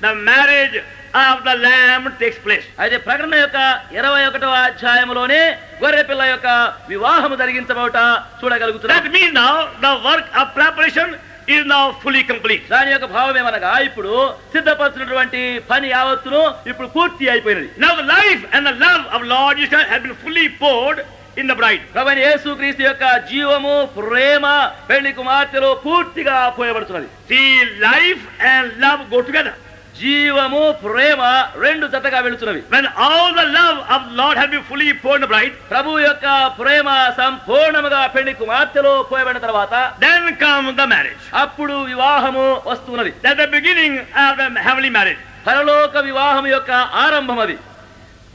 the marriage of the Lamb takes place. అయితే ప్రకటన యొక్క 21వ అధ్యాయములోనే గొర్రె పిల్ల యొక్క వివాహము జరిగించబడుట చూడగలుగుతున్నాం. That means now the work of preparation is now fully complete. దాని యొక్క భావం ఏమనగా ఇప్పుడు సిద్ధపరచినటువంటి పని యావత్తును ఇప్పుడు పూర్తి అయిపోయినది. Now the life and the love of Lord Jesus have been fully poured in the bride. ప్రభువైన యేసుక్రీస్తు యొక్క జీవము ప్రేమ పెళ్లి కుమార్తెలో పూర్తిగా పోయబడుతున్నది. See, life and love go together. జీవము ప్రేమ రెండు జతగా వెళుతున్నవి. When all the love of Lord has been fully poured in the bride, ప్రభు యొక్క ప్రేమ సంపూర్ణముగా పెళ్లి కుమార్తెలో పోయబడిన తర్వాత then comes the marriage. అప్పుడు వివాహము వస్తున్నది. That's the beginning of the heavenly marriage. పరలోక వివాహం యొక్క ఆరంభం అది.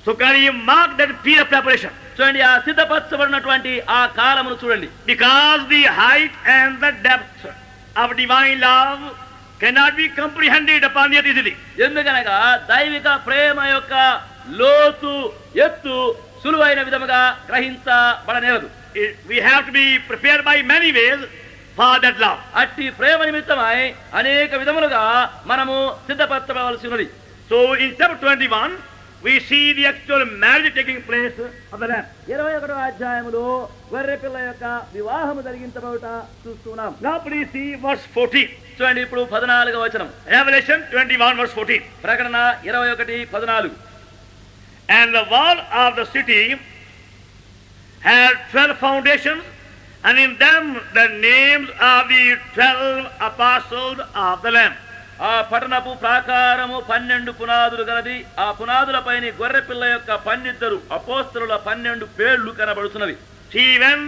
So can you mark that period of preparation? చూడండి, ఆ సిద్ధపరచబడినటువంటి ఆ కాలమును చూడండి. Because the height and the depth of divine love cannot be comprehended upon the earth easily. ఎందుకనగా దైవిక ప్రేమ యొక్క లోతు ఎత్తు సులువైన విధముగా గ్రహించబడనేరదు. We have to be prepared by many ways for that love. అట్టి ప్రేమ నిమిత్తమై అనేక విధములుగా మనము సిద్ధపరచవలసి ఉన్నది. So in chapter 21, we see the actual marriage taking place of the Lamb. 21వ అధ్యాయములో గొర్రె పిల్ల యొక్క వివాహము జరిగించబడుట చూస్తున్నాం. Now please see verse 14. చూడండి, ఇప్పుడు 14వ వచనం. Revelation 21 verse 14. ప్రకటన 21:14. And the wall of the city had 12 foundations, and in them the names of the 12 apostles of the Lamb. ఆ పట్టణపు ప్రాకారము 12 పునాదులు గలది. ఆ పునాదులపైన గొర్రె పిల్ల యొక్క 12 అపోస్తలుల 12 పేర్లు కనబడుతున్నవి. See, when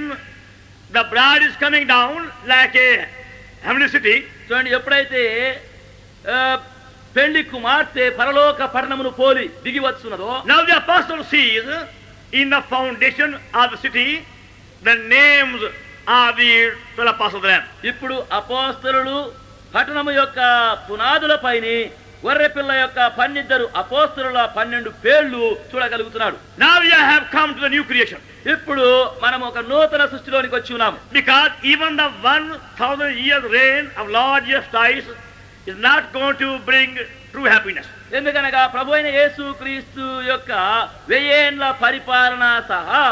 the bride is coming down like a heavenly city, చూడండి, ఎప్పుడైతే పెళ్లి కుమార్తె పరలోక పట్టణమును పోలి దిగి వచ్చున్నదో, now the apostle sees in the foundation of the city the names of the 12 apostles of the Lamb. ఇప్పుడు అపోస్తలులు పట్టణము యొక్క పునాదులపైన గొర్రె పిల్ల యొక్క 12 అపోస్తలుల 12 పేర్లు చూడగలుగుతున్నాడు. Now we have come to the new creation. ఇప్పుడు మనం ఒక నూతన సృష్టిలోనికి వచ్చి ఉన్నాము. Because even the 1000 years reign of Lord Jesus Christ is not going to bring true happiness. ఎందుకనగా ప్రభువైన యేసుక్రీస్తు యొక్క 1000 ఏండ్ల పరిపాలన సహా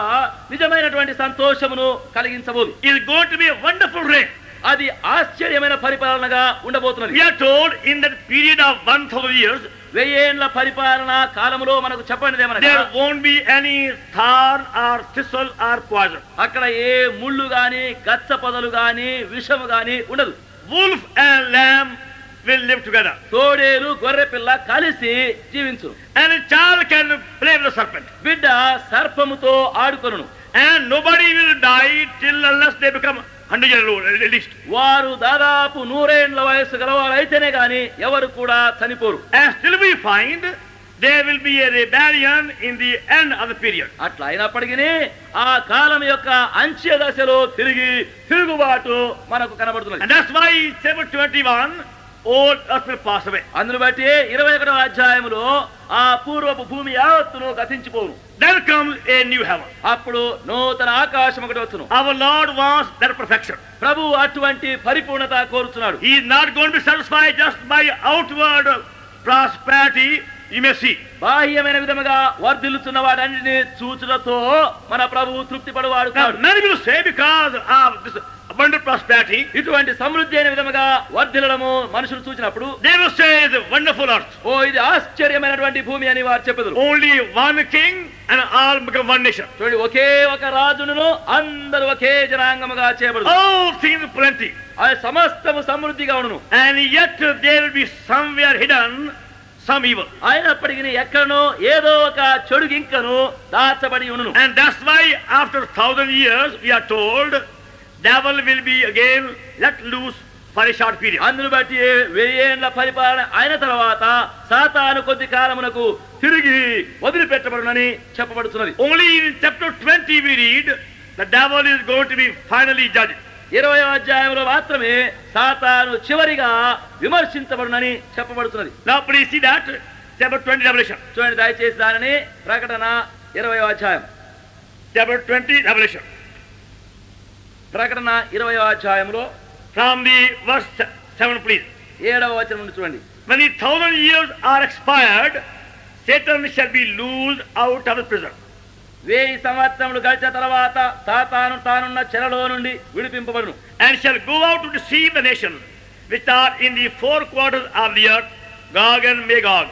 నిజమైనటువంటి సంతోషమును కలిగించబోదు. It is going to be a wonderful reign. అది ఆశ్చర్యమైన పరిపాలనగా ఉండబోతున్నది. We are told in that period of 1000 years, 1000 ఏండ్ల పరిపాలన కాలములో మనకు చెప్పండి ఏమనగా there won't be any thorn or thistle or poison. అక్కడ ఏ ముళ్ళు గాని గచ్చ పొదలు గాని విషము గాని ఉండదు. Wolf and lamb will live together. తోడేలు గొర్రె పిల్ల కలిసి జీవించు. And a child can play with the serpent. బిడ్డ సర్పముతో ఆడుకొనును. And nobody will die till unless they become 100 years old at least. వారు దాదాపు 100 ఏండ్ల వయసు గలవారైతేనే గాని ఎవరు కూడా చనిపోరు. And still we find there will be a rebellion in the end of the period. అట్లా అయినప్పటికీ ఆ కాలం యొక్క అంత్య దశలో తిరుగుబాటు మనకు కనబడుతున్నది. And that's why in chapter 21 old earth will pass away. అందును బట్టి 21వ అధ్యాయములో ఆ పూర్వపు భూమి యావత్తును గతించిపోను. Then comes a new heaven. అప్పుడు నూతన ఆకాశం ఒకటి వచ్చును. Our Lord wants that perfection. ప్రభు అటువంటి పరిపూర్ణత కోరుచున్నాడు. He is not going to be satisfied just by outward prosperity you may see. బాహ్యమైన విధముగా వర్ధిల్లుతున్న వాటన్నిటిని చూచులతో మన ప్రభువు తృప్తి పడువాడు Now, కాడు. many will say because of this abundant prosperity, ఇటువంటి సమృద్ధి అయిన విధముగా వర్ధిల్లడము మనుషులు చూసినప్పుడు they will say it's a wonderful earth. ఓ ఇది ఆశ్చర్యమైనటువంటి భూమి అని వారు చెప్పెదరు. Only one king and all become one nation. చూడండి, ఒకే ఒక రాజును అందరూ ఒకే జనాంగముగా చేయబడదు. All things plenty. అది సమస్తము సమృద్ధిగా ఉండును. And yet there will be somewhere hidden some evil. అయినప్పటికీ ఎక్కడనో ఏదో ఒక చెడు గింకను దాచబడి ఉండును. And that's why after 1,000 years we are told devil will be again let loose for a short period. అందును బట్టి 1000 ఏళ్ల పరిపాలన అయిన తర్వాత సాతాను కొద్ది కాలమునకు తిరిగి వదిలిపెట్టబడునని చెప్పబడుతున్నది. Only in chapter 20 we read the devil is going to be finally judged. 20వ అధ్యాయంలో మాత్రమే సాతాను చివరిగా విమర్శించబడునని చెప్పబడుతున్నది. Now please see that chapter 20 Revelation. చూడండి దయచేసి దానిని ప్రకటన 20వ అధ్యాయం. Chapter 20 Revelation. ప్రకటన 20వ అధ్యాయంలో From the verse 7 please. 7వ వచనం నుండి చూడండి. When the 1,000 years are expired, Satan shall be loosed out of his prison. 1000 సంవత్సరములు గడిచిన తర్వాత సాతాను తానున్న చెరలో నుండి విడిపింపబడును. And shall go out to deceive the nations which are in the four quarters of the earth, Gog and Magog,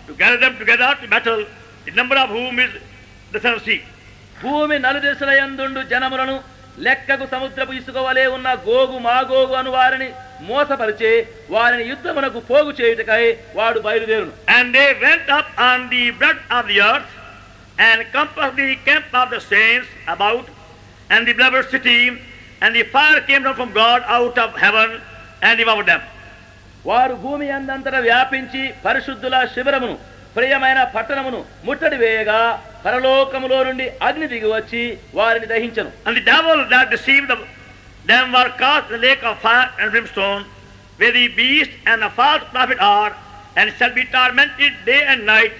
to gather them together to battle, the number of whom is the sun sea. భూమి నలుదిశల యందుండు జనములను లెక్కకు సముద్రపు ఇసుక వలె ఉన్న గోగు మాగోగు అను వారిని మోసపరిచి వారిని యుద్ధమునకు పోగు చేయుటకై వాడు బయలుదేరును. And they went up on the breadth of the earth and compassed the camp of the saints about, and the beloved city, and the fire came down from God out of heaven and devoured them. వారు భూమి అందంతటా వ్యాపించి పరిశుద్ధుల శిబిరమును ప్రియమైన పట్టణమును ముట్టడి వేయగా పరలోకములో నుండి అగ్ని దిగి వచ్చి వారిని దహించెను. And the devil that deceived them were cast in the lake of fire and brimstone, where the beast and the false prophet are, and shall be tormented day and night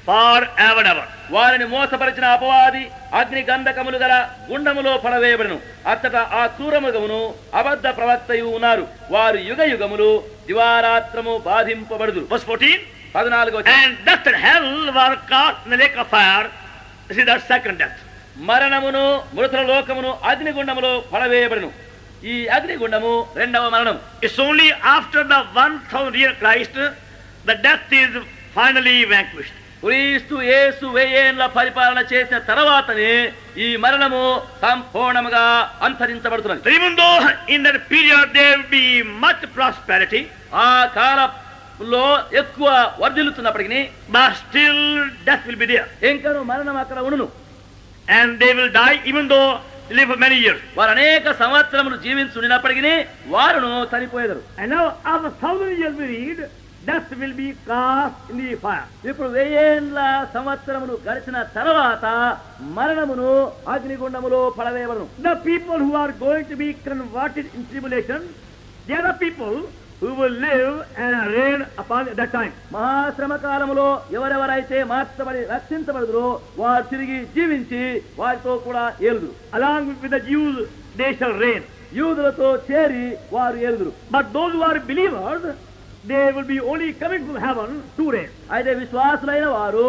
forever and ever. వారిని మోసపరిచిన అపవాది అగ్ని గంధకములు గల గుండములో పడవేయబడును. అచ్చట ఆ క్రూరమృగమును అబద్ధ ప్రవక్తయు ఉన్నారు. వారు యుగ యుగములు దివారాత్రము బాధింపబడుదురు. Verse 14. 14వ వచనం. And death and hell were cast in the lake of fire. This is the second death. మరణమును మృతుల లోకమును అగ్నిగుండములో పడవేయబడును. ఈ అగ్నిగుండము రెండవ మరణం. It's only after the 1,000 year Christ the death is finally vanquished. క్రీస్తు యేసు 1000 ఏళ్ల పరిపాలన చేసిన తర్వాతనే ఈ మరణము సంపూర్ణముగా అంతరించబడుతున్నది. Even though in that period there will be much prosperity, ఆ కాలంలో ఎక్కువ వర్ధిల్లుతున్నప్పటికీ but still death will be there. ఇంకను మరణం అక్కడ ఉండును. And they will die even though they live for many years. వారు అనేక సంవత్సరములు జీవించున్నప్పటికీ వారును చనిపోయేదరు. And now after 1,000 years we read, death will be cast in the fire. ఇప్పుడు 1000 ఏళ్ల సంవత్సరములు గడిచిన తర్వాత మరణమును అగ్నిగుండములో పడవేయబడును. The people who are going to be converted in tribulation, they are the people who will live and reign upon at that time. మహాశ్రమ కాలములో ఎవరెవరైతే మార్చబడి రక్షించబడుదురో వారు తిరిగి జీవించి వారితో కూడా ఏలుదురు. Along with the Jews, they shall reign. యూదులతో చేరి వారు ఏలుదురు. But those who are believers, they will be only coming from heaven to reign. అయితే విశ్వాసులైన వారు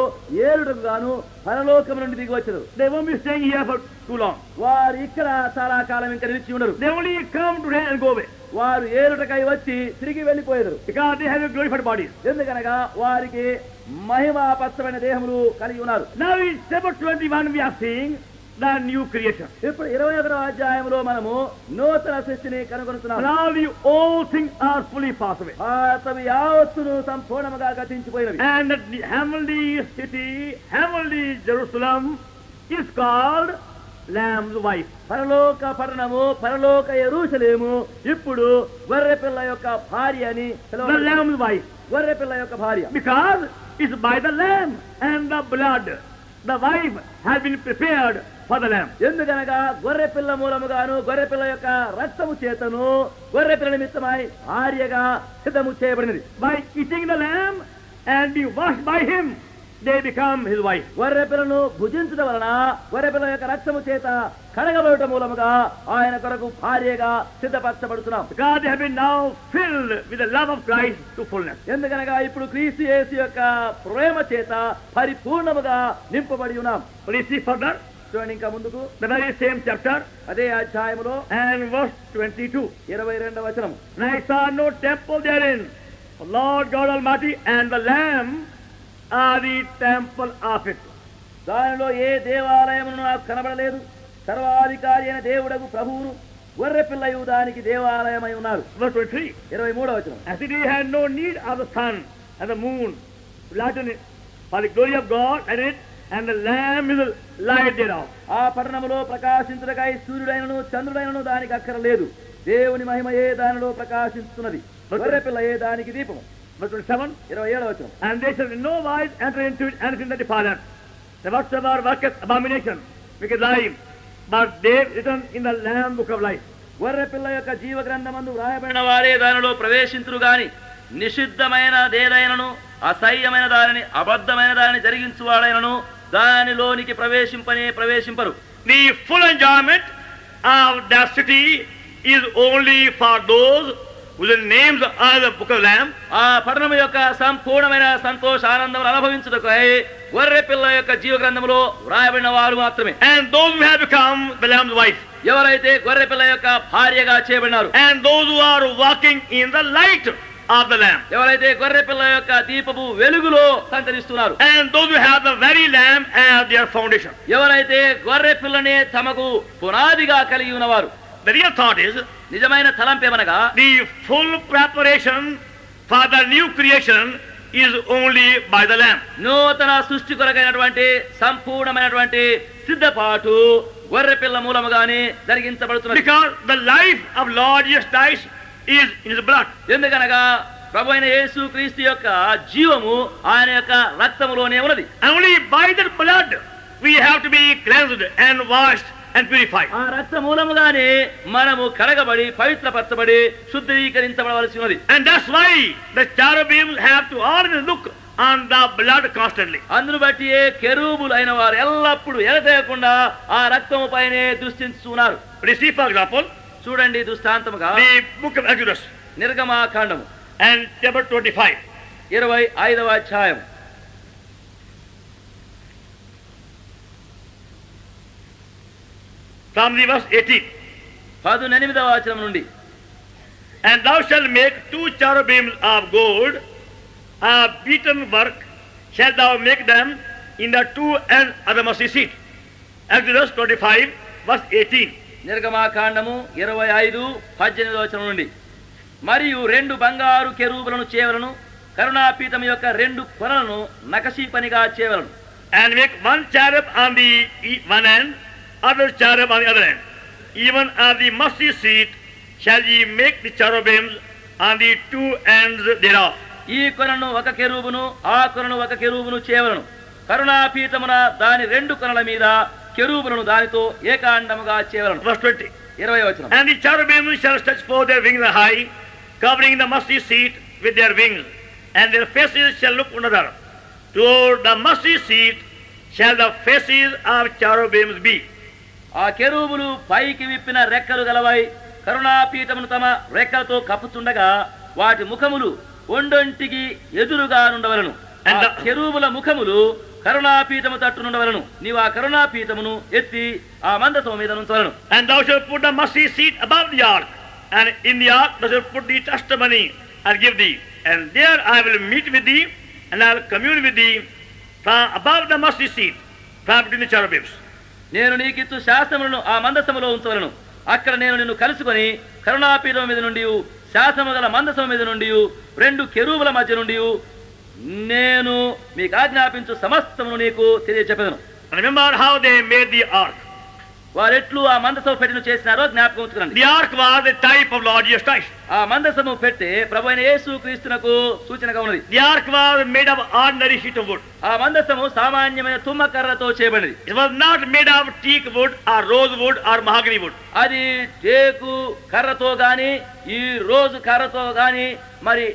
ఏలుటకు గాను పరలోకము నుండి దిగి వచ్చారు. They won't be staying here for too long. వారు ఇక్కడ చాలా కాలం ఇంకా నిలిచి ఉండరు. They only come to reign and go away. వారు ఏలుటకై వచ్చి తిరిగి వెళ్ళిపోయారు. Because they have a glorified bodies. ఎందుకనగా వారికి మహిమాపత్రమైన దేహములు కలిగి ఉన్నారు. Now in chapter 21 we are seeing the new creation. ఇప్పుడు 21వ అధ్యాయంలో మనము నూతన సృష్టిని కనుగొనుతున్నాము. And all the old things are fully passed away. పాతవి యావత్తును సంపూర్ణముగా గతించిపోయినవి. And the heavenly city, heavenly Jerusalem is called Lamb's wife. పరలోక పట్టణము పరలోక యెరూషలేము ఇప్పుడు గొర్రెపిల్ల యొక్క భార్య అని The పిలువబడుతుంది. Lamb's wife. గొర్రెపిల్ల యొక్క భార్య. Because it's by the lamb and the blood. The wife has been prepared for the lamb. ఎందుకనగా గొర్రెపిల్ల మూలముగాను గొర్రెపిల్ల యొక్క రక్తము చేతను గొర్రెపిల్ల నిమిత్తమై భార్యగా సిద్ధము చేయబడినది. By eating the lamb and be washed by him, they become his wife. గొర్రె పిల్లను భుజించడం వలన గొర్రె పిల్ల యొక్క రక్తము చేత కడగబడటం మూలముగా ఆయన కొరకు భార్యగా సిద్ధపరచబడుతున్నాం. Because they have been now filled with the love of Christ to fullness. ఎందుకనగా ఇప్పుడు క్రీస్తు యేసు యొక్క ప్రేమ చేత పరిపూర్ణముగా నింపబడి ఉన్నాం. Please see further. చూడండి ఇంకా ముందుకు The very same chapter అదే అధ్యాయములో and verse 22. 22వ వచనం. And I saw no temple therein. The Lord God Almighty and the Lamb are the temple of it. దానిలో ఏ దేవాలయమును నాకు కనబడలేదు. సర్వాధికారి అయిన దేవుడగు ప్రభువును గొర్రె పిల్లయు దానికి దేవాలయమై ఉన్నారు. Verse 23. 23వ వచనం. As it had no need of the sun and the moon to lighten it, for the glory of God and it, and the Lamb is the light thereof. ఆ పట్టణములో ప్రకాశించుటకై సూర్యుడైనను చంద్రుడైనను దానికి అక్కరలేదు. దేవుని మహిమయే దానిలో ప్రకాశిస్తున్నది. గొర్రె పిల్లయే దానికి దీపము. Verse 27. 27వ వచనం. And they shall in no wise enter into it anything that defileth, the whatsoever worketh abomination, wicked lying, but they written in the Lamb book of life. గొర్రె పిల్ల యొక్క జీవ గ్రంథమందు వ్రాయబడిన వారే దానిలో ప్రవేశింతురు గాని నిషిద్ధమైన దేదైనను అసహ్యమైన దానిని అబద్ధమైన దానిని జరిగించువాడైనను దానిలోనికి ప్రవేశింపరు. The full enjoyment of that city is only for those whose names are the book of Lamb. ఆ పట్టణము యొక్క సంపూర్ణమైన సంతోష ఆనందమును అనుభవించుటకై గొర్రె పిల్ల యొక్క జీవ గ్రంథములో వ్రాయబడిన వారు మాత్రమే. And those who have become the Lamb's wife. ఎవరైతే గొర్రె పిల్ల యొక్క భార్యగా చేయబడినారు. And those who are walking in the light of the Lamb. ఎవరైతే గొర్రె పిల్ల యొక్క దీపపు వెలుగులో సంచరిస్తున్నారు. And those who have the very Lamb as their foundation. ఎవరైతే గొర్రె పిల్లనే తమకు పునాదిగా కలిగి ఉన్నవారు. The real thought is నిజమైన తలంపేమనగా the full preparation for the new creation is only by the Lamb. నూతన సృష్టి కొరకైనటువంటి సంపూర్ణమైనటువంటి సిద్ధపాటు గొర్రె పిల్ల మూలముగానే జరిగించబడుతున్నది. Because the life of Lord Jesus Christ is in his blood. ఎందుకనగా ప్రభు అయిన యేసు క్రీస్తు యొక్క జీవము ఆయన యొక్క రక్తములోనే ఉన్నది. Only by that blood we have to be cleansed and washed and purified. ఆ రక్త మూలముగానే మనము కడగబడి పవిత్రపరచబడి శుద్ధీకరించబడవలసి ఉన్నది. And that's why the cherubims have to always look on the blood constantly. అందును బట్టి కెరూబులు అయిన వారు ఎల్లప్పుడూ ఎడతెగకుండా ఆ రక్తము పైనే దృష్టించుతున్నారు. See, for example, చూడండి దృష్టాంతముగా the book of Exodus నిర్గమాకాండము and chapter 25. 25వ అధ్యాయం From the verse 18. 18వ వచనం నుండి. And thou shalt make 2 cherubims of gold, of beaten work shalt thou make them in the 2 ends of the mercy seat. Exodus 25 verse 18. నిర్గమాకాండము 25:18వ వచనం నుండి. మరియు 2 బంగారు కెరూబులను చేయవలను, కరుణాపీఠం యొక్క 2 కొనలను నకషీ పనిగా చేయవలను. And make 1 cherub on the one end, other cherub on the other end. Even on the mercy seat shall ye make the cherubims on the 2 ends thereof. ఈ కొనను ఒక కెరూబును, ఆ కొనను ఒక కెరూబును చేయవలను. కరుణాపీఠమున దాని 2 కొనల మీద కెరూబులను దానితో ఏకాండముగా చేయవలను. Verse 20. 20వ వచనం. And the cherubims shall stretch forth their wings high, covering the mercy seat with their wings, and their faces shall look one another. Toward the mercy seat shall the faces of cherubims be. ఆ కెరూబులు పైకి విప్పిన రెక్కలు గలవై కరుణాపీఠమును తమ రెక్కలతో కప్పుచుండగా వాటి ముఖములు ఒండొంటికి ఎదురుగా నుండవలను. కెరూబుల ముఖములు కరుణాపీఠము తట్టునుండవలను. నీవు ఆ కరుణాపీఠమును ఎత్తి ఆ మందసము మీద ఉంచవలను. And thou shalt put the mercy seat above the ark, and in the ark thou shalt put the testimony and give thee. And there I will meet with thee, and I will commune with thee from above the mercy seat, from between the cherubims. నేను నీకిచ్చు శాసనములను ఆ మందసములో ఉంచవలను. అక్కడ నేను నిన్ను కలుసుకొని కరుణాపీఠం మీద నుండి, శాసనము గల మందసము మీద నుండి, 2 కెరూబుల మధ్య నుండి నేను మీకు ఆజ్ఞాపించు సమస్తమును నీకు తెలియచెప్పెదను. Remember how they made the ark. వారెట్లు ఆ మందసము పెట్టెను చేసినారో జ్ఞాపకం ఉంచుకోండి. The ark was the type of Lord Jesus Christ. ఆ మందసము పెట్టె ప్రభువైన యేసు క్రీస్తునకు సూచనగా ఉన్నది. The ark was made of ordinary sheet of wood. ఆ మందసము సామాన్యమైన తుమ్మకర్రతో చేయబడినది. It was not made of teak wood or rose wood or mahogany wood. అది టేకు కర్రతో గాని, ఈ రోజు కర్రతో గాని, మరి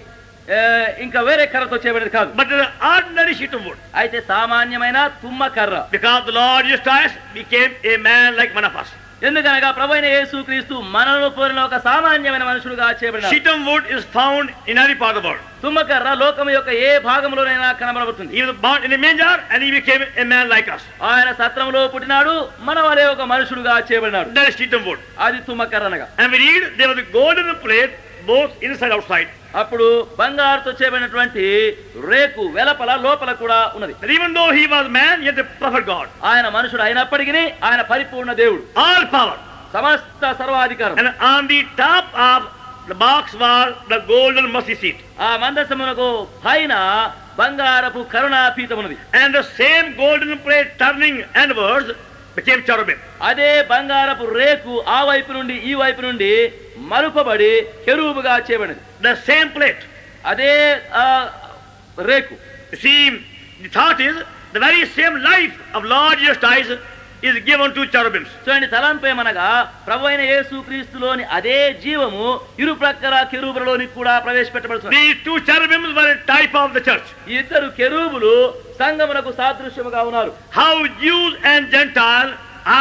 ఇంకా వేరే కర్రతో చేయబడేది కాదు. but the ordinary shittim wood. అయితే సామాన్యమైన తుమ్మ కర్ర. Because the Lord Jesus Christ became a man like one of us. ఎందుకనగా ప్రభువైన యేసుక్రీస్తు మనలో పోలిన ఒక సామాన్యమైన మనుషుడుగా చేయబడినాడు. Shittim wood is found in every part of the world. తుమ్మకర్ర లోకం యొక్క ఏ భాగంలోనైనా కనబడుతుంది. He was born in a manger and he became a man like us. ఆయన సత్రంలో పుట్టినాడు, మన వలె ఒక మనుషుడుగా చేయబడినాడు. That is shittim wood. అది తుమ్మకర్ర అనగా. And we read there was a golden plate both inside outside. అప్పుడు బంగారుతో చేయబడినటువంటి రేకు వెలపల లోపల కూడా ఉన్నది. And even though he was man, yet a perfect God. ఆయన మనుషుడు అయినప్పటికీ ఆయన పరిపూర్ణ దేవుడు. All power. సమస్త సర్వాధికారం. And on the top of the box was the golden mercy seat. ఆ మందసమునకు పైన బంగారపు కరుణా పీఠమున్నది. And the same golden plate turning inwards became cherubim. అదే బంగారపు రేకు ఆ వైపు నుండి ఈ వైపు నుండి మలుపబడి కెరూబుగా చేయబడింది. The same plate. అదే రేకు. See, the thought is the very same life of Lord Jesus Christ is given to cherubims. చూడండి, తలంపేమనగా ప్రభువైన యేసుక్రీస్తులోని అదే జీవము ఇరు ప్రక్కల కెరూబులలోని కూడా ప్రవేశపెట్టబడుతుంది. These two cherubims were a type of the church. ఈ ఇద్దరు కెరూబులు సంఘమునకు సాదృశ్యముగా ఉన్నారు. How Jews and Gentiles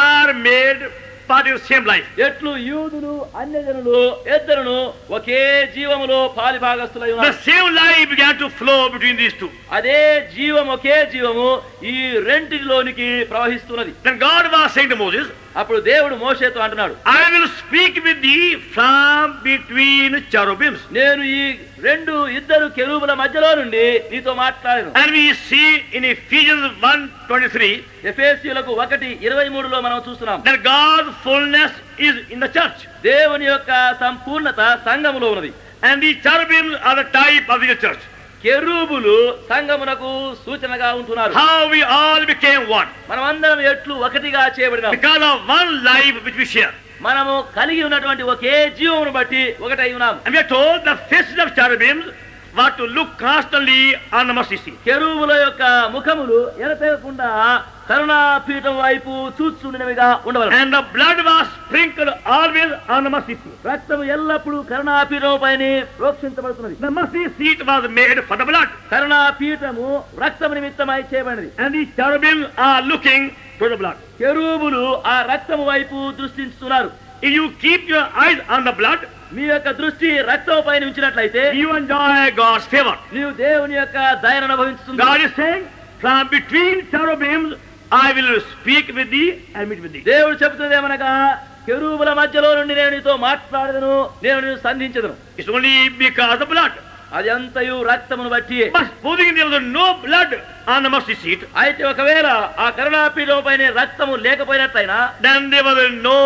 are made part of the same life. ఎట్లు యూదులు అన్యజనులు ఇద్దరును ఒకే జీవములో పాలిభాగస్తులై The ఉన్నారు. same life began to flow between these two. అదే జీవం ఒకే జీవము ఈ రెంటిలోనికి ప్రవహిస్తున్నది. Then God was saying to Moses, అప్పుడు దేవుడు మోషేతో అంటున్నాడు, I will speak with thee from between cherubims. నేను ఈ ఇద్దరు కెరూబుల మధ్యలో నుండి నీతో మాట్లాడాను. And we see in Ephesians 1:23 ఎఫెసీయులకు 1:23లో మనం చూస్తున్నాం. that God's fullness is in the church. దేవుని యొక్క సంపూర్ణత సంఘములో ఉన్నది. And the cherubims are the type of the church. కెరూబులు సంఘమునకు సూచనగా ఉంటున్నారు. How we all became one. మనమందరం ఎట్లు ఒకటిగా చేయబడినాం. Because of one life which we share. మనము కలిగి ఉన్నటువంటి ఒకే జీవమును బట్టి ఒకటై ఉన్నాం. And we are told the faces of cherubims were to look constantly on the mercy seat. కెరూబుల యొక్క ముఖములు ఎడతెగకుండా కరుణాపీఠం వైపు చూచుండినవిగా ఉండవలెను. And the blood was sprinkled always on the mercy seat. రక్తము ఎల్లప్పుడూ కరుణాపీఠం పైన ప్రోక్షించబడుతున్నది. The mercy seat was made for the blood. కరుణాపీఠము రక్తము నిమిత్తమై చేయబడినది. And the cherubims are looking to the blood. కెరూబులు ఆ రక్తము వైపు దృష్టిస్తున్నారు. If you keep your eyes on the blood, మీ యొక్క దృష్టి రక్తం పైన ఉంచినట్లయితే you enjoy God's favor. నీవు దేవుని యొక్క దయను అనుభవిస్తుంది. God is saying, from between cherubims I will speak with thee and meet with thee. దేవుడు చెబుతుంది ఏమనగా, కెరూబుల మధ్యలో నుండి నేను నీతో మాట్లాడదను, నేను నిన్ను సంధించదను. It's only because of blood. అది అంతయు రక్తమును బట్టి. But supposing there was no blood on the mercy seat, అయితే ఒకవేళ ఆ కరుణాపీఠం పైన రక్తము లేకపోయినట్లయినా then there was no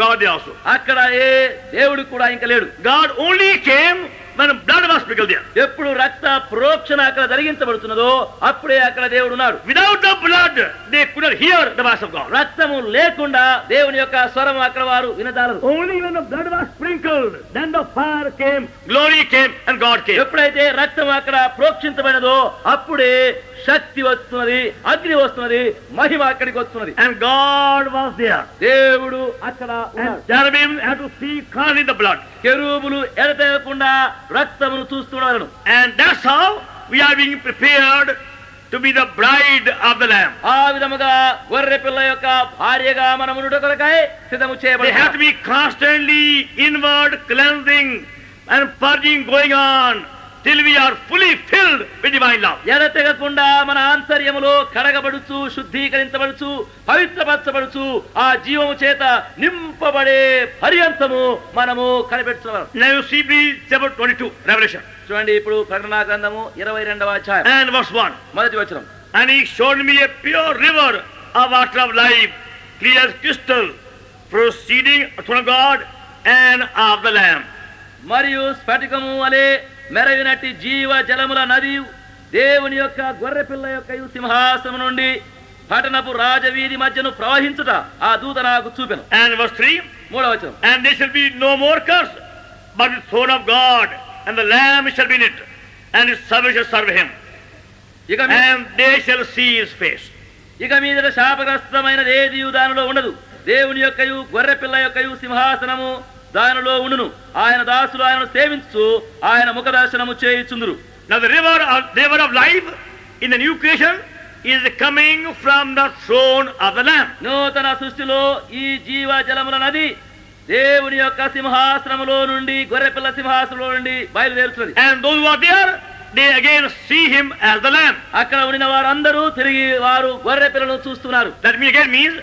God there also. అక్కడ ఏ దేవుడు కూడా ఇంకా లేడు. God only came when blood was sprinkled there. ఎప్పుడు రక్త ప్రోక్షణ అక్కడ జరిగించబడుతున్నదో అప్పుడే అక్కడ దేవుడు ఉన్నాడు. Without the blood, they could not hear the voice of God. రక్తము లేకుండా దేవుని యొక్క స్వరం అక్కడ వారు వినజాలరు. Only when the blood was sprinkled, then the fire came, glory came, and God came. ఎప్పుడైతే రక్తం అక్కడ ప్రోక్షించబడినదో అప్పుడే శక్తి వస్తున్నది, అగ్ని వస్తున్నది, మహిమ అక్కడికి వస్తున్నది. And God was there. దేవుడు అక్కడ ఉన్నాడు. And cherubim had to see constantly the blood. కెరూబులు ఎడతెగకుండా రక్తమును చూస్తున్నారు. And that's how we are being prepared to be the bride of the Lamb. ఆ విధముగా గొర్రె పిల్ల యొక్క భార్యగా మనమునుట కొరకై సిద్ధము They చేయబడాలి. have to be constantly inward cleansing and purging going on till we are fully filled with divine love. ఎడతెగకుండా మన ఆంతర్యములో కడగబడుచు, శుద్ధీకరించబడుచు, పవిత్రపరచబడుచు, ఆ జీవము చేత నింపబడే పర్యంతము మనము కనిపెట్టుతున్నాం. Now you see please chapter 22, Revelation. చూడండి, ఇప్పుడు ప్రకటన గ్రంథము 22వ అధ్యాయం And verse 1. మొదటి వచనం. And he showed me a pure river of water of life, clear as crystal, proceeding from God and of the Lamb. మరియు స్ఫటికము వలె మెరవినట్టి జీవ జలముల నది దేవుని యొక్క గొర్రె పిల్ల యొక్క సింహాసనం నుండి పట్టణపు రాజవీధి మధ్యను ప్రవహించుట ఆ దూత నాకు చూపెను. And verse 3. మూడవ వచనం. And there shall be no more curse, but the throne of God, and the Lamb shall be in it, and his servants shall serve him, and they shall see his face. ఇక మీదట శాపగ్రస్తమైనది ఏది దానిలో ఉండదు. దేవుని యొక్కయు గొర్రె పిల్ల యొక్కయు సింహాసనము దానిలో ఉండును. ఆయన దాసులు ఆయనను సేవించు ఆయన ముఖ దర్శనము చేయుచుందురు. Now the river of life in the new creation is coming from the throne of the Lamb. నూతన సృష్టిలో ఈ జీవ జలముల నది దేవుని యొక్క సింహాసనములో నుండి, గొర్రెపిల్ల సింహాసనంలో నుండి బయలుదేరుతున్నది. And those who are there, they again see him as the Lamb. అక్కడ ఉండిన వారందరూ తిరిగి వారు గొర్రెపిల్లను చూస్తున్నారు. That again means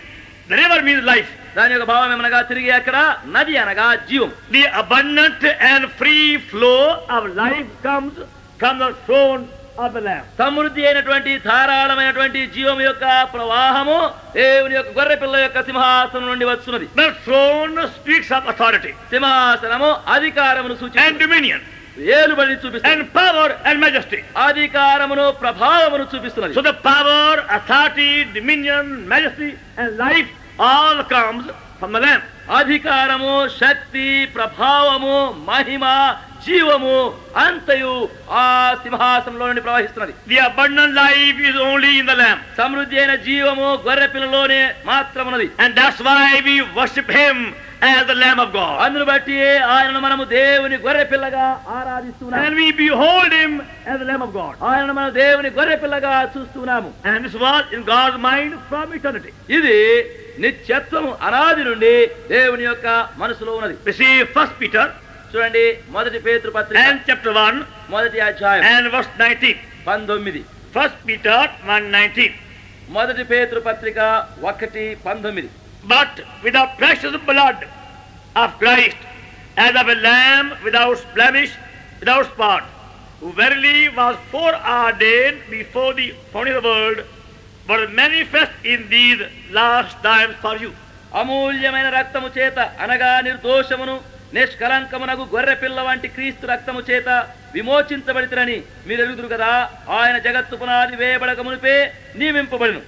the river means life. దాని యొక్క భావం ఏమనగా తిరిగి అక్కడ నది అనగా జీవం. The abundant and free flow of life comes from the throne of the Lamb. సమృద్ధి అయినటువంటి ధారాళమైనటువంటి జీవం యొక్క ప్రవాహము దేవుని యొక్క గొర్రెపిల్ల యొక్క సింహాసనం నుండి వస్తున్నది. The throne speaks of authority సింహాసనము అధికారమును and సూచిస్తుంది, dominion ఏలుబడిని చూపిస్తుంది, and power and majesty. అధికారమును ప్రభావమును చూపిస్తున్నది. So the power, authority, dominion, majesty and life all comes from the Lamb. అధికారము, శక్తి, ప్రభావము, మహిమ, జీవము అంతయు ఆ సింహాసనంలో నుండి ప్రవహిస్తున్నది. The abundant life is only in the Lamb. సమృద్ధి అయిన జీవము గొర్రెపిల్లలోనే మాత్రమున్నది. And that's why we worship him as the Lamb of God. అందును బట్టి ఆయనను మనము దేవుని గొర్రెపిల్లగా ఆరాధిస్తున్నాము. And we behold him as the Lamb of God. ఆయనను మనం దేవుని గొర్రెపిల్లగా చూస్తున్నాము. And this was in God's mind from eternity. ఇది నిత్యత్వము అనాది నుండి దేవుని యొక్క మనసులో ఉన్నది. We see 1 Peter చూడండి, మొదటి పేతురు పత్రిక and chapter 1 మొదటి అధ్యాయం and verse 19. 19. 1 Peter 1:19. మొదటి పేతురు పత్రిక 1:19. But with the precious blood of Christ, as of a lamb without blemish, without spot, who verily was foreordained before the founding of the world, but manifest in these last times for you. అమూల్యమైన రక్తము చేత అనగా నిర్దోషమును నిష్కలంకమునకు గొర్రెపిల్ల వంటి క్రీస్తు రక్తము చేత విమోచించబడితేనని మీరు ఎరుగుదురు కదా. ఆయన జగత్తు పునాది వేయబడక మునిపే నియమింపబడిను.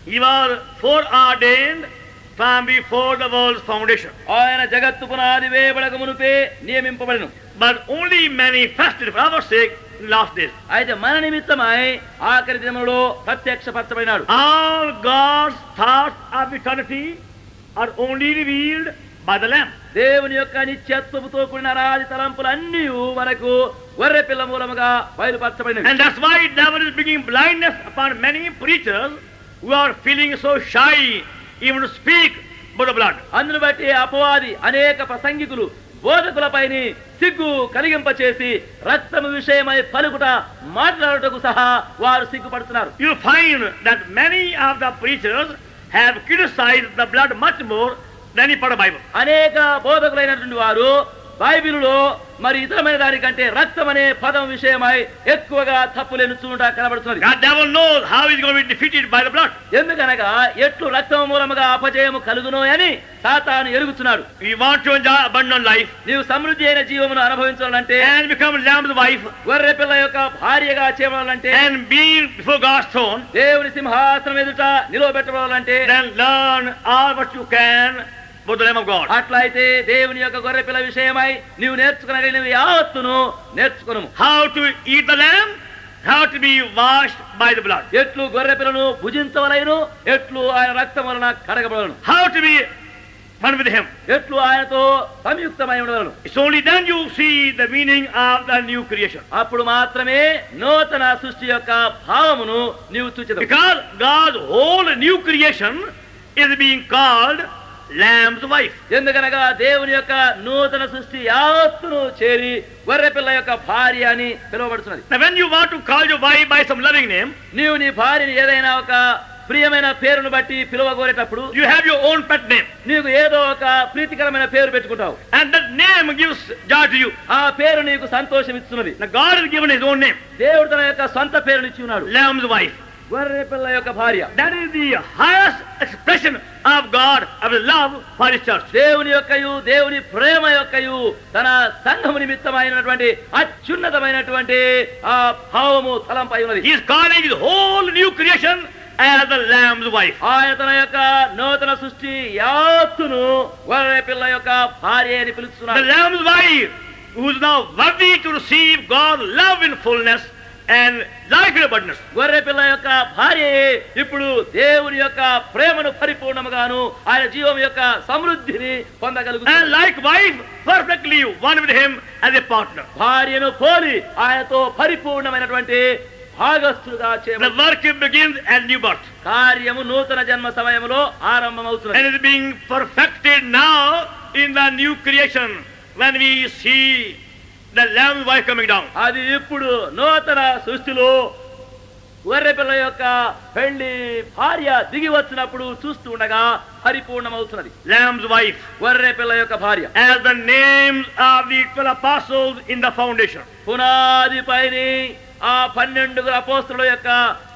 He was foreordained from before the world's foundation, ఆయన జగత్తు పునాది వేయబడక మునిపే నియమింపబడిను. but only manifested for our sake in last days. అయితే మన నిమిత్తమై ఆఖరి దినములో ప్రత్యక్షపరచబడినాడు. All God's thoughts of eternity are only revealed by the Lamb. దేవుని యొక్క నిత్యత్వముతో కూడిన అనాది తలంపులన్నీ మనకు గొర్రెపిల్ల మూలముగా బయలుపరచబడినవి. And that's why devil is bringing blindness upon many preachers who are feeling so shy even to speak about the blood. అందును బట్టి అపవాది అనేక ప్రసంగికులు బోధకులపైని సిగ్గు కలిగింపచేసి రక్తము విషయమై పలుకుట మాట్లాడుటకు సహా వారు సిగ్గుపడుతున్నారు. You find that many of the preachers have criticized the blood much more than any part of the Bible. అనేక బోధకులైనటువంటి వారు బైబిలులో మరి ఇతరమైన దానికంటే రక్తం అనే పదం విషయమై ఎక్కువగా తప్పులెన్నుచుంట కనబడుతున్నది. God devil knows how he is going to be defeated by the blood. ఎందుకనగా ఎట్లు రక్తం మూలముగా అపజయము కలుగునో అని సాతాను ఎరుగుచున్నాడు. We want to enjoy abundant life నీవు సమృద్ధి అయిన జీవమును అనుభవించాలంటే, and become Lamb's wife గొర్రె పిల్ల యొక్క భార్యగా చేయబడాలంటే, and be before God's throne, దేవుని సింహాసనం ఎదుట నిలవబెట్టబడాలంటే, then learn all what you can about the Lamb of God. అట్లయితే దేవుని యొక్క గొర్రె పిల్ల విషయమై నీవు నేర్చుకునగలిగినవి యావత్తును నేర్చుకును. How to eat the lamb, how to be washed by the blood, ఎట్లు గొర్రె పిల్లను భుజించవలెను, ఎట్లు ఆయన రక్తం వలన కడగబడను, how to be one with him. ఎట్లు ఆయనతో సంయుక్తమై ఉండవలను. It's only then you see the meaning of the new creation. అప్పుడు మాత్రమే నూతన సృష్టి యొక్క భావమును నీవు చూచెదవు. Because God's whole new creation is being called Lamb's wife. ఎందుకనగా దేవుని యొక్క నూతన సృష్టి యావత్తును చేరి గొర్రె పిల్ల యొక్క భార్య అని పిలువబడుతున్నది. Now when you want to call your wife by some loving name, నీవు నీ భార్యని ఏదైనా ఒక ప్రియమైన పేరును బట్టి పిలువగోరేటప్పుడు you have your own pet name, నీకు ఏదో ఒక ప్రీతికరమైన పేరు పెట్టుకుంటావు. and that name gives joy to you. ఆ పేరు నీకు సంతోషం ఇస్తున్నది. Now God has given his own name, దేవుడు తన యొక్క సొంత పేరుని ఇచ్చి ఉన్నాడు, Lamb's wife. గొర్రె పిల్ల యొక్క భార్య. That is the highest expression of God, of his love for his church. దేవుని యొక్కయు దేవుని ప్రేమ యొక్కయు తన సంఘము నిమిత్తమైనటువంటి అత్యున్నతమైనటువంటి ఆ భావము తలంపై ఉన్నది. He is calling his whole new creation as the Lamb's wife. ఆయన తన యొక్క నూతన సృష్టి యావత్తును గొర్రె పిల్ల యొక్క భార్య అని The పిలుస్తున్నాడు. Lamb's wife, who is now worthy to receive God's love in fullness, and life in abundance. గొర్రె పిల్ల యొక్క భార్య ఇప్పుడు దేవుని యొక్క ప్రేమను పరిపూర్ణముగాను ఆయన జీవం యొక్క సమృద్ధిని పొందగలుగుతుంది. And like wife, perfectly one with him as a partner. భార్యను పోలి ఆయనతో పరిపూర్ణమైనటువంటి భాగస్థులుగా The చేయబడింది. work begins at new birth. కార్యము నూతన జన్మ సమయంలో ఆరంభమవుతున్నది. And is being perfected now in the new creation when we see the Lamb's wife coming down. అది ఇప్పుడు నూతన సృష్టిలో గొర్రె పిల్ల యొక్క పెళ్లి భార్య దిగి వచ్చినప్పుడు చూస్తూ ఉండగా పరిపూర్ణమవుతున్నది. Lamb's wife. గొర్రె పిల్ల యొక్క భార్య As the names of the 12 apostles in the foundation. పునాది పైన ఆ 12 అపోస్తలుల యొక్క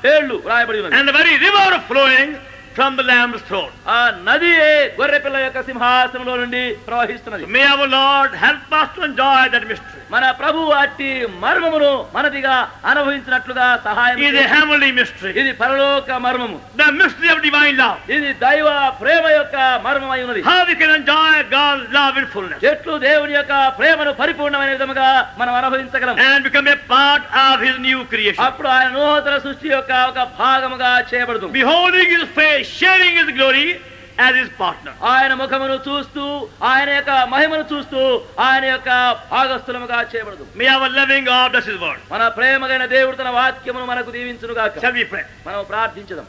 పేర్లు రాయబడి ఉన్నది. And the very river flowing from the Lamb's throne. ఆ నదియే గొర్రె పిల్ల యొక్క సింహాసనంలో నుండి ప్రవహిస్తున్నది. May our Lord help us to enjoy that mystery. మన ప్రభు అట్టి మర్మమును మనదిగా అనుభవించినట్లుగా సహాయం It is a heavenly mystery. ఇది పరలోక మర్మము. The mystery of divine love. ఇది దైవ ప్రేమ యొక్క మర్మమై ఉన్నది. How we can enjoy God's love in fullness. ఎట్లు దేవుని యొక్క ప్రేమను పరిపూర్ణమైన విధముగా మనం అనుభవించగలం And become a part of his new creation. అప్పుడు ఆయన నూతన సృష్టి యొక్క ఒక భాగముగా చేయబడుతుంది. Beholding his face, sharing his glory as his partner. ఆయన ముఖమును చూస్తూ ఆయన యొక్క మహిమను చూస్తూ ఆయన యొక్క భాగస్థులముగా చేయబడుతుంది. May our loving God bless his word. మన ప్రేమగైన దేవుడు తన వాక్యమును మనకు దీవించును గాక. Shall we pray? మనం ప్రార్థించుదాం.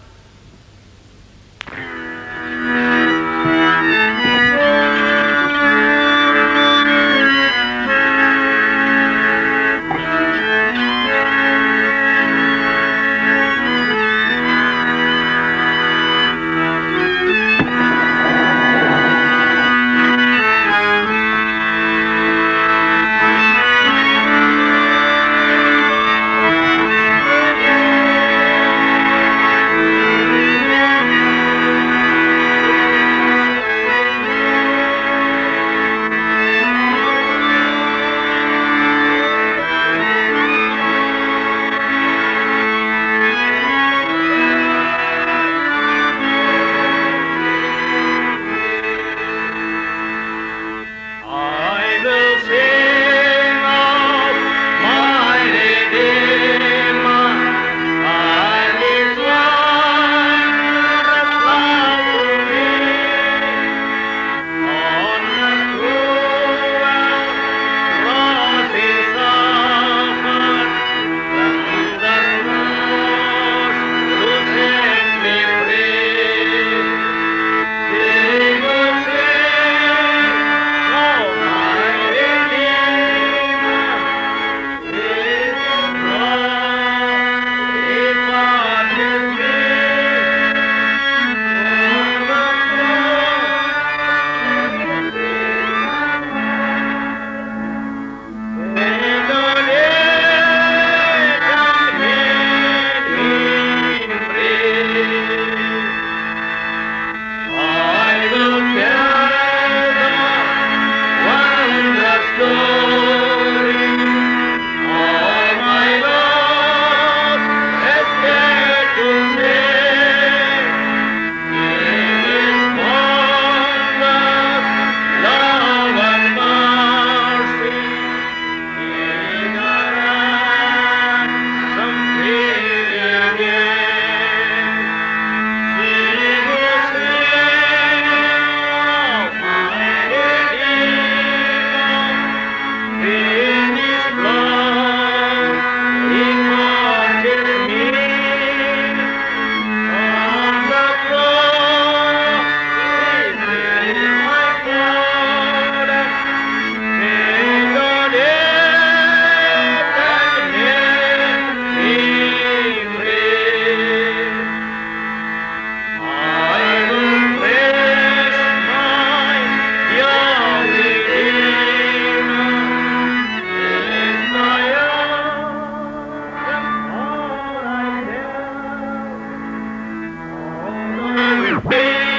Amen.